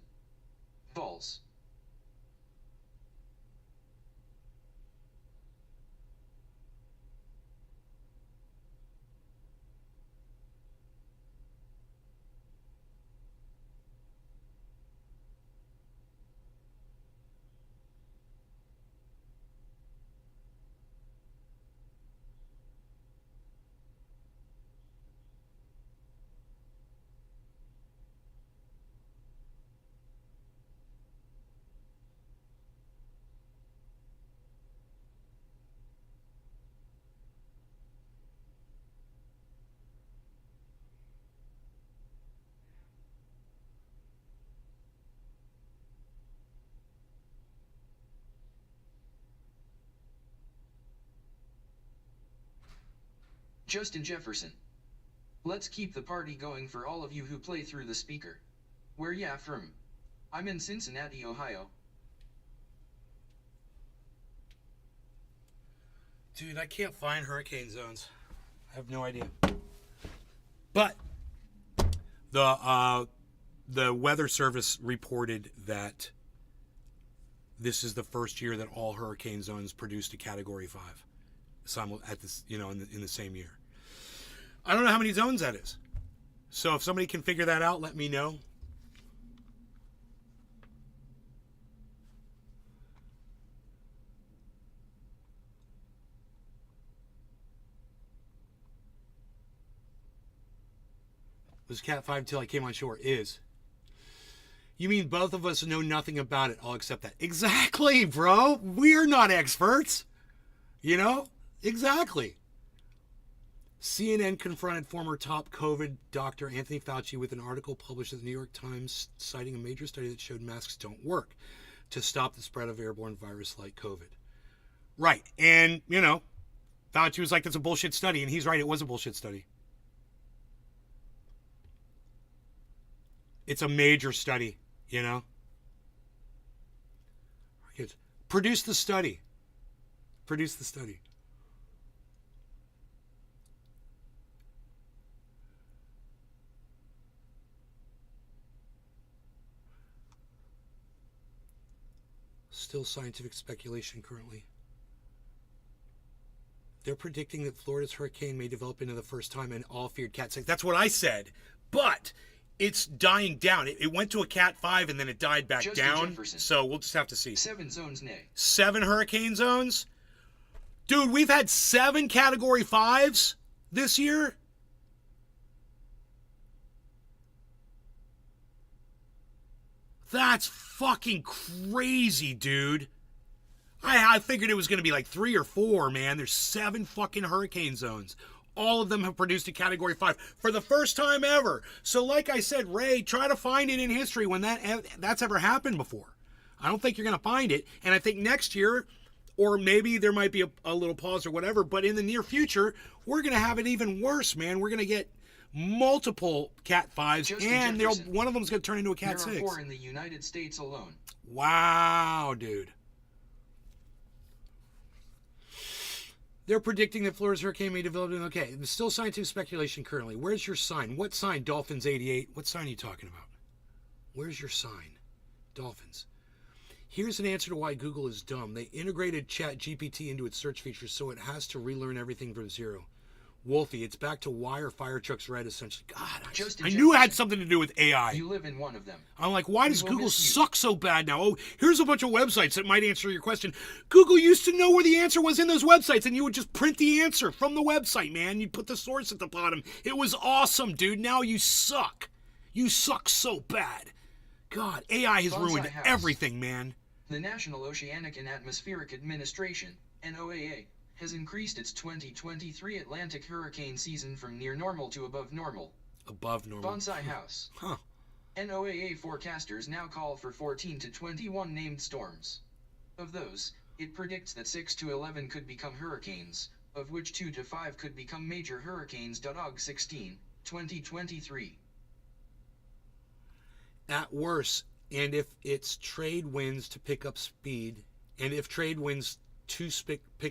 S3: Balls. Justin Jefferson. Let's keep the party going for all of you who play through the speaker. Where ya from? I'm in Cincinnati, Ohio.
S2: Dude, I can't find hurricane zones. I have no idea. But the Weather Service reported that this is the first year that all hurricane zones produced a Category 5. at this, in the same year. I don't know how many zones that is. So if somebody can figure that out, let me know. Was Cat 5 till I came on shore? Is. You mean both of us know nothing about it? I'll accept that. Exactly, bro. We're not experts. Exactly. CNN confronted former top COVID doctor Anthony Fauci with an article published in the New York Times citing a major study that showed masks don't work to stop the spread of airborne virus like COVID. Right. And, Fauci was like, that's a bullshit study. And he's right. It was a bullshit study. It's a major study, Produce the study. Produce the study. Still scientific speculation currently. They're predicting that Florida's hurricane may develop into the first time in all feared Cat 6. That's what I said. But it's dying down. It went to a Cat 5 and then it died back
S3: Justin
S2: down.
S3: Jefferson.
S2: So we'll just have to see.
S3: 7 zones nay.
S2: 7 hurricane zones? Dude, we've had 7 Category 5s this year. That's fucking crazy, dude. I figured it was going to be like 3 or 4, man. There's 7 fucking hurricane zones. All of them have produced a Category 5 for the first time ever. So like I said, Ray, try to find it in history when that's ever happened before. I don't think you're going to find it. And I think next year, or maybe there might be a little pause or whatever, but in the near future, we're going to have it even worse, man. We're going to get multiple Cat 5s,
S3: Justin
S2: and
S3: Jefferson.
S2: one of them's going to turn into a Cat 6.
S3: There are 4 in the United States alone.
S2: Wow, dude. They're predicting that Florida's hurricane may develop. Okay, there's still scientific speculation currently. Where's your sign? What sign? Dolphins 88. What sign are you talking about? Where's your sign? Dolphins. Here's an answer to why Google is dumb. They integrated ChatGPT into its search features, so it has to relearn everything from zero. Wolfie, it's back to why are fire trucks red, essentially. God, I knew it had something to do with AI.
S3: You live in one of them.
S2: I'm like, why does Google suck so bad now? Oh, here's a bunch of websites that might answer your question. Google used to know where the answer was in those websites, and you would just print the answer from the website, man. You'd put the source at the bottom. It was awesome, dude. Now you suck. You suck so bad. God, AI has ruined everything, man.
S3: The National Oceanic and Atmospheric Administration, NOAA, has increased its 2023 Atlantic hurricane season from near normal to above normal.
S2: Above normal.
S3: Bonsai House.
S2: Huh.
S3: NOAA forecasters now call for 14 to 21 named storms. Of those, it predicts that 6 to 11 could become hurricanes, of which 2 to 5 could become major hurricanes. Aug 16, 2023.
S2: At worst, and if it's trade winds to pick up speed, pick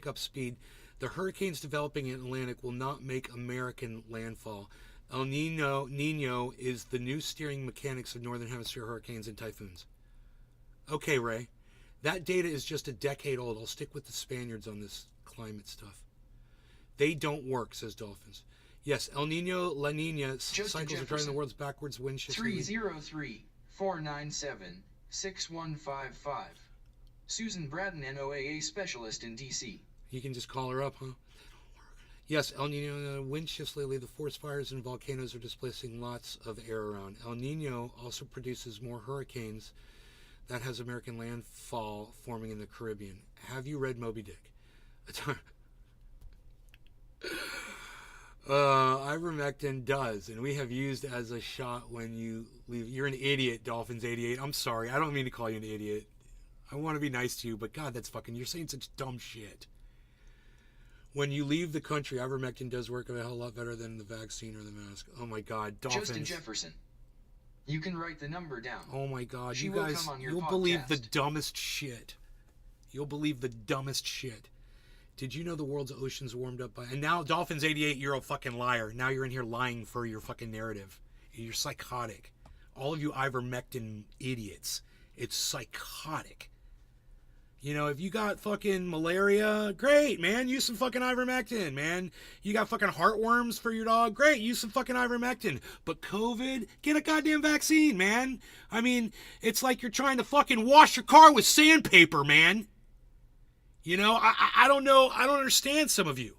S2: up speed, the hurricanes developing in Atlantic will not make American landfall. El Nino is the new steering mechanics of Northern Hemisphere hurricanes and typhoons. Okay, Ray. That data is just a decade old. I'll stick with the Spaniards on this climate stuff. They don't work, says Dolphins. Yes, El Nino, La Nina cycles are driving the world's backwards wind shifts.
S3: 303-497-6155. Susan Braden, NOAA specialist in D.C.
S2: You can just call her up, huh? Yes, El Nino wind shifts lately. The forest fires and volcanoes are displacing lots of air around. El Nino also produces more hurricanes. That has American landfall forming in the Caribbean. Have you read Moby Dick? Ivermectin does, and we have used as a shot when you leave. You're an idiot, Dolphins 88. I'm sorry. I don't mean to call you an idiot. I want to be nice to you, but God, that's fucking, you're saying such dumb shit. When you leave the country, ivermectin does work a hell of a lot better than the vaccine or the mask. Oh my God, Dolphins.
S3: Justin Jefferson. You can write the number down.
S2: Oh my God,
S3: She
S2: you
S3: will
S2: guys,
S3: come on your
S2: you'll
S3: podcast.
S2: believe the dumbest shit. You'll believe the dumbest shit. Did you know the world's oceans warmed up by... And now, Dolphins 88, you're a fucking liar. Now you're in here lying for your fucking narrative. You're psychotic. All of you ivermectin idiots. It's psychotic. You know, if you got fucking malaria, great, man. Use some fucking ivermectin, man. You got fucking heartworms for your dog, great. Use some fucking ivermectin. But COVID, get a goddamn vaccine, man. I mean, it's like you're trying to fucking wash your car with sandpaper, man. You know, I don't know. I don't understand some of you.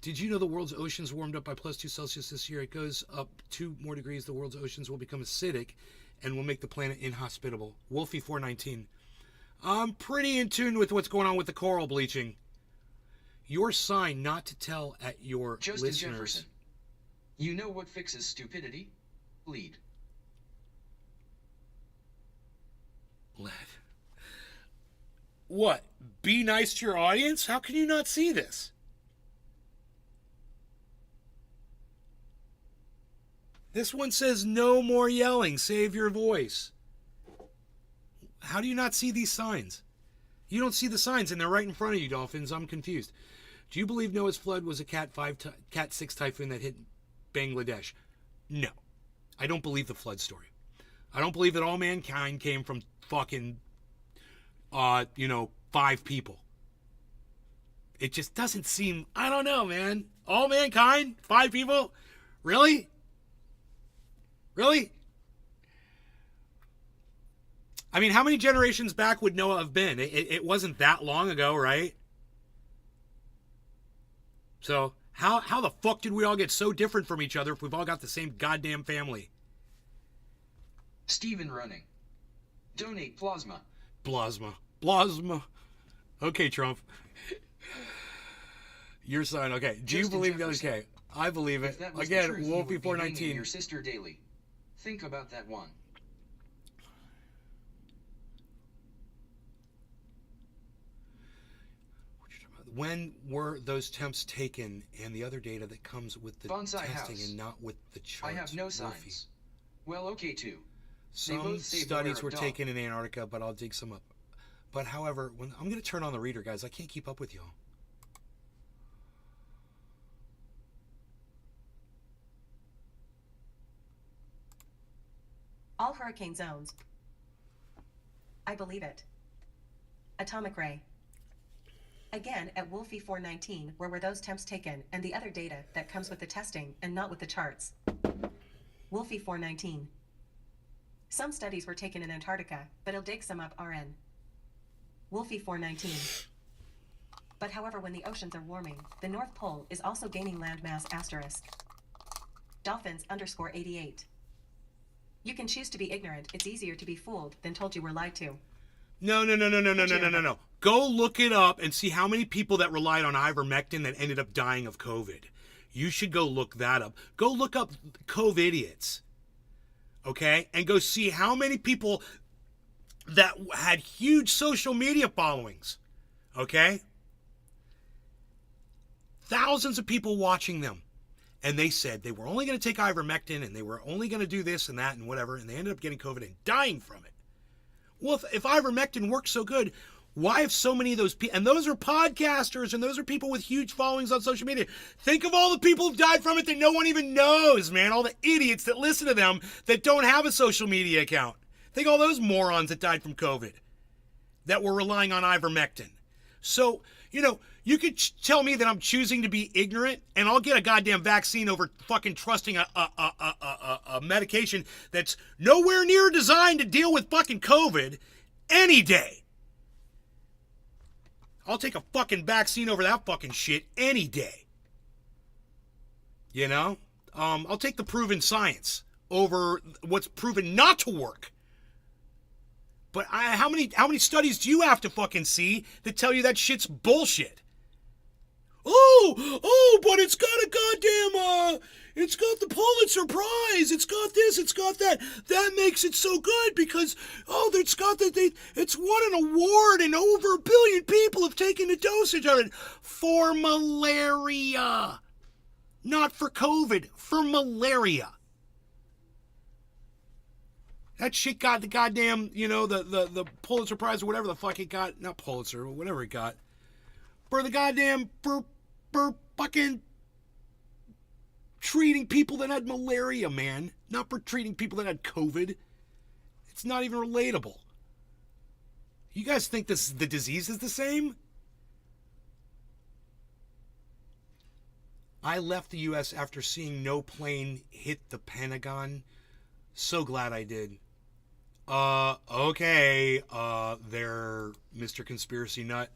S2: Did you know the world's oceans warmed up by +2 Celsius this year? It goes up 2 more degrees. The world's oceans will become acidic and will make the planet inhospitable. Wolfie 419. I'm pretty in tune with what's going on with the coral bleaching. Your sign not to tell at your
S3: Justin
S2: listeners.
S3: Jefferson. You know what fixes stupidity? Lead.
S2: Lead. What? Be nice to your audience? How can you not see this? This one says no more yelling. Save your voice. How do you not see these signs? You don't see the signs, and they're right in front of you, Dolphins. I'm confused. Do you believe Noah's flood was a Cat 6 typhoon that hit Bangladesh? No. I don't believe the flood story. I don't believe that all mankind came from fucking, 5 people. It just doesn't seem, I don't know, man. All mankind? 5 people? Really? Really? I mean, how many generations back would Noah have been? It wasn't that long ago, right? So, how the fuck did we all get so different from each other if we've all got the same goddamn family?
S3: Stephen Running. Donate plasma.
S2: Plasma. Okay, Trump. Your sign, okay. Do you
S3: Justin
S2: believe
S3: Jefferson.
S2: Okay, I believe it.
S3: If that was the
S2: Again,
S3: truth, you
S2: Wolfie
S3: would be banging
S2: 419.
S3: your sister daily. Think about that one.
S2: When were those temps taken and the other data that comes with the
S3: Bonsai
S2: testing
S3: house.
S2: and not with the charts?
S3: I have no
S2: Wolfie?
S3: signs. Well, okay too.
S2: Some
S3: both say
S2: studies
S3: beware
S2: were
S3: of dog.
S2: taken in Antarctica, but I'll dig some up. But however, when I'm going to turn on the reader, guys, I can't keep up with y'all.
S7: All hurricane zones. I believe it. Atomic ray. Again, at Wolfie 419, where were those temps taken and the other data that comes with the testing and not with the charts? Wolfie 419. Some studies were taken in Antarctica, but I'll dig some up RN. Wolfie 419. But however, when the oceans are warming, the North Pole is also gaining landmass asterisk. Dolphins _88. You can choose to be ignorant. It's easier to be fooled than told you were lied to.
S2: No. Go look it up and see how many people that relied on ivermectin that ended up dying of COVID. You should go look that up. Go look up COVIDiots. Okay? And go see how many people that had huge social media followings. Okay? Thousands of people watching them. And they said they were only going to take ivermectin and they were only going to do this and that and whatever. And they ended up getting COVID and dying from it. Well, if ivermectin works so good, why have so many of those people, and those are podcasters and those are people with huge followings on social media. Think of all the people who've died from it that no one even knows, man. All the idiots that listen to them that don't have a social media account. Think of all those morons that died from COVID that were relying on ivermectin. So, you could tell me that I'm choosing to be ignorant and I'll get a goddamn vaccine over fucking trusting a medication that's nowhere near designed to deal with fucking COVID any day. I'll take a fucking vaccine over that fucking shit any day. I'll take the proven science over what's proven not to work. But how many studies do you have to fucking see that tell you that shit's bullshit? But it's got a goddamn, it's got the Pulitzer Prize, it's got this, it's got that. That makes it so good because, it's won an award and over 1 billion people have taken a dosage of it for malaria. Not for COVID, for malaria. That shit got the goddamn, the Pulitzer Prize or whatever the fuck it got. Not Pulitzer, but whatever it got. For the goddamn, for fucking treating people that had malaria, man. Not for treating people that had COVID. It's not even relatable. You guys think the disease is the same? I left the U.S. after seeing no plane hit the Pentagon. So glad I did. Okay. They're Mr. Conspiracy Nut.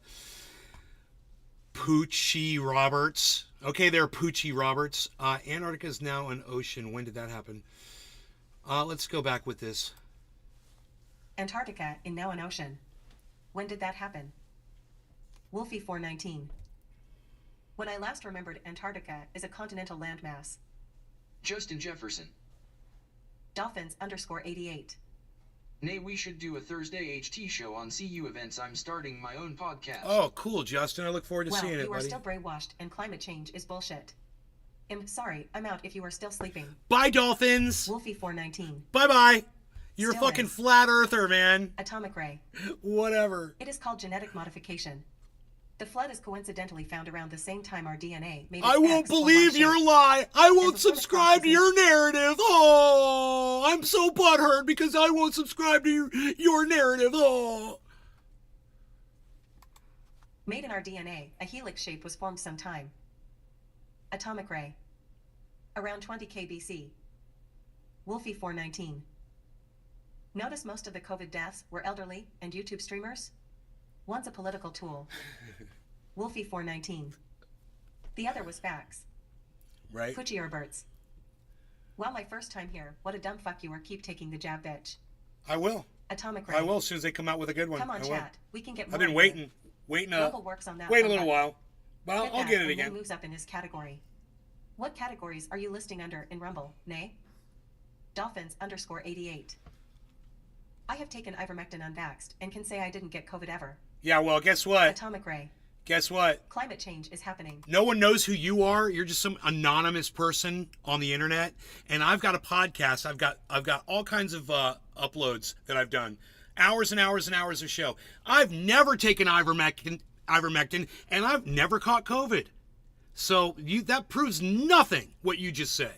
S2: Poochie Roberts. Okay, they're Poochie Roberts. Antarctica is now an ocean. When did that happen? Let's go back with this.
S7: Antarctica is now an ocean. When did that happen? Wolfie 419. When I last remembered, Antarctica is a continental landmass.
S3: Justin Jefferson.
S7: Dolphins _88.
S3: Nay, we should do a Thursday HT show on CU events. I'm starting my own podcast.
S2: Oh, cool, Justin. I look forward to
S7: Well,
S2: seeing it,
S7: you are
S2: buddy.
S7: still brainwashed, and climate change is bullshit. I'm sorry, I'm out if you are still sleeping.
S2: Bye, Dolphins.
S7: Wolfie 419.
S2: Bye-bye. You're a
S7: Still
S2: fucking
S7: is.
S2: flat earther, man.
S7: Atomic ray.
S2: Whatever.
S7: It is called genetic modification. The flood is coincidentally found around the same time our DNA made its
S2: I won't
S7: X or Y
S2: believe
S7: shape.
S2: your lie. I won't
S7: before the
S2: subscribe to
S7: process-
S2: your narrative. Oh, I'm so butthurt because I won't subscribe to your narrative. Oh.
S7: Made in our DNA, a helix shape was formed sometime. Atomic ray. Around 20 kBc. Wolfie 419. Notice most of the COVID deaths were elderly and YouTube streamers? One's a political tool. Wolfie 419. The other was facts.
S2: Right.
S7: Poochie Herberts. Well, my first time here, what a dumb fuck you are. Keep taking the jab, bitch.
S2: I will.
S7: Atomic ray.
S2: I will as soon as they come out with a good one.
S7: Come on,
S2: I will.
S7: chat. We can get more
S2: I've been
S7: in
S2: waiting.
S7: here.
S2: Wait
S7: Rumble works on that
S2: a
S7: one,
S2: little
S7: but-
S2: while. But
S7: Hit
S2: I'll
S7: that,
S2: get it
S7: and Nay
S2: again.
S7: moves up in his category. What categories are you listing under in Rumble, Nay? Dolphins _88. I have taken ivermectin unvaxxed and can say I didn't get COVID ever.
S2: Yeah, well, guess what?
S7: Atomic ray.
S2: Guess what?
S7: Climate change is happening.
S2: No one knows who you are. You're just some anonymous person on the internet. And I've got a podcast. I've got all kinds of uploads that I've done. Hours and hours and hours of show. I've never taken ivermectin, and I've never caught COVID. So that proves nothing, what you just said.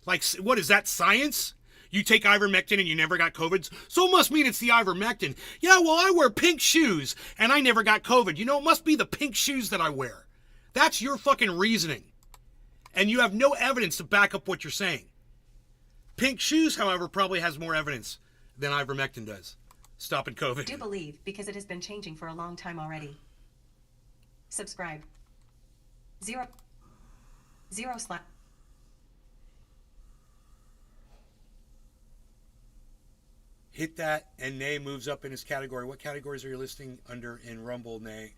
S2: Like, what is that, science? You take ivermectin and you never got COVID, so it must mean it's the ivermectin. Yeah, well, I wear pink shoes and I never got COVID. You know, it must be the pink shoes that I wear. That's your fucking reasoning. And you have no evidence to back up what you're saying. Pink shoes, however, probably has more evidence than ivermectin does. Stopping COVID.
S7: Do believe because it has been changing for a long time already. Subscribe. Zero slap.
S2: Hit that, and Nay moves up in his category. What categories are you listing under in Rumble, Nay?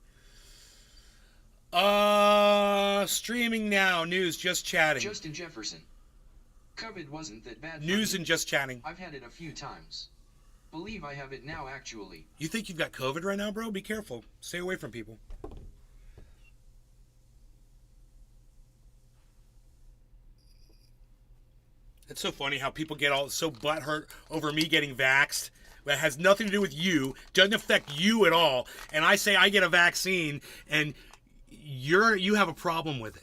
S2: Streaming now. News, just chatting.
S3: Justin Jefferson. COVID wasn't that bad. for
S2: News
S3: me.
S2: and just chatting.
S3: I've had it a few times. Believe I have it now, actually.
S2: You think you've got COVID right now, bro? Be careful. Stay away from people. It's so funny how people get all so butthurt over me getting vaxxed. That has nothing to do with you. Doesn't affect you at all. And I say I get a vaccine, and you have a problem with it.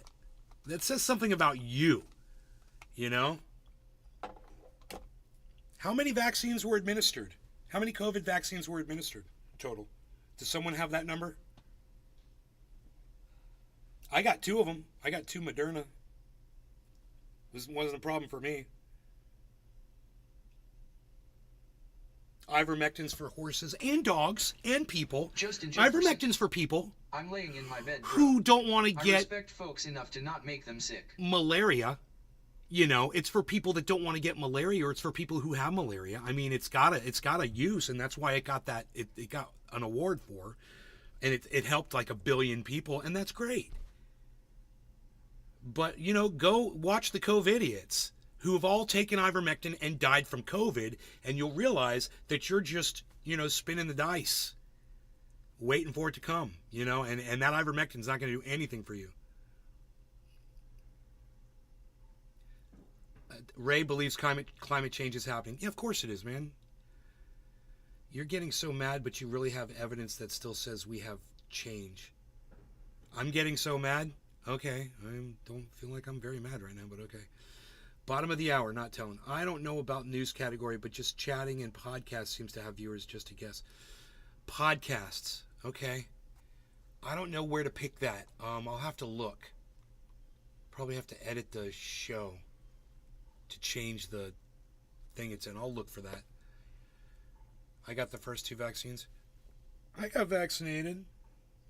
S2: That says something about you. You know? How many vaccines were administered? How many COVID vaccines were administered total? Does someone have that number? I got 2 of them. I got 2 Moderna. This wasn't a problem for me. Ivermectin's for horses and dogs and people.
S3: Justin Jefferson.
S2: Ivermectin's for people
S3: I'm laying in my bed, bro.
S2: who don't want to
S3: I
S2: get
S3: respect folks enough to not make them sick.
S2: malaria. You know, it's for people that don't want to get malaria, or it's for people who have malaria. I mean, it's got a use, and that's why it got that it got an award for, and it helped like 1 billion people, and that's great. But you know, go watch the COVIDiots who have all taken ivermectin and died from COVID, and you'll realize that you're just, you know, spinning the dice, waiting for it to come, you know, and that ivermectin's not going to do anything for you. Ray believes climate change is happening. Yeah, of course it is, man. You're getting so mad, but you really have evidence that still says we have change. I'm getting so mad? Okay. I don't feel like I'm very mad right now, but okay. Bottom of the hour, not telling. I don't know about news category, but just chatting and podcast seems to have viewers, just a guess. podcasts, okay? I don't know where to pick that. I'll have to look. Probably have to edit the show to change the thing it's in. I'll look for that. I got the first 2 vaccines. I got vaccinated.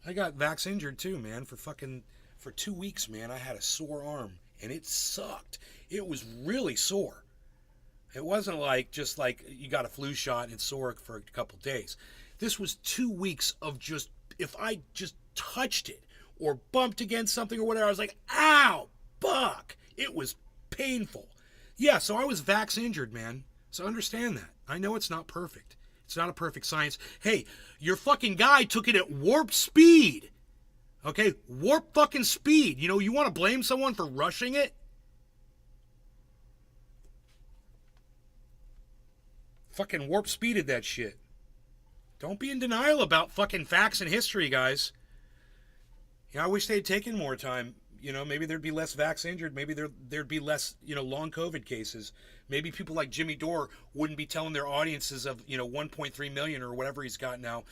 S2: I got vax injured too, man, for 2 weeks, man. I had a sore arm and it sucked. It was really sore. It wasn't like just like you got a flu shot and it's sore for a couple days. This was 2 weeks of just, if I just touched it or bumped against something or whatever, I was like, ow, fuck. It was painful. Yeah, so I was vax injured, man. So understand that. I know it's not perfect. It's not a perfect science. Hey, your fucking guy took it at warp speed. Okay? Warp fucking speed. You know, you want to blame someone for rushing it? Fucking warp speeded that shit. Don't be in denial about fucking facts and history, guys. Yeah, I wish they'd taken more time. You know, maybe there'd be less vax injured. Maybe there'd be less, long COVID cases. Maybe people like Jimmy Dore wouldn't be telling their audiences of, 1.3 million or whatever he's got now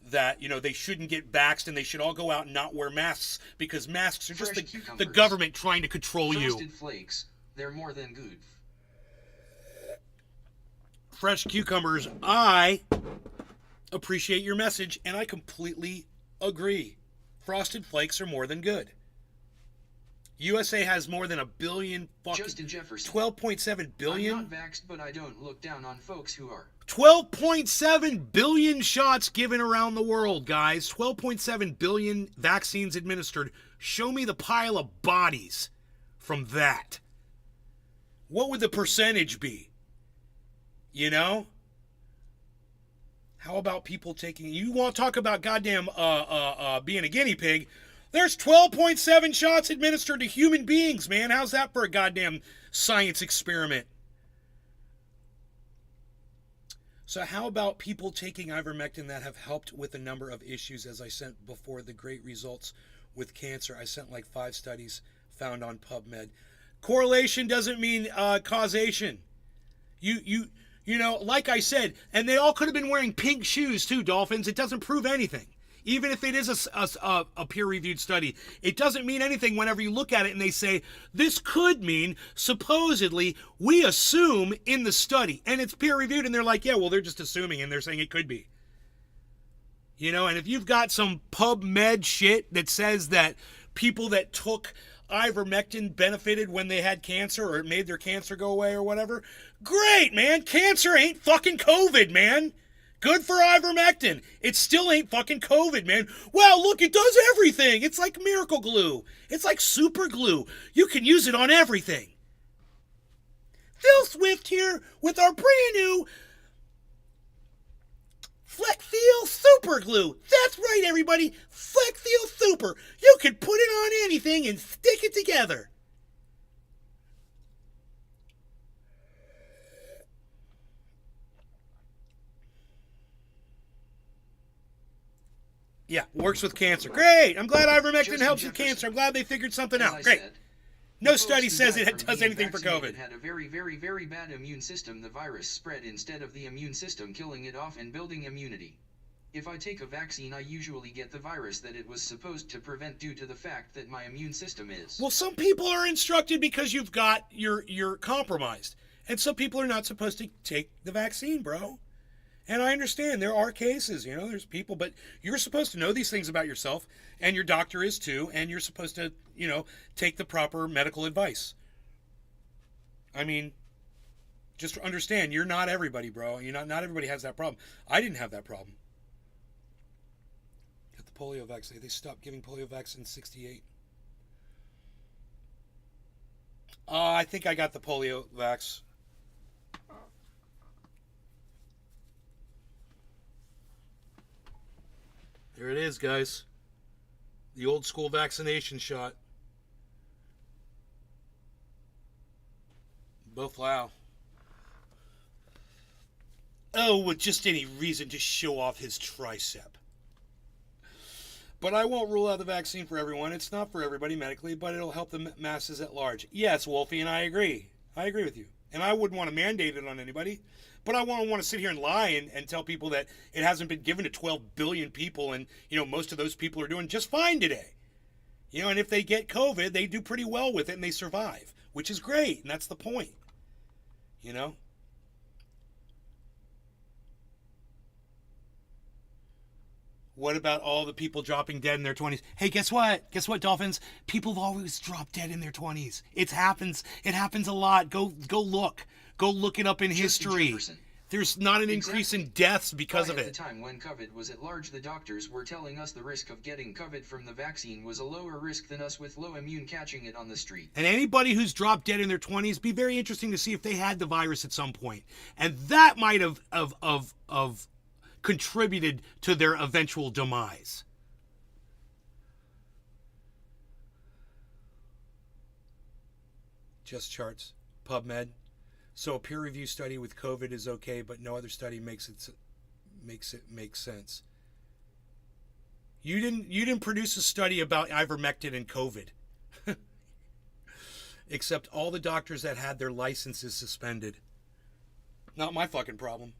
S2: that, they shouldn't get vaxxed and they should all go out and not wear masks because masks are just the government trying to control you.
S3: Frosted Flakes, they're more than good.
S2: Fresh cucumbers, I appreciate your message and I completely agree. Frosted Flakes are more than good. USA has more than 1 billion fucking...
S3: Justin Jefferson.
S2: 12.7 billion?
S3: I'm not vaxxed, but I don't look down on folks who are.
S2: 12.7 billion shots given around the world, guys. 12.7 billion vaccines administered. Show me the pile of bodies from that. What would the percentage be? How about people taking... You want to talk about goddamn being a guinea pig? There's 12.7 shots administered to human beings, man. How's that for a goddamn science experiment? So how about people taking ivermectin that have helped with a number of issues, as I sent before, the great results with cancer? I sent like 5 studies found on PubMed. Correlation doesn't mean causation. Like I said, and they all could have been wearing pink shoes too, Dolphins. It doesn't prove anything. Even if it is a peer-reviewed study, it doesn't mean anything whenever you look at it and they say, this could mean, supposedly, we assume in the study. And it's peer-reviewed and they're like, yeah, well, they're just assuming and they're saying it could be. And if you've got some PubMed shit that says that people that took ivermectin benefited when they had cancer or it made their cancer go away or whatever, great, man. Cancer ain't fucking COVID, man. Good for ivermectin. It still ain't fucking COVID, man. Well, look, it does everything. It's like miracle glue. It's like super glue. You can use it on everything. Phil Swift here with our brand new Flexseal Super Glue. That's right, everybody. Flexseal Super. You can put it on anything and stick it together. Yeah, works with cancer. Great. I'm glad ivermectin helps with cancer. I'm glad they figured something out. Great. No study says it does anything for COVID.
S3: Had a very, very, very bad immune system. The virus spread instead of the immune system killing it off and building immunity. If I take a vaccine, I usually get the virus that it was supposed to prevent due to the fact that my immune system is.
S2: Well, some people are instructed because you're compromised. And some people are not supposed to take the vaccine, bro. And I understand there are cases, there's people, but you're supposed to know these things about yourself, and your doctor is too, and you're supposed to, take the proper medical advice. I mean, just understand, you're not everybody, bro. Not everybody has that problem. I didn't have that problem. Got the polio vaccine. They stopped giving polio vaccine in 1968. I think I got the polio vax. There it is, guys. The old school vaccination shot. Boflow. Oh, with just any reason to show off his tricep. But I won't rule out the vaccine for everyone. It's not for everybody medically, but it'll help the masses at large. Yes, Wolfie, and I agree. I agree with you. And I wouldn't want to mandate it on anybody. But I want to sit here and lie and tell people that it hasn't been given to 12 billion people, and most of those people are doing just fine today. And if they get COVID, they do pretty well with it and they survive, which is great, and that's the point. What about all the people dropping dead in their 20s? Hey, guess what? Guess what, Dolphins? People have always dropped dead in their 20s. It happens. It happens a lot. Go look. Go look it up in history. There's not an increase in deaths because of it.
S3: At the time when COVID was at large, the doctors were telling us the risk of getting COVID from the vaccine was a lower risk than us with low immune catching it on the street.
S2: And anybody who's dropped dead in their 20s, be very interesting to see if they had the virus at some point. And that might have contributed to their eventual demise. Just charts, PubMed. So a peer-reviewed study with COVID is okay, but no other study makes it make sense. You didn't produce a study about ivermectin and COVID. Except all the doctors that had their licenses suspended. Not my fucking problem.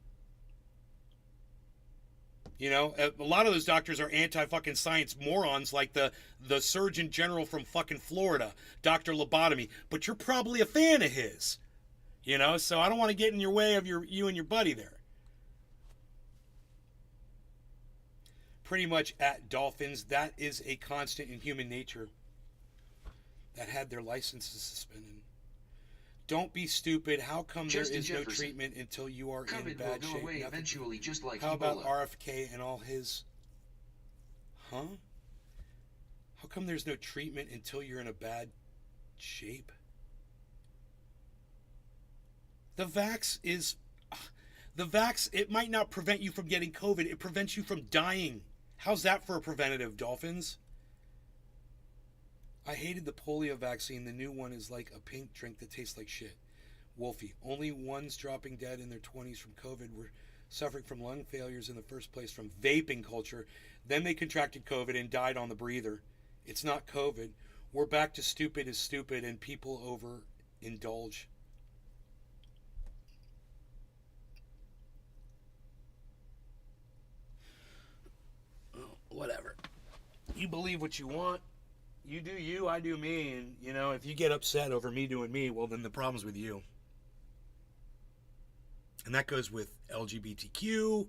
S2: A lot of those doctors are anti-fucking science morons, like the Surgeon General from fucking Florida, Dr. Lobotomy. But you're probably a fan of his. So I don't want to get in your way of you and your buddy there. Pretty much at Dolphins, that is a constant in human nature. That had their licenses suspended. Don't be stupid. How come there is no treatment until you are in bad shape?
S3: Away eventually, just like
S2: How about
S3: Ebola.
S2: RFK and all his... Huh? How come there's no treatment until you're in a bad shape? The vax, it might not prevent you from getting COVID. It prevents you from dying. How's that for a preventative, Dolphins? I hated the polio vaccine. The new one is like a pink drink that tastes like shit. Wolfie. Only ones dropping dead in their 20s from COVID were suffering from lung failures in the first place from vaping culture. Then they contracted COVID and died on the breather. It's not COVID. We're back to stupid is stupid and people overindulge. Whatever. You believe what you want. You do you, I do me, and if you get upset over me doing me, well then the problem's with you. And that goes with LGBTQ,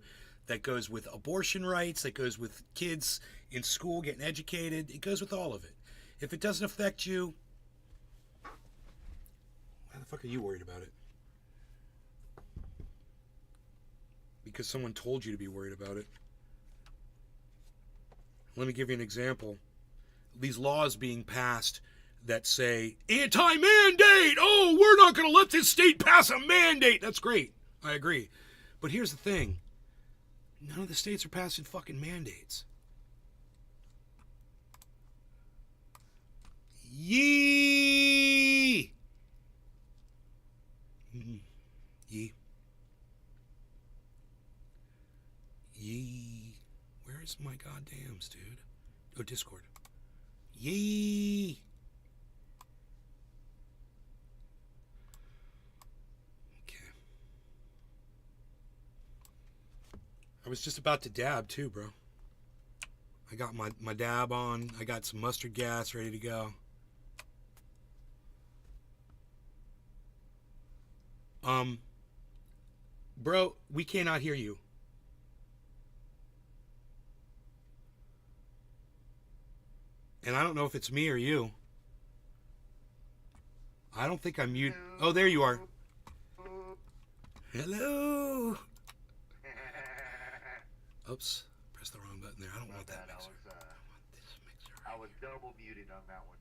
S2: that goes with abortion rights, that goes with kids in school getting educated, it goes with all of it. If it doesn't affect you, why the fuck are you worried about it? Because someone told you to be worried about it. Let me give you an example. These laws being passed that say, anti-mandate! Oh, we're not going to let this state pass a mandate! That's great. I agree. But here's the thing. None of the states are passing fucking mandates. Yee! Yee. Yee. Where's my goddams, dude? Oh, Discord. Yee! Okay. I was just about to dab too, bro. I got my dab on. I got some mustard gas ready to go. Bro, we cannot hear you. And I don't know if it's me or you. I don't think I'm mute. Oh, there you are. Hello. Oops. Press the wrong button there. I don't want that mixer. I want this mixer.
S1: I was double muted on that one.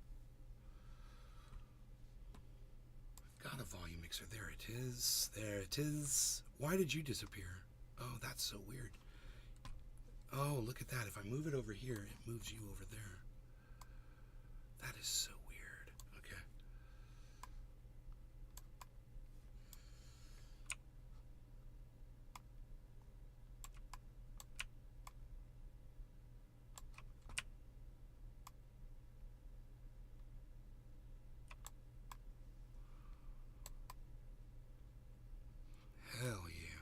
S2: Got a volume mixer. There it is. There it is. Why did you disappear? Oh, that's so weird. Oh, look at that. If I move it over here, it moves you over there. That is so weird. Okay. Hell yeah.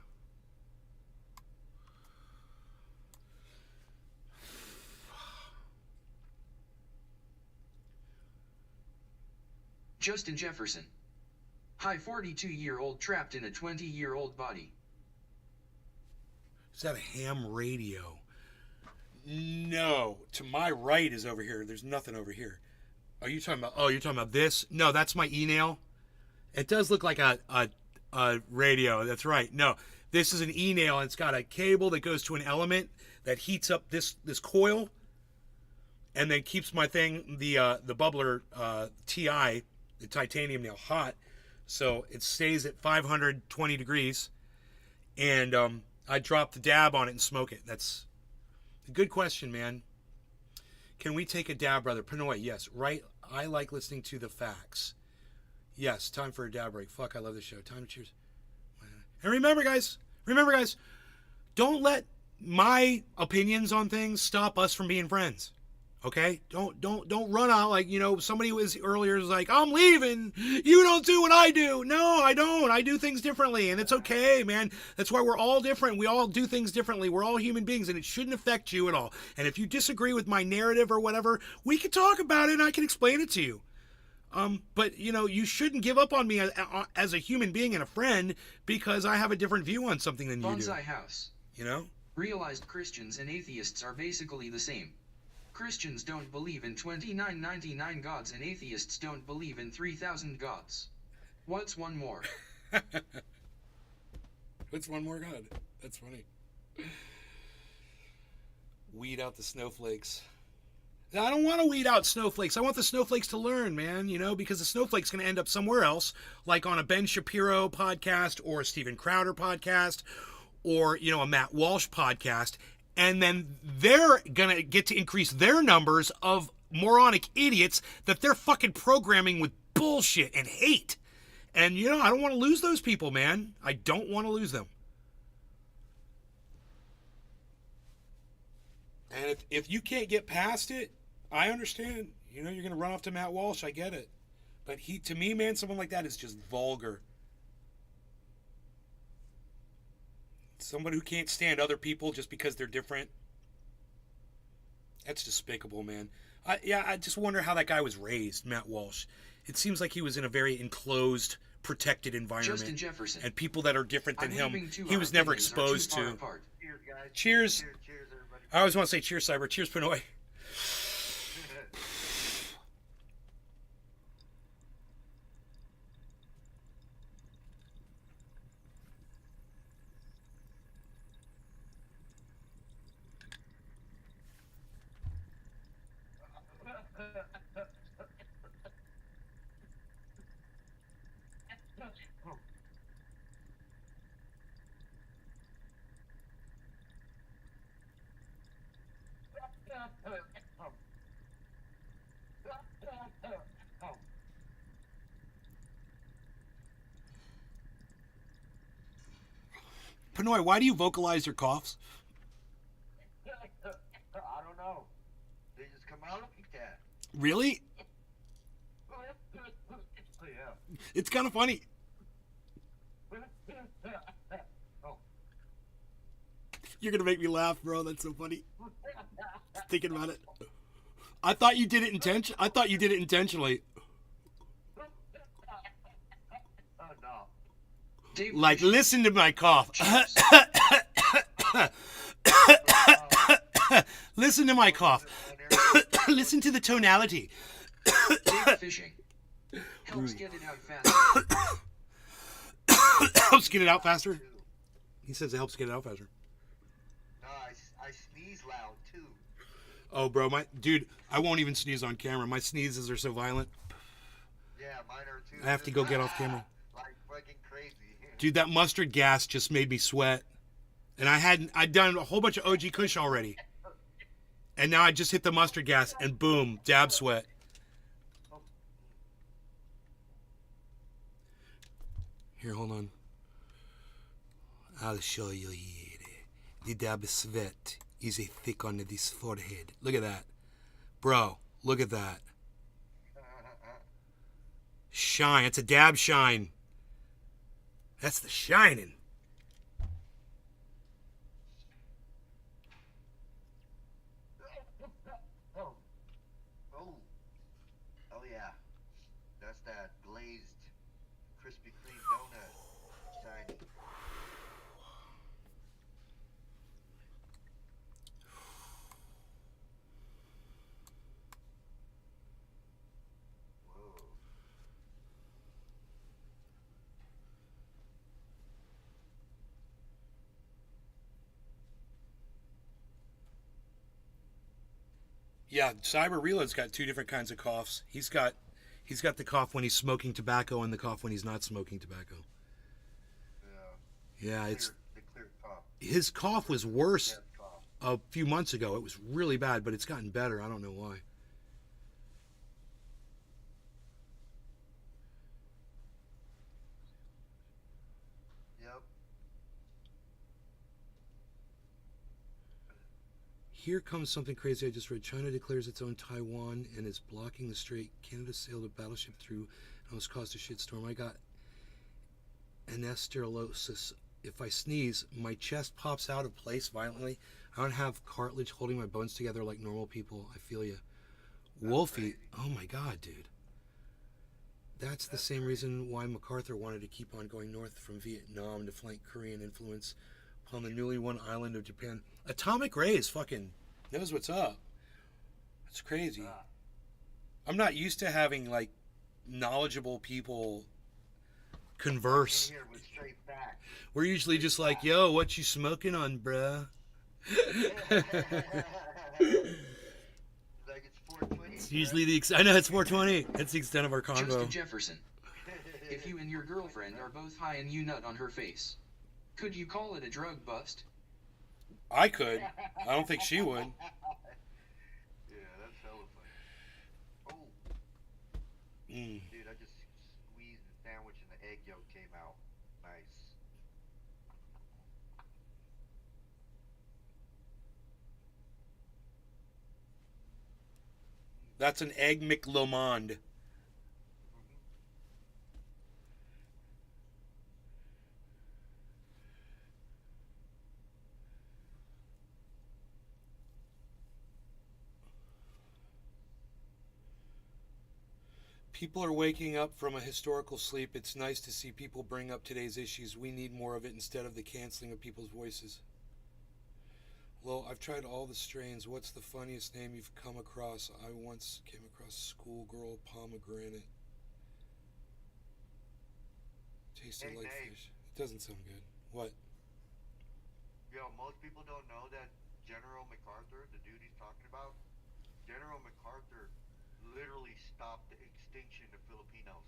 S3: Justin Jefferson. Hi, 42-year-old trapped in a 20-year-old body.
S2: Is that a ham radio? No. To my right is over here. There's nothing over here. Are you talking about? Oh, you're talking about this? No, that's my e-nail. It does look like a radio. That's right. No, this is an e-nail. And it's got a cable that goes to an element that heats up this coil, and then keeps my thing, the bubbler TI, the titanium nail, hot, so it stays at 520 degrees. And I drop the dab on it and smoke it. That's a good question, man. Can we take a dab, brother? Pinoy, yes. Right. I like listening to the facts. Yes, time for a dab break. Fuck, I love this show. Time to cheers. And remember, guys, don't let my opinions on things stop us from being friends. Okay? Don't run out like, somebody was earlier was like, I'm leaving. You don't do what I do. No, I don't. I do things differently, and it's okay, man. That's why we're all different. We all do things differently. We're all human beings, and it shouldn't affect you at all. And if you disagree with my narrative or whatever, we can talk about it, and I can explain it to you. But, you shouldn't give up on me as a human being and a friend because I have a different view on something than you do.
S3: Bonsai House. Realized Christians and atheists are basically the same. Christians don't believe in 2999 gods and atheists don't believe in 3000 gods. What's one more?
S2: What's one more god? That's funny. Weed out the snowflakes. I don't want to weed out snowflakes. I want the snowflakes to learn, man, because the snowflake's going to end up somewhere else, like on a Ben Shapiro podcast or a Steven Crowder podcast or, a Matt Walsh podcast. And then they're going to get to increase their numbers of moronic idiots that they're fucking programming with bullshit and hate. And, I don't want to lose those people, man. I don't want to lose them. And if you can't get past it, I understand. You're going to run off to Matt Walsh. I get it. But to me, man, someone like that is just vulgar. Someone who can't stand other people just because they're different. That's despicable, man. I just wonder how that guy was raised, Matt Walsh. It seems like he was in a very enclosed, protected environment.
S3: Justin Jefferson.
S2: And people that are different than him, he was never exposed to.
S1: Cheers, guys.
S2: Cheers.
S1: Cheers, everybody.
S2: I always want to say cheers, Cyber. Cheers, Pinoy. Pinoy, why do you vocalize your coughs?
S1: I don't know. They just come out like that.
S2: Really?
S1: Oh, yeah.
S2: It's kind of funny.
S1: Oh.
S2: You're going to make me laugh, bro. That's so funny. Thinking about it. I thought you did it intentionally.
S1: Oh, no.
S3: Dave
S2: Like,
S3: Fisher.
S2: listen to my cough. Listen to my cough. Listen to the tonality.
S3: Dave Fishing. Helps get it out faster.
S2: Helps get it out faster? He says it helps get it out faster.
S1: No, I sneeze loud, too.
S2: Oh, bro, dude, I won't even sneeze on camera. My sneezes are so violent.
S1: Yeah, mine are, too.
S2: I have to go get off camera.
S1: Like fucking crazy.
S2: Dude, that mustard gas just made me sweat. And I'd done a whole bunch of OG Kush already. And now I just hit the mustard gas and boom, dab sweat. Here, hold on. I'll show you here. The dab sweat is a thick on this forehead. Look at that. Bro, look at that. Shine. It's a dab shine. That's the shining.
S1: Oh. Oh. Oh, yeah. That's that glazed Krispy Kreme donut shiny. Whoa.
S2: Yeah, Cyber Reload's got two different kinds of coughs. He's got the cough when he's smoking tobacco and the cough when he's not smoking tobacco.
S1: Yeah.
S2: Yeah, it's
S1: The clear cough.
S2: his cough was worse
S1: Death cough.
S2: a few months ago. It was really bad, but it's gotten better. I don't know why.
S1: Yep.
S2: Here comes something crazy I just read. China declares its own Taiwan and is blocking the strait. Canada sailed a battleship through and almost caused a shitstorm. I got anasterosis. If I sneeze, my chest pops out of place violently. I don't have cartilage holding my bones together like normal people. I feel you. Wolfie. Oh my god, dude. That's the same reason why MacArthur wanted to keep on going north from Vietnam to flank Korean influence upon the newly won island of Japan. Atomic Rays fucking knows what's up. That's crazy. I'm not used to having like knowledgeable people converse.
S1: In here with straight facts.
S2: We're usually just like, yo, what you smoking on, bruh?
S1: Like it's 420.
S2: It's usually I know it's 420. That's the extent of our convo.
S3: Justin Jefferson. If you and your girlfriend are both high and you nut on her face, could you call it a drug bust?
S2: I could. I don't think she would.
S1: Yeah, that's hella funny. Oh,
S2: Mm.
S1: dude, I just squeezed the sandwich and the egg yolk came out. Nice.
S2: That's an egg McLomond. People are waking up from a historical sleep. It's nice to see people bring up today's issues. We need more of it instead of the canceling of people's voices. Well, I've tried all the strains. What's the funniest name you've come across? I once came across schoolgirl pomegranate. Tasted
S1: Hey,
S2: like
S1: Dave.
S2: fish. It doesn't sound good. What?
S1: Yo, most people don't know that General MacArthur, the dude he's talking about, General MacArthur literally stopped the extinction of Filipinos.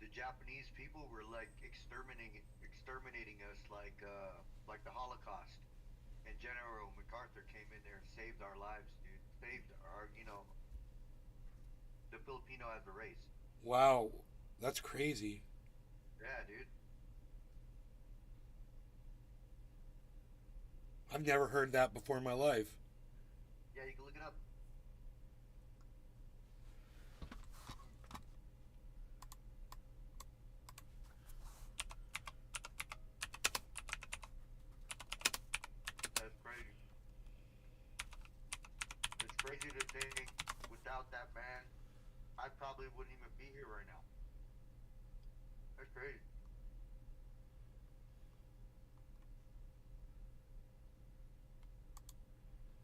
S1: The Japanese people were like exterminating us like the Holocaust. And General MacArthur came in there and saved our lives, dude. Saved our, the Filipino as a race.
S2: Wow, that's crazy.
S1: Yeah, dude.
S2: I've never heard that before in my life.
S1: Yeah, you can look it up. That's crazy. It's crazy to think without that man, I probably wouldn't even be here right now. That's crazy.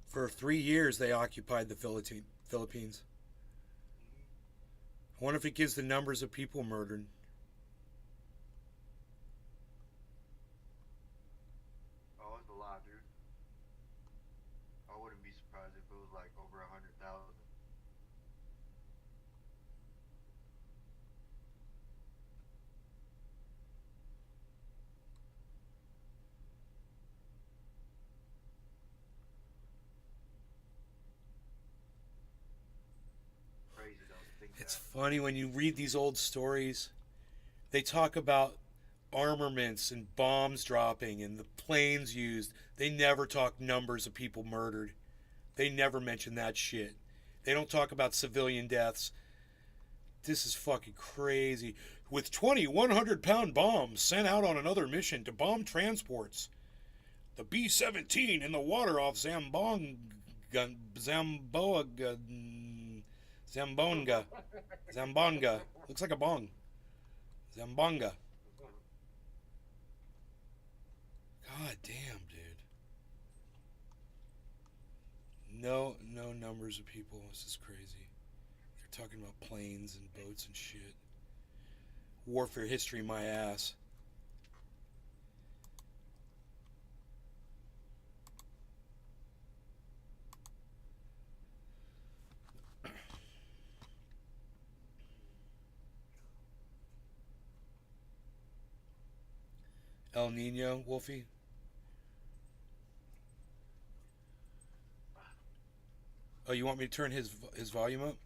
S2: For 3 years, they occupied the Philippines. I wonder if it gives the numbers of people murdered.
S1: Oh, it's a lot, dude. I wouldn't be surprised if it was like over 100,000. Crazy though to think
S2: It's
S1: that.
S2: funny when you read these old stories, they talk about armaments and bombs dropping and the planes used. They never talk numbers of people murdered. They never mention that shit. They don't talk about civilian deaths. This is fucking crazy. With 20 100-pound bombs sent out on another mission to bomb transports. The B-17 in the water off Zambonga. Zambonga. Looks like a bong. Zambonga. God damn, dude. No numbers of people. This is crazy. They're talking about planes and boats and shit. Warfare history, my ass. El Nino, Wolfie. Oh, you want me to turn his volume up?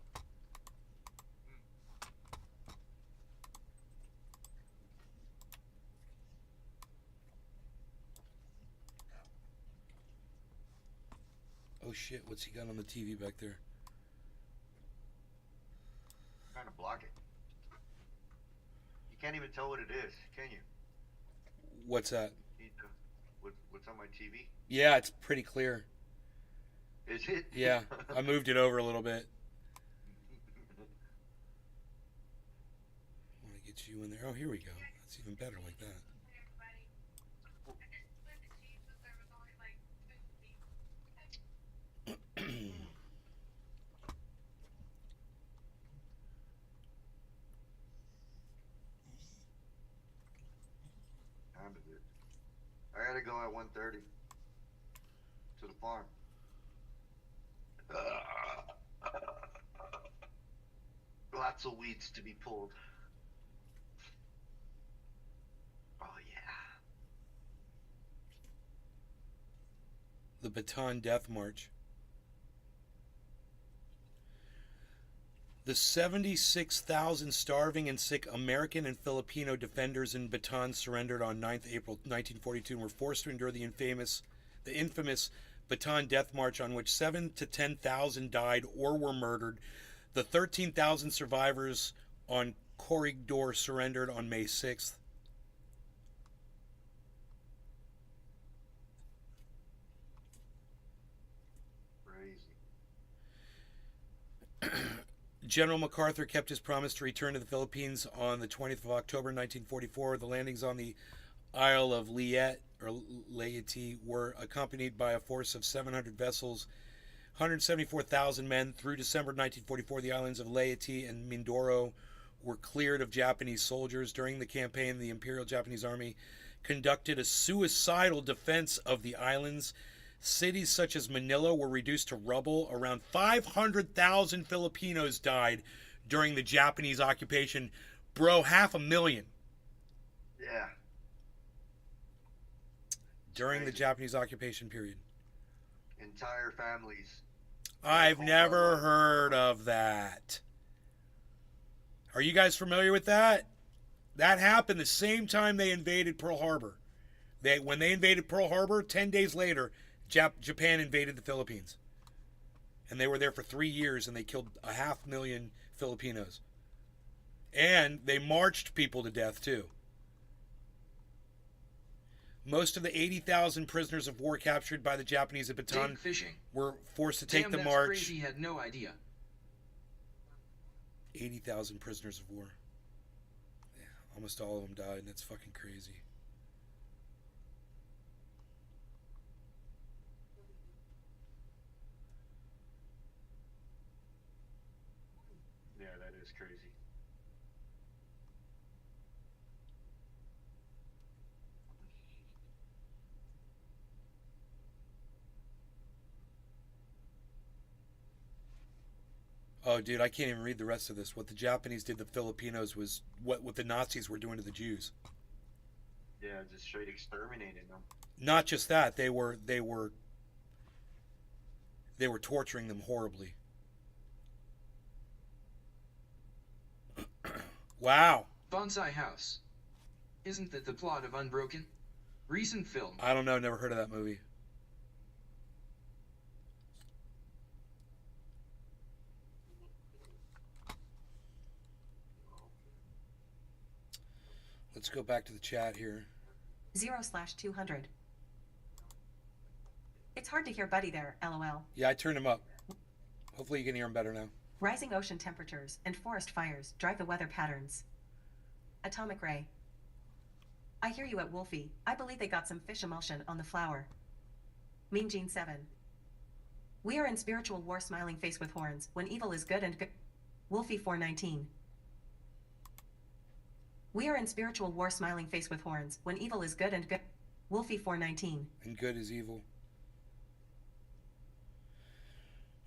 S2: Oh shit, what's he got on the TV back there?
S1: I'm trying to block it. You can't even tell what it is, can you?
S2: What's that?
S1: What's on my TV?
S2: Yeah, it's pretty clear.
S1: Is it?
S2: Yeah, I moved it over a little bit. I want to get you in there. Oh, here we go. That's even better like that.
S1: Time is it? I gotta go at 1:30 to the farm. Lots of weeds to be pulled. Oh yeah.
S2: The Bataan Death March. The 76,000 starving and sick American and Filipino defenders in Bataan surrendered on 9th April 1942 and were forced to endure the infamous Bataan Death March, on which 7,000 to 10,000 died or were murdered. The 13,000 survivors on Corregidor surrendered on May 6th.
S1: Crazy.
S2: General MacArthur kept his promise to return to the Philippines on the 20th of October 1944. The landings on the Isle of Leyte were accompanied by a force of 700 vessels, 174,000 men. Through December 1944, the islands of Leyte and Mindoro were cleared of Japanese soldiers. During the campaign, the Imperial Japanese Army conducted a suicidal defense of the islands. Cities such as Manila were reduced to rubble. Around 500,000 Filipinos died during the Japanese occupation. Bro, 500,000.
S1: Yeah.
S2: During the
S1: Crazy.
S2: Japanese occupation period.
S1: Entire families.
S2: I've never heard of that. Are you guys familiar with that? That happened the same time they invaded Pearl Harbor. When they invaded Pearl Harbor, 10 days later, Japan invaded the Philippines. And they were there for 3 years, and they killed 500,000 Filipinos. And they marched people to death, too. Most of the 80,000 prisoners of war captured by the Japanese at Bataan were forced to take the march.
S3: Crazy, had no idea.
S2: 80,000 prisoners of war. Yeah, almost all of them died, and that's fucking crazy.
S1: Yeah, that is crazy.
S2: Oh, dude, I can't even read the rest of this. What the Japanese did to the Filipinos was what the Nazis were doing to the Jews.
S1: Yeah, just straight exterminating them.
S2: Not just that, they were torturing them horribly. Wow.
S3: Bonsai House. Isn't that the plot of Unbroken? Recent film.
S2: I don't know, never heard of that movie. Let's go back to the chat here.
S7: 0/200. It's hard to hear Buddy there, lol.
S2: Yeah, I turned him up. Hopefully you can hear him better now.
S7: Rising ocean temperatures and forest fires drive the weather patterns. Atomic ray. I hear you at Wolfie. I believe they got some fish emulsion on the flour. Meme Gene 7. We are in spiritual war smiling face with horns when evil is good and good. Wolfie 419. We are in spiritual war smiling face with horns when evil is good and good. Wolfie 419.
S2: And good is evil.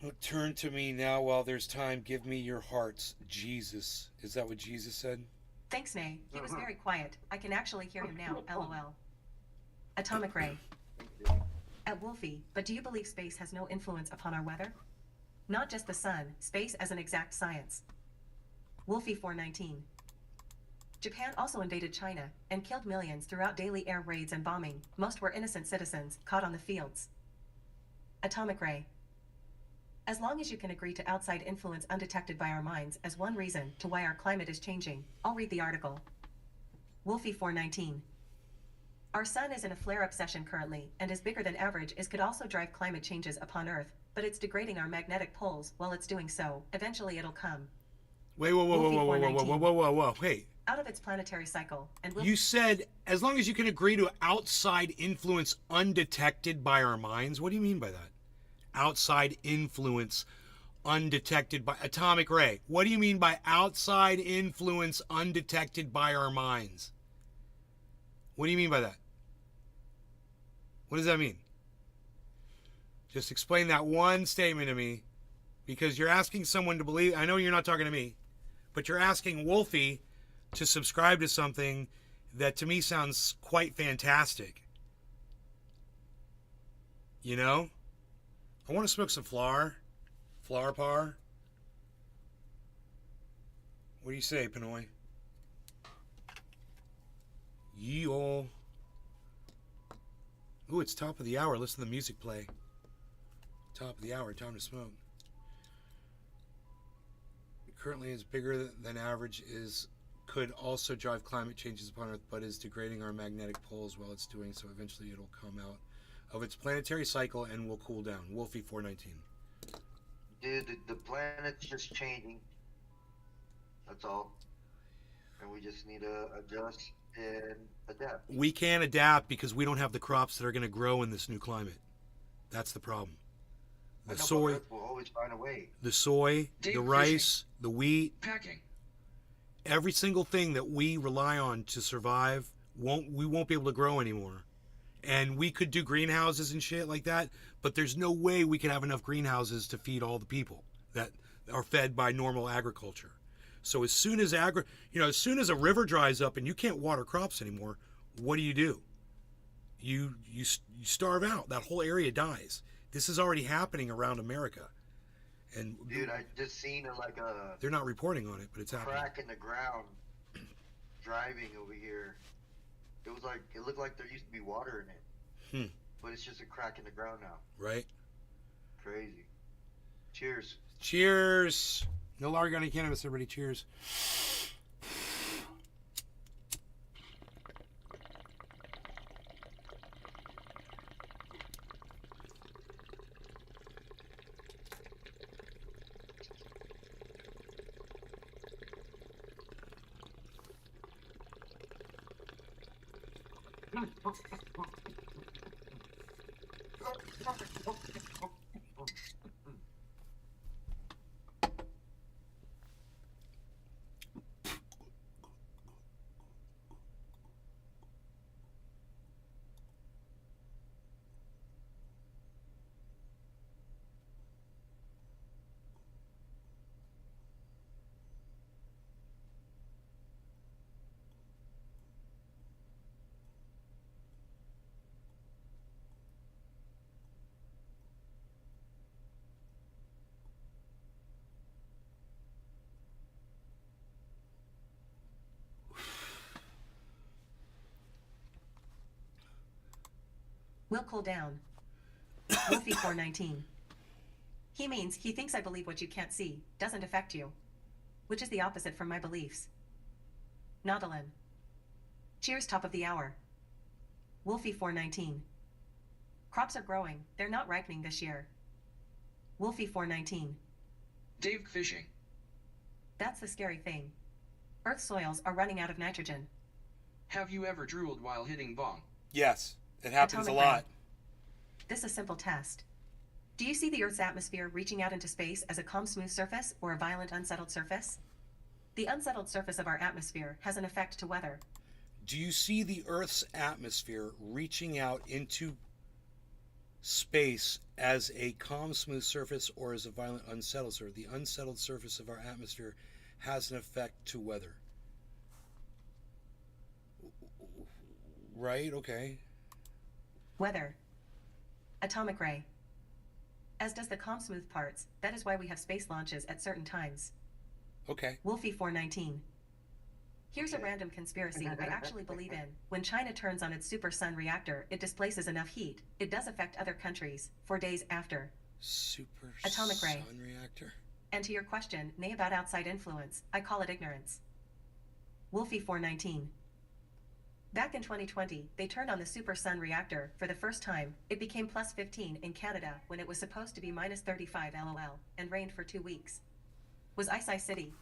S2: Oh, turn to me now while there's time. Give me your hearts. Jesus. Is that what Jesus said?
S7: Thanks, Nay. He was very quiet. I can actually hear him now. LOL. Atomic ray. At Wolfie, but do you believe space has no influence upon our weather? Not just the sun, space as an exact science. Wolfie 419. Japan also invaded China and killed millions throughout daily air raids and bombing. Most were innocent citizens caught on the fields. Atomic ray. As long as you can agree to outside influence undetected by our minds as one reason to why our climate is changing, I'll read the article. Wolfie 419. Our sun is in a flare-up session currently, and is bigger than average. It could also drive climate changes upon Earth, but it's degrading our magnetic poles. While it's doing so, eventually it'll come.
S2: Wait, whoa, wait.
S7: Out of its planetary cycle, and will.
S2: You said, as long as you can agree to outside influence undetected by our minds? What do you mean by that? Outside influence undetected by atomic ray. What do you mean by outside influence undetected by our minds? What do you mean by that? What does that mean? Just explain that one statement to me, because you're asking someone to believe. I know you're not talking to me, but you're asking Wolfie to subscribe to something that to me sounds quite fantastic. You know? I want to smoke some flower par. What do you say, Pinoy? Yeehaw. Ooh, it's top of the hour. Listen to the music play. Top of the hour, time to smoke. It currently is bigger than average, could also drive climate changes upon Earth, but is degrading our magnetic poles while it's doing so. Eventually it'll come out of its planetary cycle and will cool down. Wolfie 419.
S1: Dude, the planet's just changing. That's all. And we just need to adjust and adapt.
S2: We can't adapt because we don't have the crops that are going to grow in this new climate. That's the problem. The soy,
S1: will always find a way.
S2: the soy,
S3: Deep
S2: the rice, the wheat,
S3: Packing.
S2: every single thing that we rely on to survive, we won't be able to grow anymore. And we could do greenhouses and shit like that, but there's no way we could have enough greenhouses to feed all the people that are fed by normal agriculture. So as soon as as soon as a river dries up and you can't water crops anymore, what do? You starve out. That whole area dies. This is already happening around America. And
S1: Dude, I just seen
S2: they're not reporting on it, but it's happening.
S1: crack in the ground driving over here. It looked like there used to be water in it. But it's just a crack in the ground now.
S2: Right?
S1: Crazy. Cheers.
S2: Cheers. No longer got any cannabis, everybody. Cheers.
S7: Will cool down. Wolfie 419. He means he thinks I believe what you can't see doesn't affect you, which is the opposite from my beliefs. Nautilin. Cheers, top of the hour. Wolfie 419. Crops are growing. They're not ripening this year. Wolfie 419.
S3: Dave fishing.
S7: That's the scary thing. Earth soils are running out of nitrogen.
S3: Have you ever drooled while hitting bong?
S2: Yes, it happens a
S7: Atomic
S2: lot.
S7: ray. This is a simple test. Do you see the Earth's atmosphere reaching out into space as a calm, smooth surface or a violent, unsettled surface? The unsettled surface of our atmosphere has an effect to weather.
S2: Do you see the Earth's atmosphere reaching out into space as a calm, smooth surface or as a violent, unsettled surface? The unsettled surface of our atmosphere has an effect to weather. Right? Okay.
S7: Weather. Atomic ray. As does the calm, smooth parts. That is why we have space launches at certain times.
S2: Okay.
S7: Wolfie 419. Here's a random conspiracy I actually believe in. When China turns on its super sun reactor, it displaces enough heat. It does affect other countries for days after.
S2: Super
S7: Atomic ray.
S2: sun reactor.
S7: And to your question, nay about outside influence, I call it ignorance. Wolfie 419. Back in 2020, they turned on the super sun reactor for the first time. It became plus 15 in Canada when it was supposed to be minus 35 LOL and rained for 2 weeks. Was Ice City?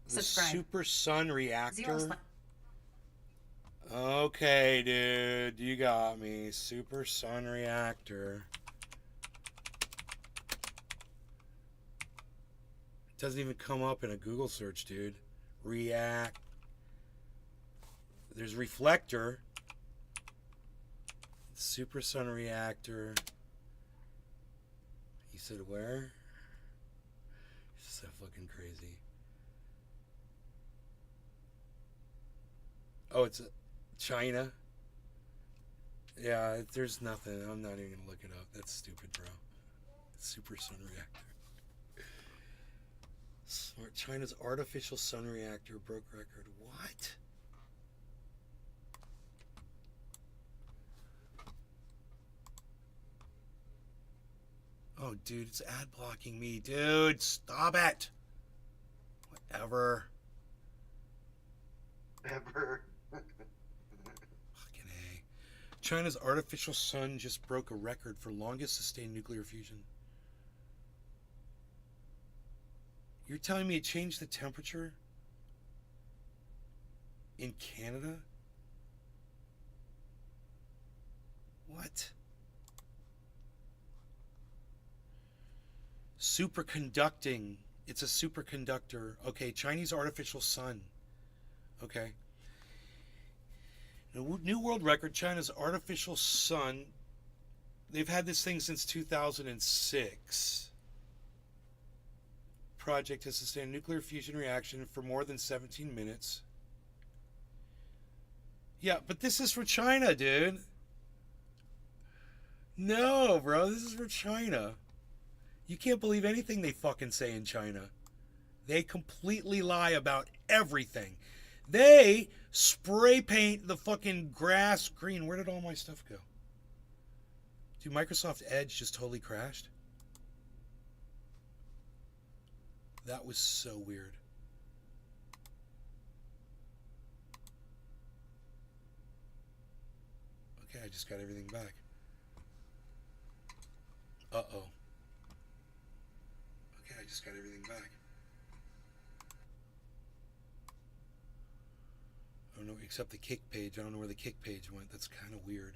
S2: The
S7: Subscribe.
S2: super sun
S7: Zero
S2: reactor.
S7: sli-
S2: Okay, dude, you got me. Super sun reactor. It doesn't even come up in a Google search, dude. React. There's reflector. Super sun reactor. You said where? It's so fucking crazy. Oh, it's China. Yeah, there's nothing. I'm not even gonna look it up. That's stupid, bro. Super sun reactor. China's artificial sun reactor broke record. What? Oh, dude, it's ad blocking me. Dude, stop it. Whatever.
S1: Ever.
S2: Fucking A. China's artificial sun just broke a record for longest sustained nuclear fusion. You're telling me it changed the temperature in Canada? What? Superconducting. It's a superconductor. Okay, Chinese artificial sun. Okay. New world record, China's artificial sun. They've had this thing since 2006. Project has sustained a nuclear fusion reaction for more than 17 minutes. Yeah, but this is for China, dude. No, bro, this is for China. You can't believe anything they fucking say in China. They completely lie about everything. They spray paint the fucking grass green. Where did all my stuff go? Dude, Microsoft Edge just totally crashed. That was so weird. Okay, I just got everything back. Uh-oh. Okay, I just got everything back. I don't know, except the kick page. I don't know where the kick page went. That's kind of weird.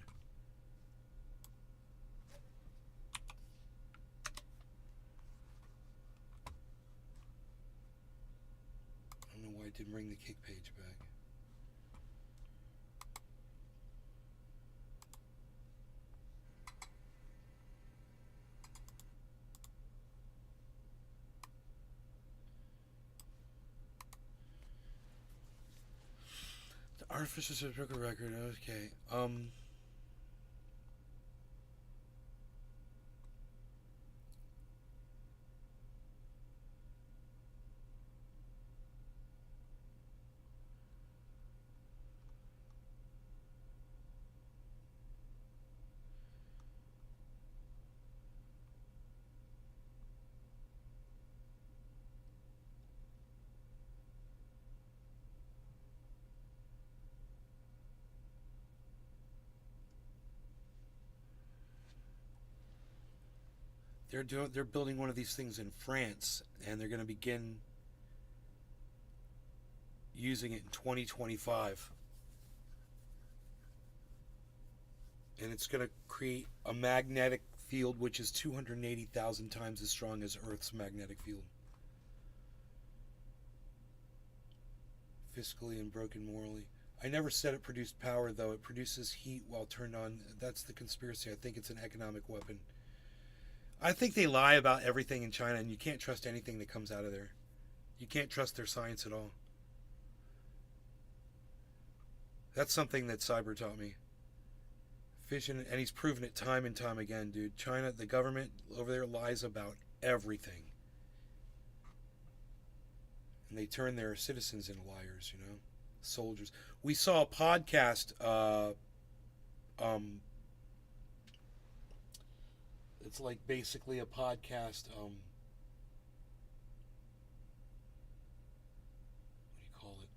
S2: I don't know why it didn't bring the kick page back. The artificial certificate record. Okay. They're building one of these things in France, and they're going to begin using it in 2025. And it's going to create a magnetic field which is 280,000 times as strong as Earth's magnetic field. Fiscally and broken morally. I never said it produced power, though. It produces heat while turned on. That's the conspiracy. I think it's an economic weapon. I think they lie about everything in China, and you can't trust anything that comes out of there. You can't trust their science at all. That's something that Cyber taught me. Fission, and he's proven it time and time again, dude. China, the government over there lies about everything. And they turn their citizens into liars, you know? Soldiers. We saw a podcast, it's like basically a podcast, what do you call it?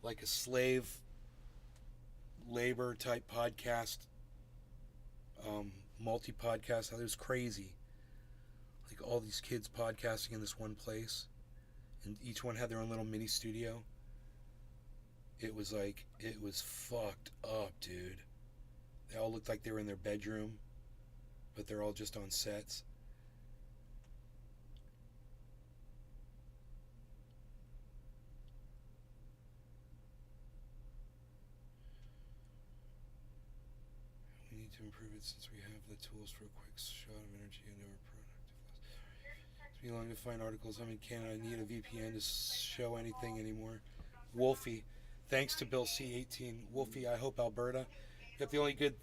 S2: Like a slave labor type podcast, multi-podcast. It was crazy. Like all these kids podcasting in this one place, and each one had their own little mini studio. It was fucked up, dude. They all looked like they were in their bedroom, but they're all just on sets. We need to improve it since we have the tools for a quick shot of energy into our product. It's been long to find articles. I'm in Canada. I need a VPN to show anything anymore. Wolfie. Thanks to Bill C18. Wolfie, I hope Alberta. Got the only good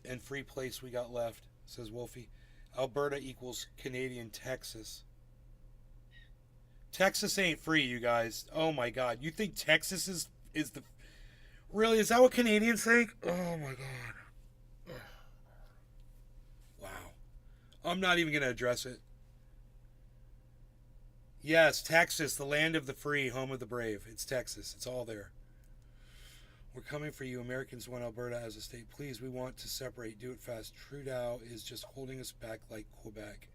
S2: and free place we got left, says Wolfie. Alberta equals Canadian Texas. Texas ain't free, you guys. Oh my God. You think Texas is the... Really? Is that what Canadians think? Oh my God. Wow. I'm not even going to address it. Yes, Texas, the land of the free, home of the brave. It's Texas. It's all there. We're coming for you. Americans want Alberta as a state. Please, we want to separate. Do it fast. Trudeau is just holding us back like Quebec.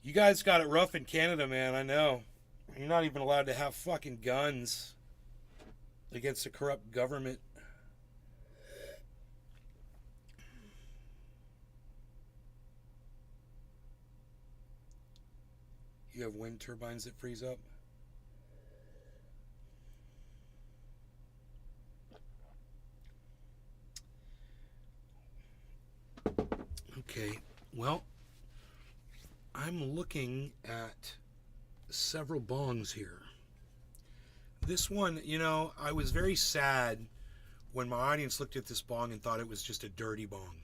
S2: You guys got it rough in Canada, man. I know. You're not even allowed to have fucking guns against a corrupt government. You have wind turbines that freeze up. Okay, well, I'm looking at several bongs here. This one, you know, I was very sad when my audience looked at this bong and thought it was just a dirty bong.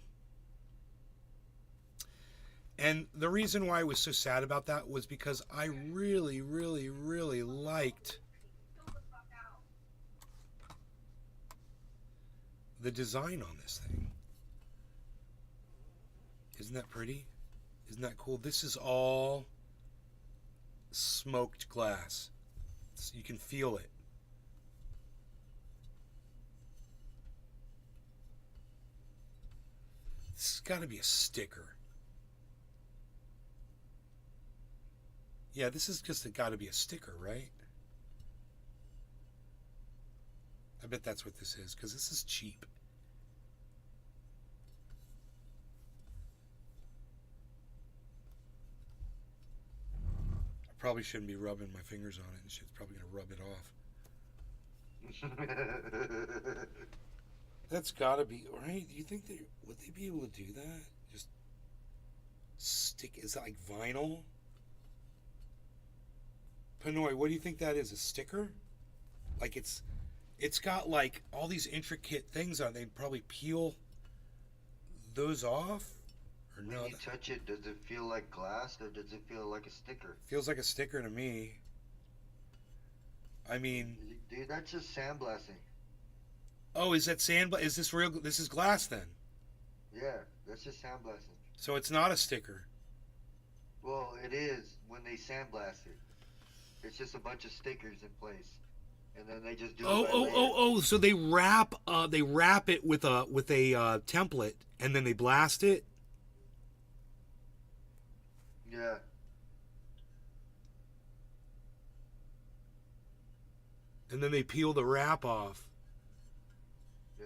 S2: And the reason why I was so sad about that was because I really, really, really liked the design on this thing. Isn't that pretty? Isn't that cool? This is all smoked glass. So you can feel it. This has got to be a sticker. Yeah, this is just got to be a sticker, right? I bet that's what this is, because this is cheap. I probably shouldn't be rubbing my fingers on it, and shit's probably going to rub it off. That's got to be, right? Do you think would they be able to do that? Just stick, is that like vinyl? Pinoy, what do you think that is? A sticker? Like it's got like all these intricate things on it. They'd probably peel those off? Or
S8: when you touch it, does it feel like glass or does it feel like a sticker?
S2: Feels like a sticker to me. I mean...
S8: Dude, that's just sandblasting.
S2: Oh, is that is this real? This is glass then?
S8: Yeah, that's just sandblasting.
S2: So it's not a sticker?
S8: Well, it is when they sandblast it. It's just a bunch of stickers in place. and then they just do
S2: Oh,
S8: it.
S2: So they wrap it with a template, and then they blast it.
S8: Yeah.
S2: And then they peel the wrap off.
S8: Yeah.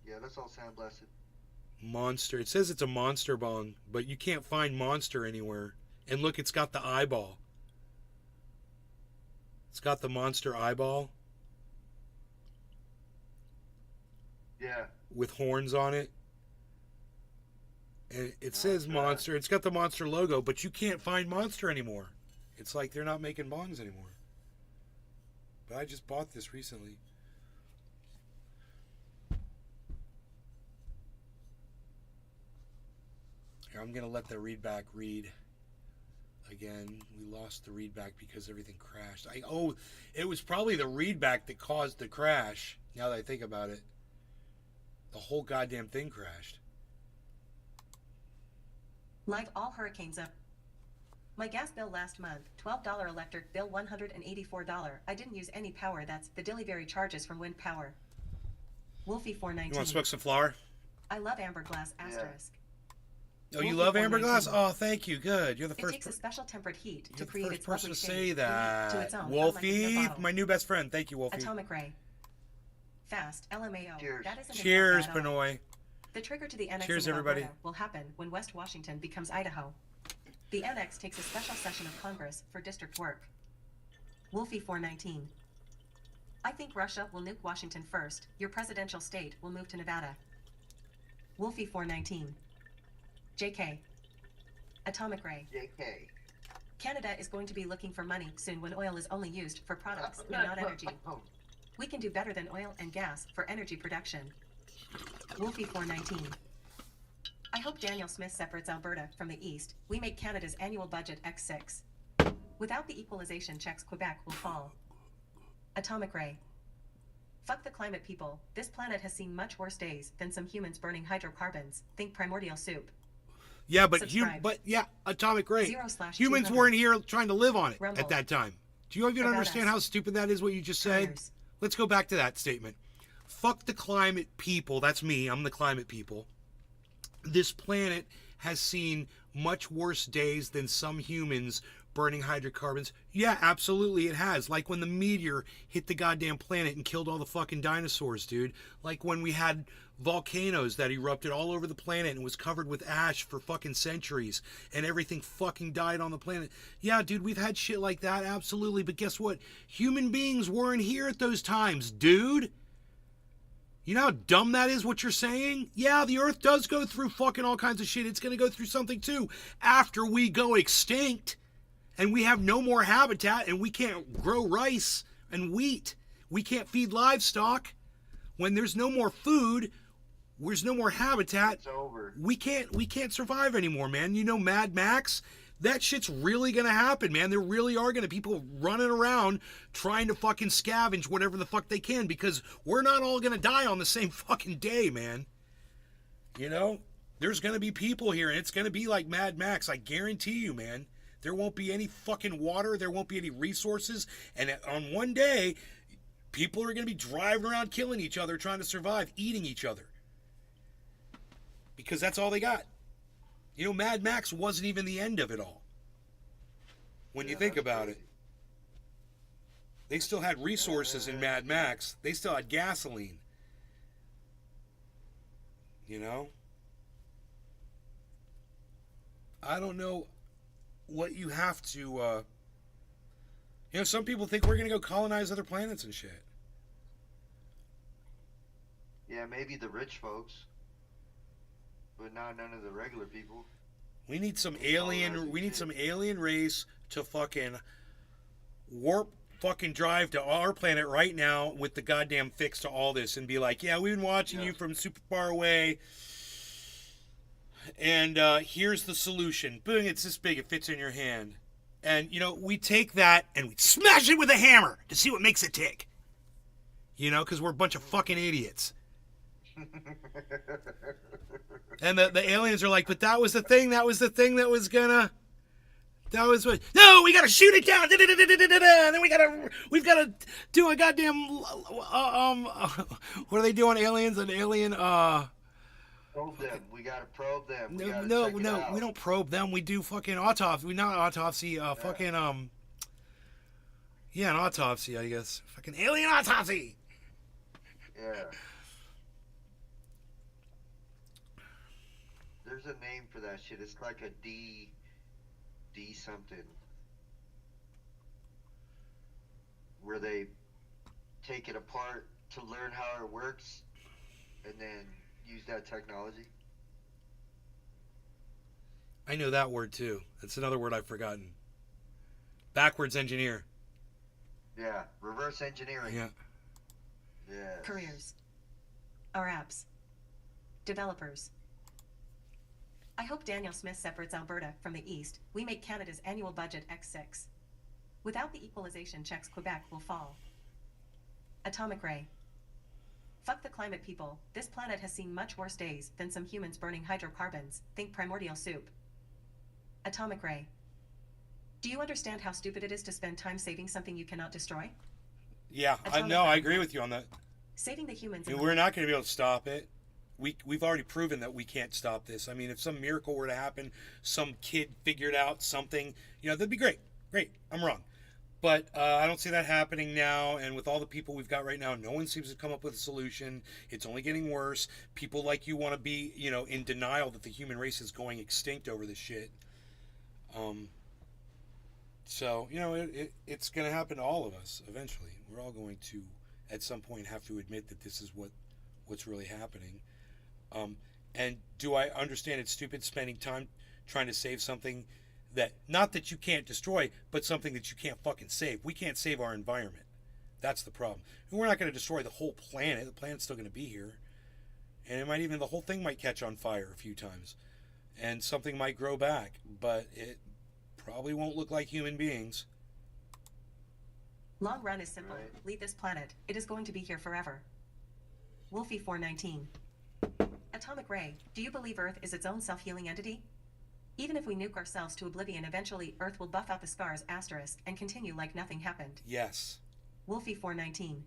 S8: Yeah, that's all sandblasted.
S2: Monster. It says it's a monster bong, but you can't find monster anywhere. And look, it's got the eyeball. It's got the monster eyeball.
S8: Yeah.
S2: With horns on it. And it says monster. It's got the monster logo, but you can't find monster anymore. It's like they're not making bongs anymore. But I just bought this recently. Here, I'm going to let the readback read. Again, we lost the readback because everything crashed. It was probably the readback that caused the crash, now that I think about it. The whole goddamn thing crashed.
S7: Live all hurricanes up. My gas bill last month, $12 electric bill $184. I didn't use any power. That's the delivery charges from wind power. Wolfie 419.
S2: You want to smoke some flour?
S7: I love amber glass asterisk.
S2: Oh, you
S7: Wolfie
S2: love amber
S7: 419.
S2: glass? Oh, thank you. Good. You're the
S7: It
S2: first
S7: takes a special tempered heat to
S2: You're the
S7: create
S2: first
S7: its
S2: person
S7: lovely
S2: to
S7: shade,
S2: say
S7: unique
S2: that.
S7: to its own,
S2: Wolfie,
S7: unlike the bottle.
S2: my new best friend. Thank you, Wolfie.
S7: Atomic ray. Fast, LMAO.
S8: Cheers.
S7: That isn't
S2: Cheers,
S7: a bad all.
S2: Pinoy.
S7: The trigger to the annexing
S2: Cheers,
S7: of
S2: everybody.
S7: Alberta will happen when West Washington becomes Idaho. The annex takes a special session of Congress for district work. Wolfie 419. I think Russia will nuke Washington first. Your presidential state will move to Nevada. Wolfie 419. JK. Atomic ray.
S8: JK.
S7: Canada is going to be looking for money soon when oil is only used for products and not energy. We can do better than oil and gas for energy production. Wolfie 419. I hope Daniel Smith separates Alberta from the east. We make Canada's annual budget x6. Without the equalization checks, Quebec will fall. Atomic ray. Fuck the climate, people. This planet has seen much worse days than some humans burning hydrocarbons. Think primordial soup.
S2: Yeah, but
S7: Subscribe.
S2: atomic ray.
S7: 0/200.
S2: Humans weren't here trying to live on it
S7: Rumble.
S2: at that time. Do you even
S7: About
S2: understand
S7: us.
S2: how stupid that is, what you just said?
S7: Tires.
S2: Let's go back to that statement. Fuck the climate people. That's me. I'm the climate people. This planet has seen much worse days than some humans burning hydrocarbons. Yeah, absolutely it has. Like when the meteor hit the goddamn planet and killed all the fucking dinosaurs, dude. Like when we had volcanoes that erupted all over the planet and was covered with ash for fucking centuries and everything fucking died on the planet. Yeah, dude, we've had shit like that, absolutely. But guess what? Human beings weren't here at those times, dude. You know how dumb that is, what you're saying? Yeah, the Earth does go through fucking all kinds of shit. It's going to go through something too after we go extinct and we have no more habitat and we can't grow rice and wheat. We can't feed livestock. When there's no more food, there's no more habitat.
S8: It's over.
S2: We can't survive anymore, man. You know Mad Max? That shit's really gonna happen, man. There really are gonna be people running around trying to fucking scavenge whatever the fuck they can because we're not all gonna die on the same fucking day, man. You know? There's gonna be people here and it's gonna be like Mad Max. I guarantee you, man. There won't be any fucking water. There won't be any resources. And on one day, people are gonna be driving around killing each other, trying to survive, eating each other. Because that's all they got. You know, Mad Max wasn't even the end of it all. When you think about it. They still had resources in Mad Max. They still had gasoline. You know? I don't know what you have to... you know, some people think we're going to go colonize other planets and shit.
S8: Yeah, maybe the rich folks. But not none of the regular people.
S2: We need some alien. We need some alien race to fucking warp, fucking drive to our planet right now with the goddamn fix to all this, and be like, "Yeah, we've been watching you from super far away, and here's the solution. Boom! It's this big. It fits in your hand." And you know, we take that and we smash it with a hammer to see what makes it tick. You know, because we're a bunch of fucking idiots. And the aliens are like, but that was the thing that was gonna That was what. No, we gotta shoot it down. And then we've gotta do a goddamn. What are they doing? Aliens? An alien?
S8: Probe them. We gotta probe them. We gotta
S2: No,
S8: check it
S2: no,
S8: out.
S2: we don't probe them. We do fucking autopsy. We not autopsy. Fucking Yeah, an autopsy, I guess. Fucking alien autopsy.
S8: Yeah. There's a name for that shit. It's like a D something. Where they take it apart to learn how it works and then use that technology.
S2: I know that word too. That's another word I've forgotten. Backwards engineer.
S8: Yeah, reverse engineering.
S2: Yeah.
S8: Yeah.
S7: Careers. Our apps. Developers. I hope Daniel Smith separates Alberta from the East. We make Canada's annual budget X6. Without the equalization checks, Quebec will fall. Atomic ray. Fuck the climate, people. This planet has seen much worse days than some humans burning hydrocarbons. Think primordial soup. Atomic ray. Do you understand how stupid it is to spend time saving something you cannot destroy?
S2: Yeah, I agree with you on that.
S7: Saving the humans.
S2: I mean, we're not going to be able to stop it. We've already proven that we can't stop this. I mean, if some miracle were to happen, some kid figured out something, that'd be great. Great. I'm wrong. But I don't see that happening now. And with all the people we've got right now, no one seems to come up with a solution. It's only getting worse. People like you want to be, in denial that the human race is going extinct over this shit. So, it's going to happen to all of us eventually. We're all going to, at some point, have to admit that this is what's really happening. And do I understand it's stupid spending time trying to save something that, not that you can't destroy, but something that you can't fucking save. We can't save our environment. That's the problem. And we're not going to destroy the whole planet. The planet's still going to be here. And the whole thing might catch on fire a few times. And something might grow back. But it probably won't look like human beings.
S7: Long run is simple.
S8: Right.
S7: Leave this planet. It is going to be here forever. Wolfie 419. Atomic ray. Do you believe Earth is its own self-healing entity? Even if we nuke ourselves to oblivion, eventually Earth will buff out the scars asterisk and continue like nothing happened.
S2: Yes.
S7: Wolfie 419.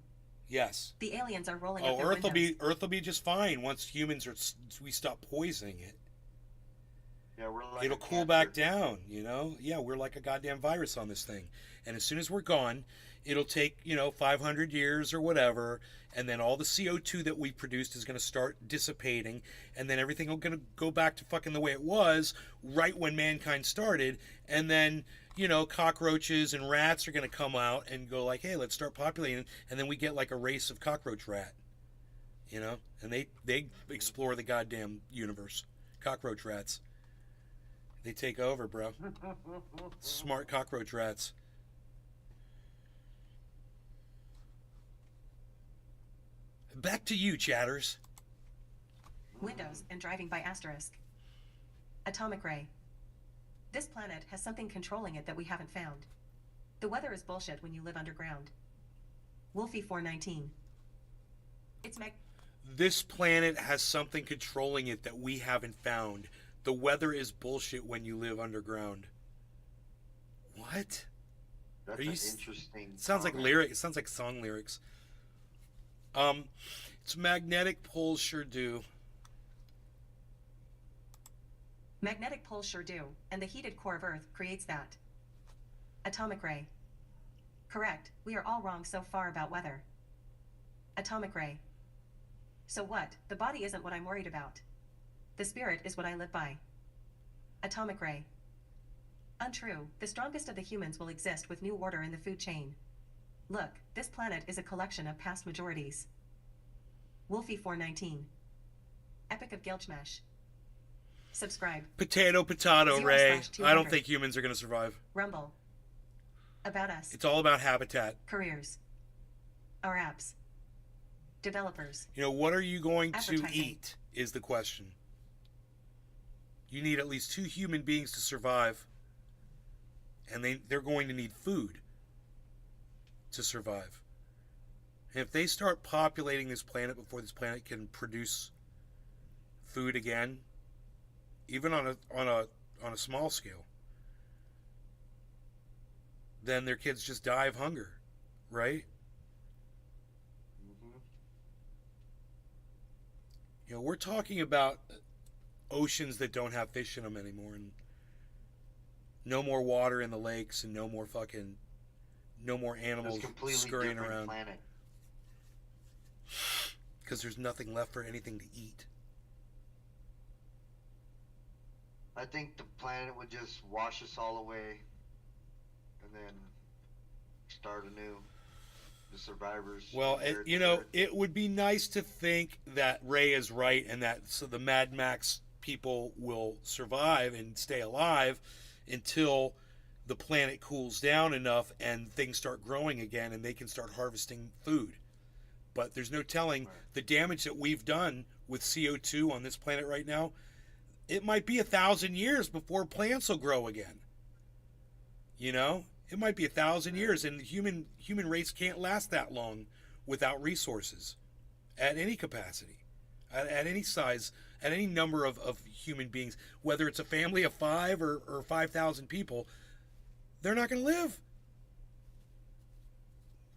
S2: Yes.
S7: The aliens are rolling up their
S2: Earth
S7: windows.
S2: will be just fine once we stop poisoning it.
S8: Yeah, we're like
S2: It'll cool back down, Yeah, we're like a goddamn virus on this thing. And as soon as we're gone, it'll take, 500 years or whatever, and then all the CO2 that we produced is going to start dissipating, and then everything will going to go back to fucking the way it was right when mankind started, and then, cockroaches and rats are going to come out and go like, hey, let's start populating, and then we get like a race of cockroach rat, and they explore the goddamn universe. Cockroach rats. They take over, bro. Smart cockroach rats. Back to you, chatters.
S7: Windows and driving by asterisk. Atomic ray. This planet has something controlling it that we haven't found. The weather is bullshit when you live underground. Wolfie 419.
S2: This planet has something controlling it that we haven't found. The weather is bullshit when you live underground. What?
S8: That's
S2: Are you
S8: interesting.
S2: Sounds like lyric. It sounds like song lyrics. It's magnetic poles sure do.
S7: Magnetic poles sure do, and the heated core of Earth creates that. Atomic ray. Correct, we are all wrong so far about weather. Atomic ray. So what? The body isn't what I'm worried about. The spirit is what I live by. Atomic ray. Untrue, the strongest of the humans will exist with new order in the food chain. Look, this planet is a collection of past majorities. Wolfie 419. Epic of Gilgamesh. Subscribe.
S2: Potato, Ray. I don't think humans are going to survive.
S7: Rumble. About us.
S2: It's all about habitat.
S7: Careers. Our apps. Developers.
S2: What are you going to eat is the question. You need at least 2 human beings to survive. And they're going to need food to survive. And if they start populating this planet before this planet can produce food again, even on a small scale, then their kids just die of hunger, right?
S8: Mm-hmm.
S2: You know, we're talking about oceans that don't have fish in them anymore, and no more water in the lakes, and no more animals
S8: It's a completely
S2: scurrying
S8: different
S2: around
S8: planet.
S2: because there's nothing left for anything to eat.
S8: I think the planet would just wash us all away, and then start anew. The survivors.
S2: Well,
S8: inherit
S2: you
S8: the
S2: know,
S8: earth.
S2: it would be nice to think that Ray is right and that so the Mad Max people will survive and stay alive until the planet cools down enough and things start growing again and they can start harvesting food. But there's no telling the damage that we've done with CO2 on this planet right now. It might be 1,000 years before plants will grow again. You know, it might be 1,000 years, and the human race can't last that long without resources, at any capacity, at any size, at any number of human beings. Whether it's a family of 5 or 5,000 people, they're not going to live.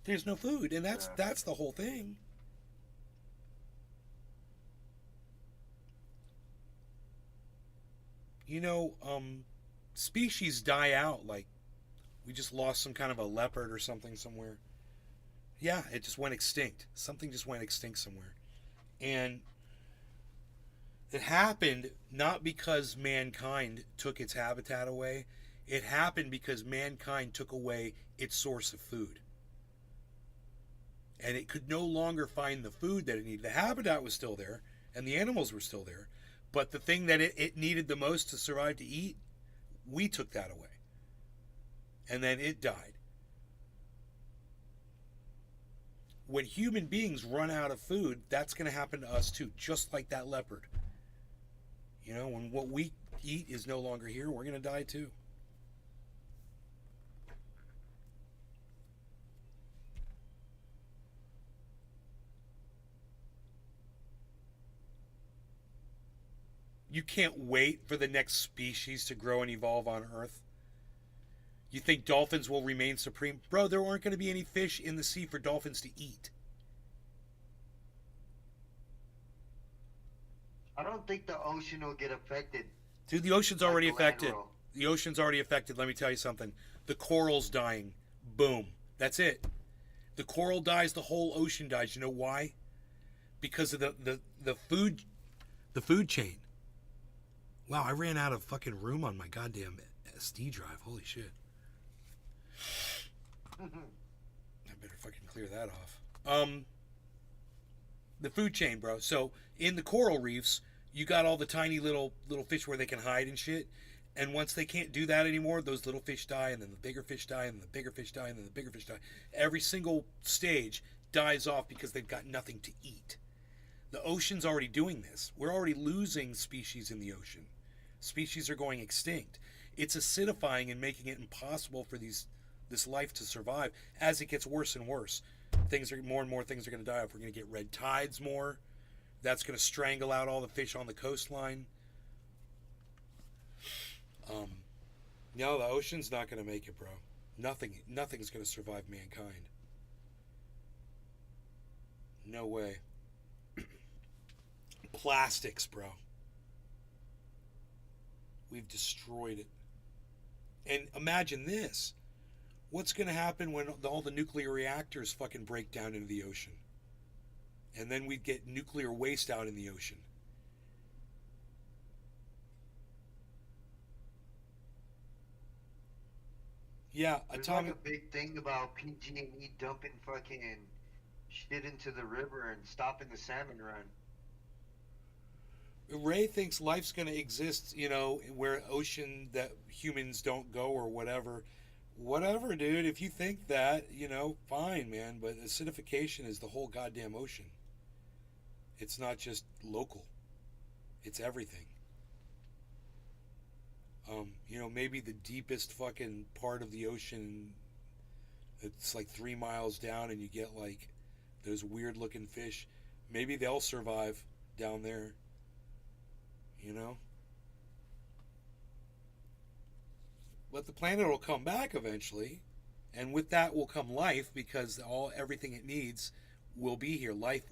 S2: There's no food, and that's the whole thing. You know, species die out. Like, we just lost some kind of a leopard or something somewhere. Yeah, it just went extinct. Something just went extinct somewhere. And it happened not because mankind took its habitat away. It happened because mankind took away its source of food. And it could no longer find the food that it needed. The habitat was still there, and the animals were still there. But the thing that it needed the most to survive to eat, we took that away. And then it died. When human beings run out of food, that's going to happen to us too, just like that leopard. You know, when what we eat is no longer here, we're going to die too. You can't wait for the next species to grow and evolve on Earth. You think dolphins will remain supreme? Bro, there aren't going to be any fish in the sea for dolphins to eat.
S8: I don't think the ocean will get affected.
S2: Dude, the ocean's already
S8: Like the land
S2: affected.
S8: roll.
S2: The ocean's already affected. Let me tell you something. The coral's dying. Boom. That's it. The coral dies, the whole ocean dies. You know why? Because of the food chain. Wow, I ran out of fucking room on my goddamn SD drive. Holy shit. I better fucking clear that off. The food chain, bro. So in the coral reefs, you got all the tiny little fish where they can hide and shit. And once they can't do that anymore, those little fish die, and then the bigger fish die, and the bigger fish die, and then the bigger fish die. Every single stage dies off because they've got nothing to eat. The ocean's already doing this. We're already losing species in the ocean. Species are going extinct. It's acidifying and making it impossible for this life to survive as it gets worse and worse. More and more things are going to die off. We're going to get red tides more. That's going to strangle out all the fish on the coastline. No, the ocean's not going to make it, bro. Nothing's going to survive mankind. No way. Plastics, bro. We've destroyed it. And imagine this. What's going to happen when all the nuclear reactors fucking break down into the ocean? And then we'd get nuclear waste out in the ocean. Yeah,
S8: There's
S2: atomic.
S8: like a big thing about PG&E dumping fucking shit into the river and stopping the salmon run.
S2: Ray thinks life's going to exist, you know, where ocean that humans don't go or whatever. Whatever, dude. If you think that, you know, fine, man. But acidification is the whole goddamn ocean. It's not just local. It's everything. You know, maybe the deepest fucking part of the ocean, it's like 3 miles down and you get like those weird looking fish. Maybe they'll survive down there. You know? But the planet will come back eventually. And with that will come life, because everything it needs will be here. Life,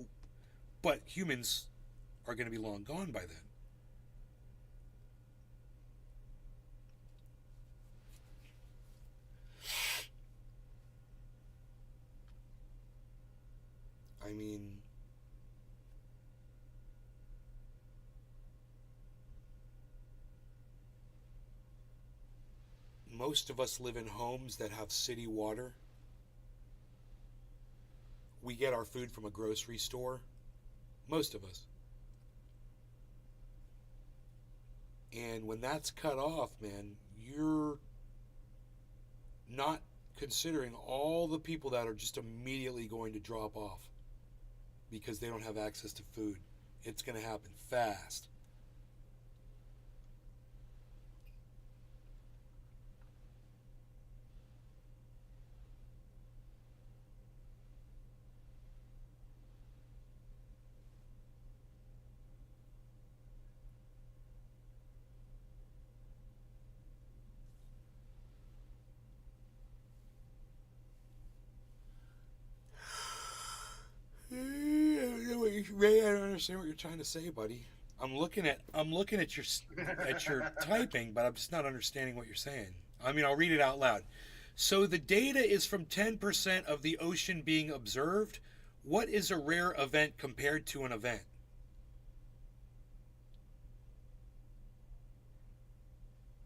S2: but humans are going to be long gone by then. I mean, most of us live in homes that have city water. We get our food from a grocery store. Most of us. And when that's cut off, man, you're not considering all the people that are just immediately going to drop off because they don't have access to food. It's going to happen fast. Ray, I don't understand what you're trying to say, buddy. I'm looking at your typing, but I'm just not understanding what you're saying. I mean, I'll read it out loud. So the data is from 10% of the ocean being observed. What is a rare event compared to an event?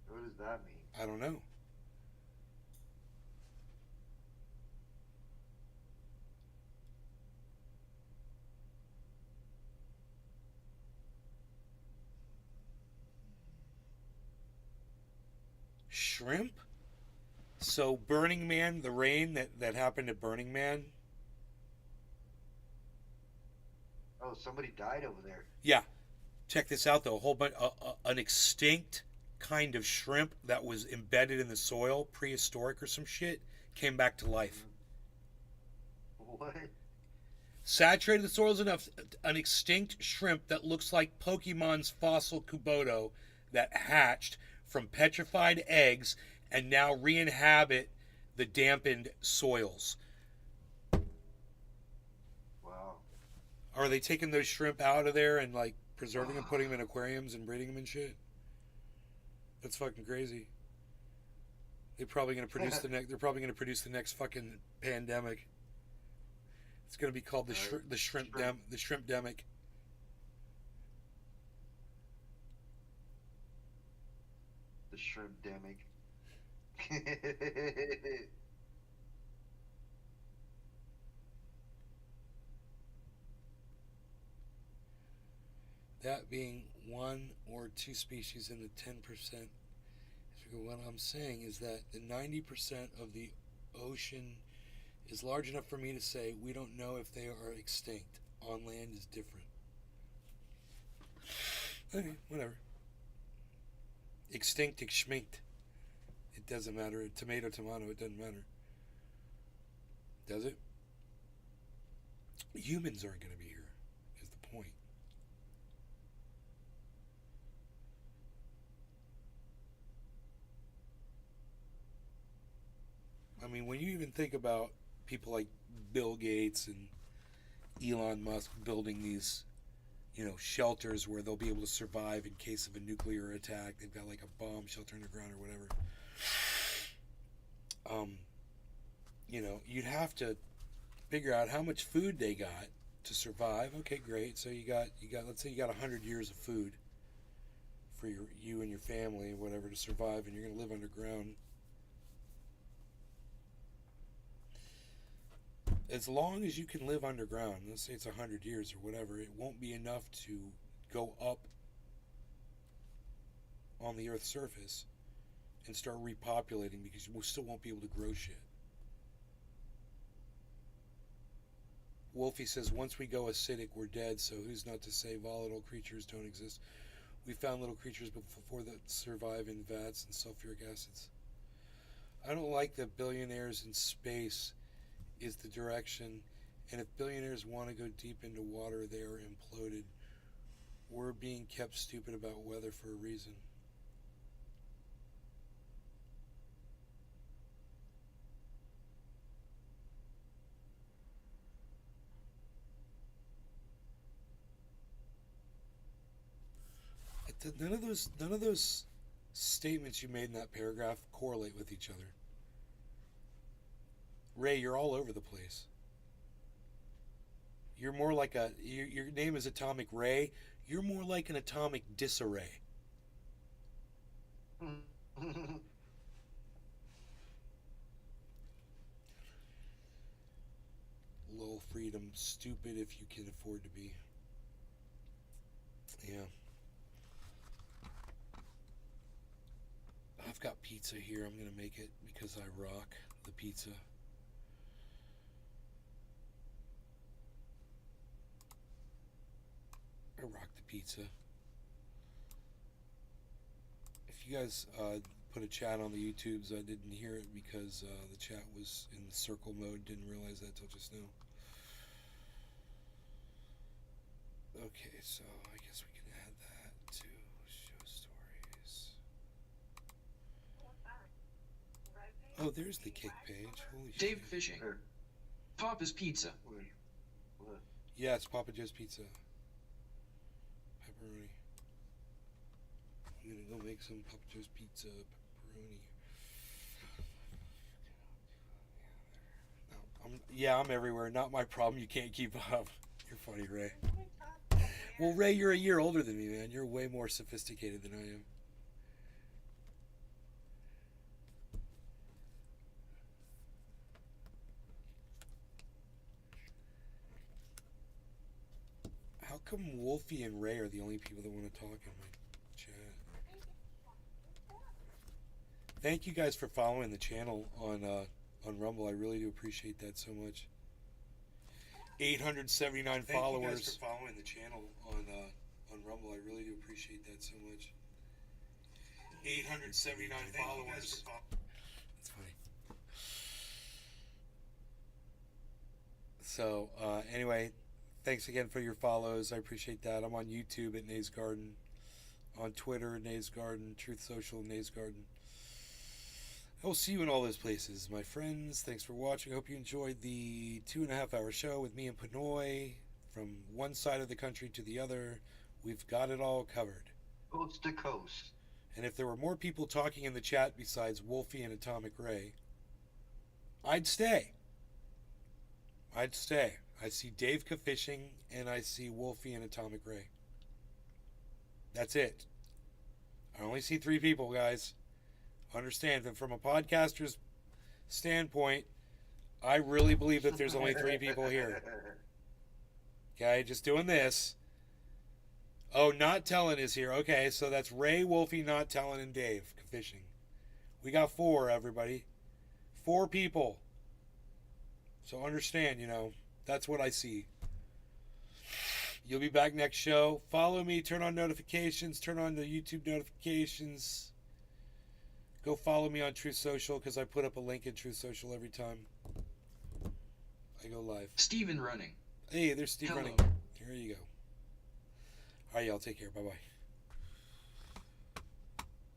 S8: What does that mean?
S2: I don't know. Shrimp? So Burning Man, the rain that happened at Burning Man.
S8: Oh, somebody died over there.
S2: Yeah. Check this out though. A whole bunch, an extinct kind of shrimp that was embedded in the soil, prehistoric or some shit, came back to life.
S8: What?
S2: Saturated the soils enough, an extinct shrimp that looks like Pokemon's fossil Kuboto that hatched from petrified eggs and now re-inhabit the dampened soils.
S8: Wow.
S2: Are they taking those shrimp out of there and like preserving them, putting them in aquariums and breeding them and shit? That's fucking crazy. They're probably going to produce They're probably going to produce the next fucking pandemic. It's going to be called the shrimpdemic.
S8: The shrimpdemic.
S2: That being one or two species in the 10%. What I'm saying is that the 90% of the ocean is large enough for me to say we don't know if they are extinct. On land is different. Okay, whatever. Extinct, extinct. It doesn't matter. Tomato, it doesn't matter. Does it? Humans aren't going to be here, is the point. I mean, when you even think about people like Bill Gates and Elon Musk building these, shelters where they'll be able to survive in case of a nuclear attack. They've got like a bomb shelter underground or whatever. You'd have to figure out how much food they got to survive. Okay, great. So you got let's say you got 100 years of food for you and your family, whatever, to survive, and you're going to live underground. As long as you can live underground, let's say it's 100 years or whatever, it won't be enough to go up on the Earth's surface and start repopulating, because you still won't be able to grow shit. Wolfie says, once we go acidic, we're dead, so who's not to say volatile creatures don't exist? We found little creatures before that survive in vats and sulfuric acids. I don't like that billionaires in space is the direction, and if billionaires want to go deep into water, they are imploded. We're being kept stupid about weather for a reason. None of those statements you made in that paragraph correlate with each other. Ray, you're all over the place. You're more like your name is Atomic Ray. You're more like an atomic disarray. Low freedom, stupid if you can afford to be. Yeah. I've got pizza here. I'm going to make it because I rock the pizza. I rock the pizza. If you guys put a chat on the YouTubes, I didn't hear it because the chat was in circle mode. Didn't realize that till just now. Okay, so I guess we can add that to show stories. Oh, there's the kick page. Holy shit.
S3: Dave Fishing. Papa's Pizza.
S2: Yeah, it's Papa Joe's Pizza. Pepperoni. I'm gonna go make some Papa Joe's Pizza pepperoni. No, I'm everywhere. Not my problem. You can't keep up. You're funny, Ray. Well, Ray, you're a year older than me, man. You're way more sophisticated than I am. How come Wolfie and Ray are the only people that want to talk in my chat? Thank you guys for following the channel on Rumble. I really do appreciate that so much. 879 followers. Thank you guys for following the channel on Rumble. I really do appreciate that so much. 879 followers. That's funny. So anyway, thanks again for your follows. I appreciate that. I'm on YouTube at Nays Garden, on Twitter at Nays Garden, Truth Social Nays Garden. I will see you in all those places, my friends. Thanks for watching. I hope you enjoyed the 2.5-hour show with me and Pinoy. From one side of the country to the other, we've got it all covered.
S8: Coast to coast.
S2: And if there were more people talking in the chat besides Wolfie and Atomic Ray, I'd stay. I'd stay. I see Dave Fishing and I see Wolfie and Atomic Ray. That's it. I only see 3 people, guys. Understand that from a podcaster's standpoint, I really believe that there's only 3 people here. Okay, just doing this. Oh, Not Telling is here. Okay, so that's Ray, Wolfie, Not Telling, and Dave Fishing. We got 4, everybody. 4 people. So understand, that's what I see. You'll be back next show. Follow me, turn on notifications, turn on the YouTube notifications. Go follow me on Truth Social because I put up a link in Truth Social every time I go live.
S3: Steven Running.
S2: Hey, there's Steve
S3: Hello.
S2: Running. Here you go. All right, y'all. Take care. Bye-bye.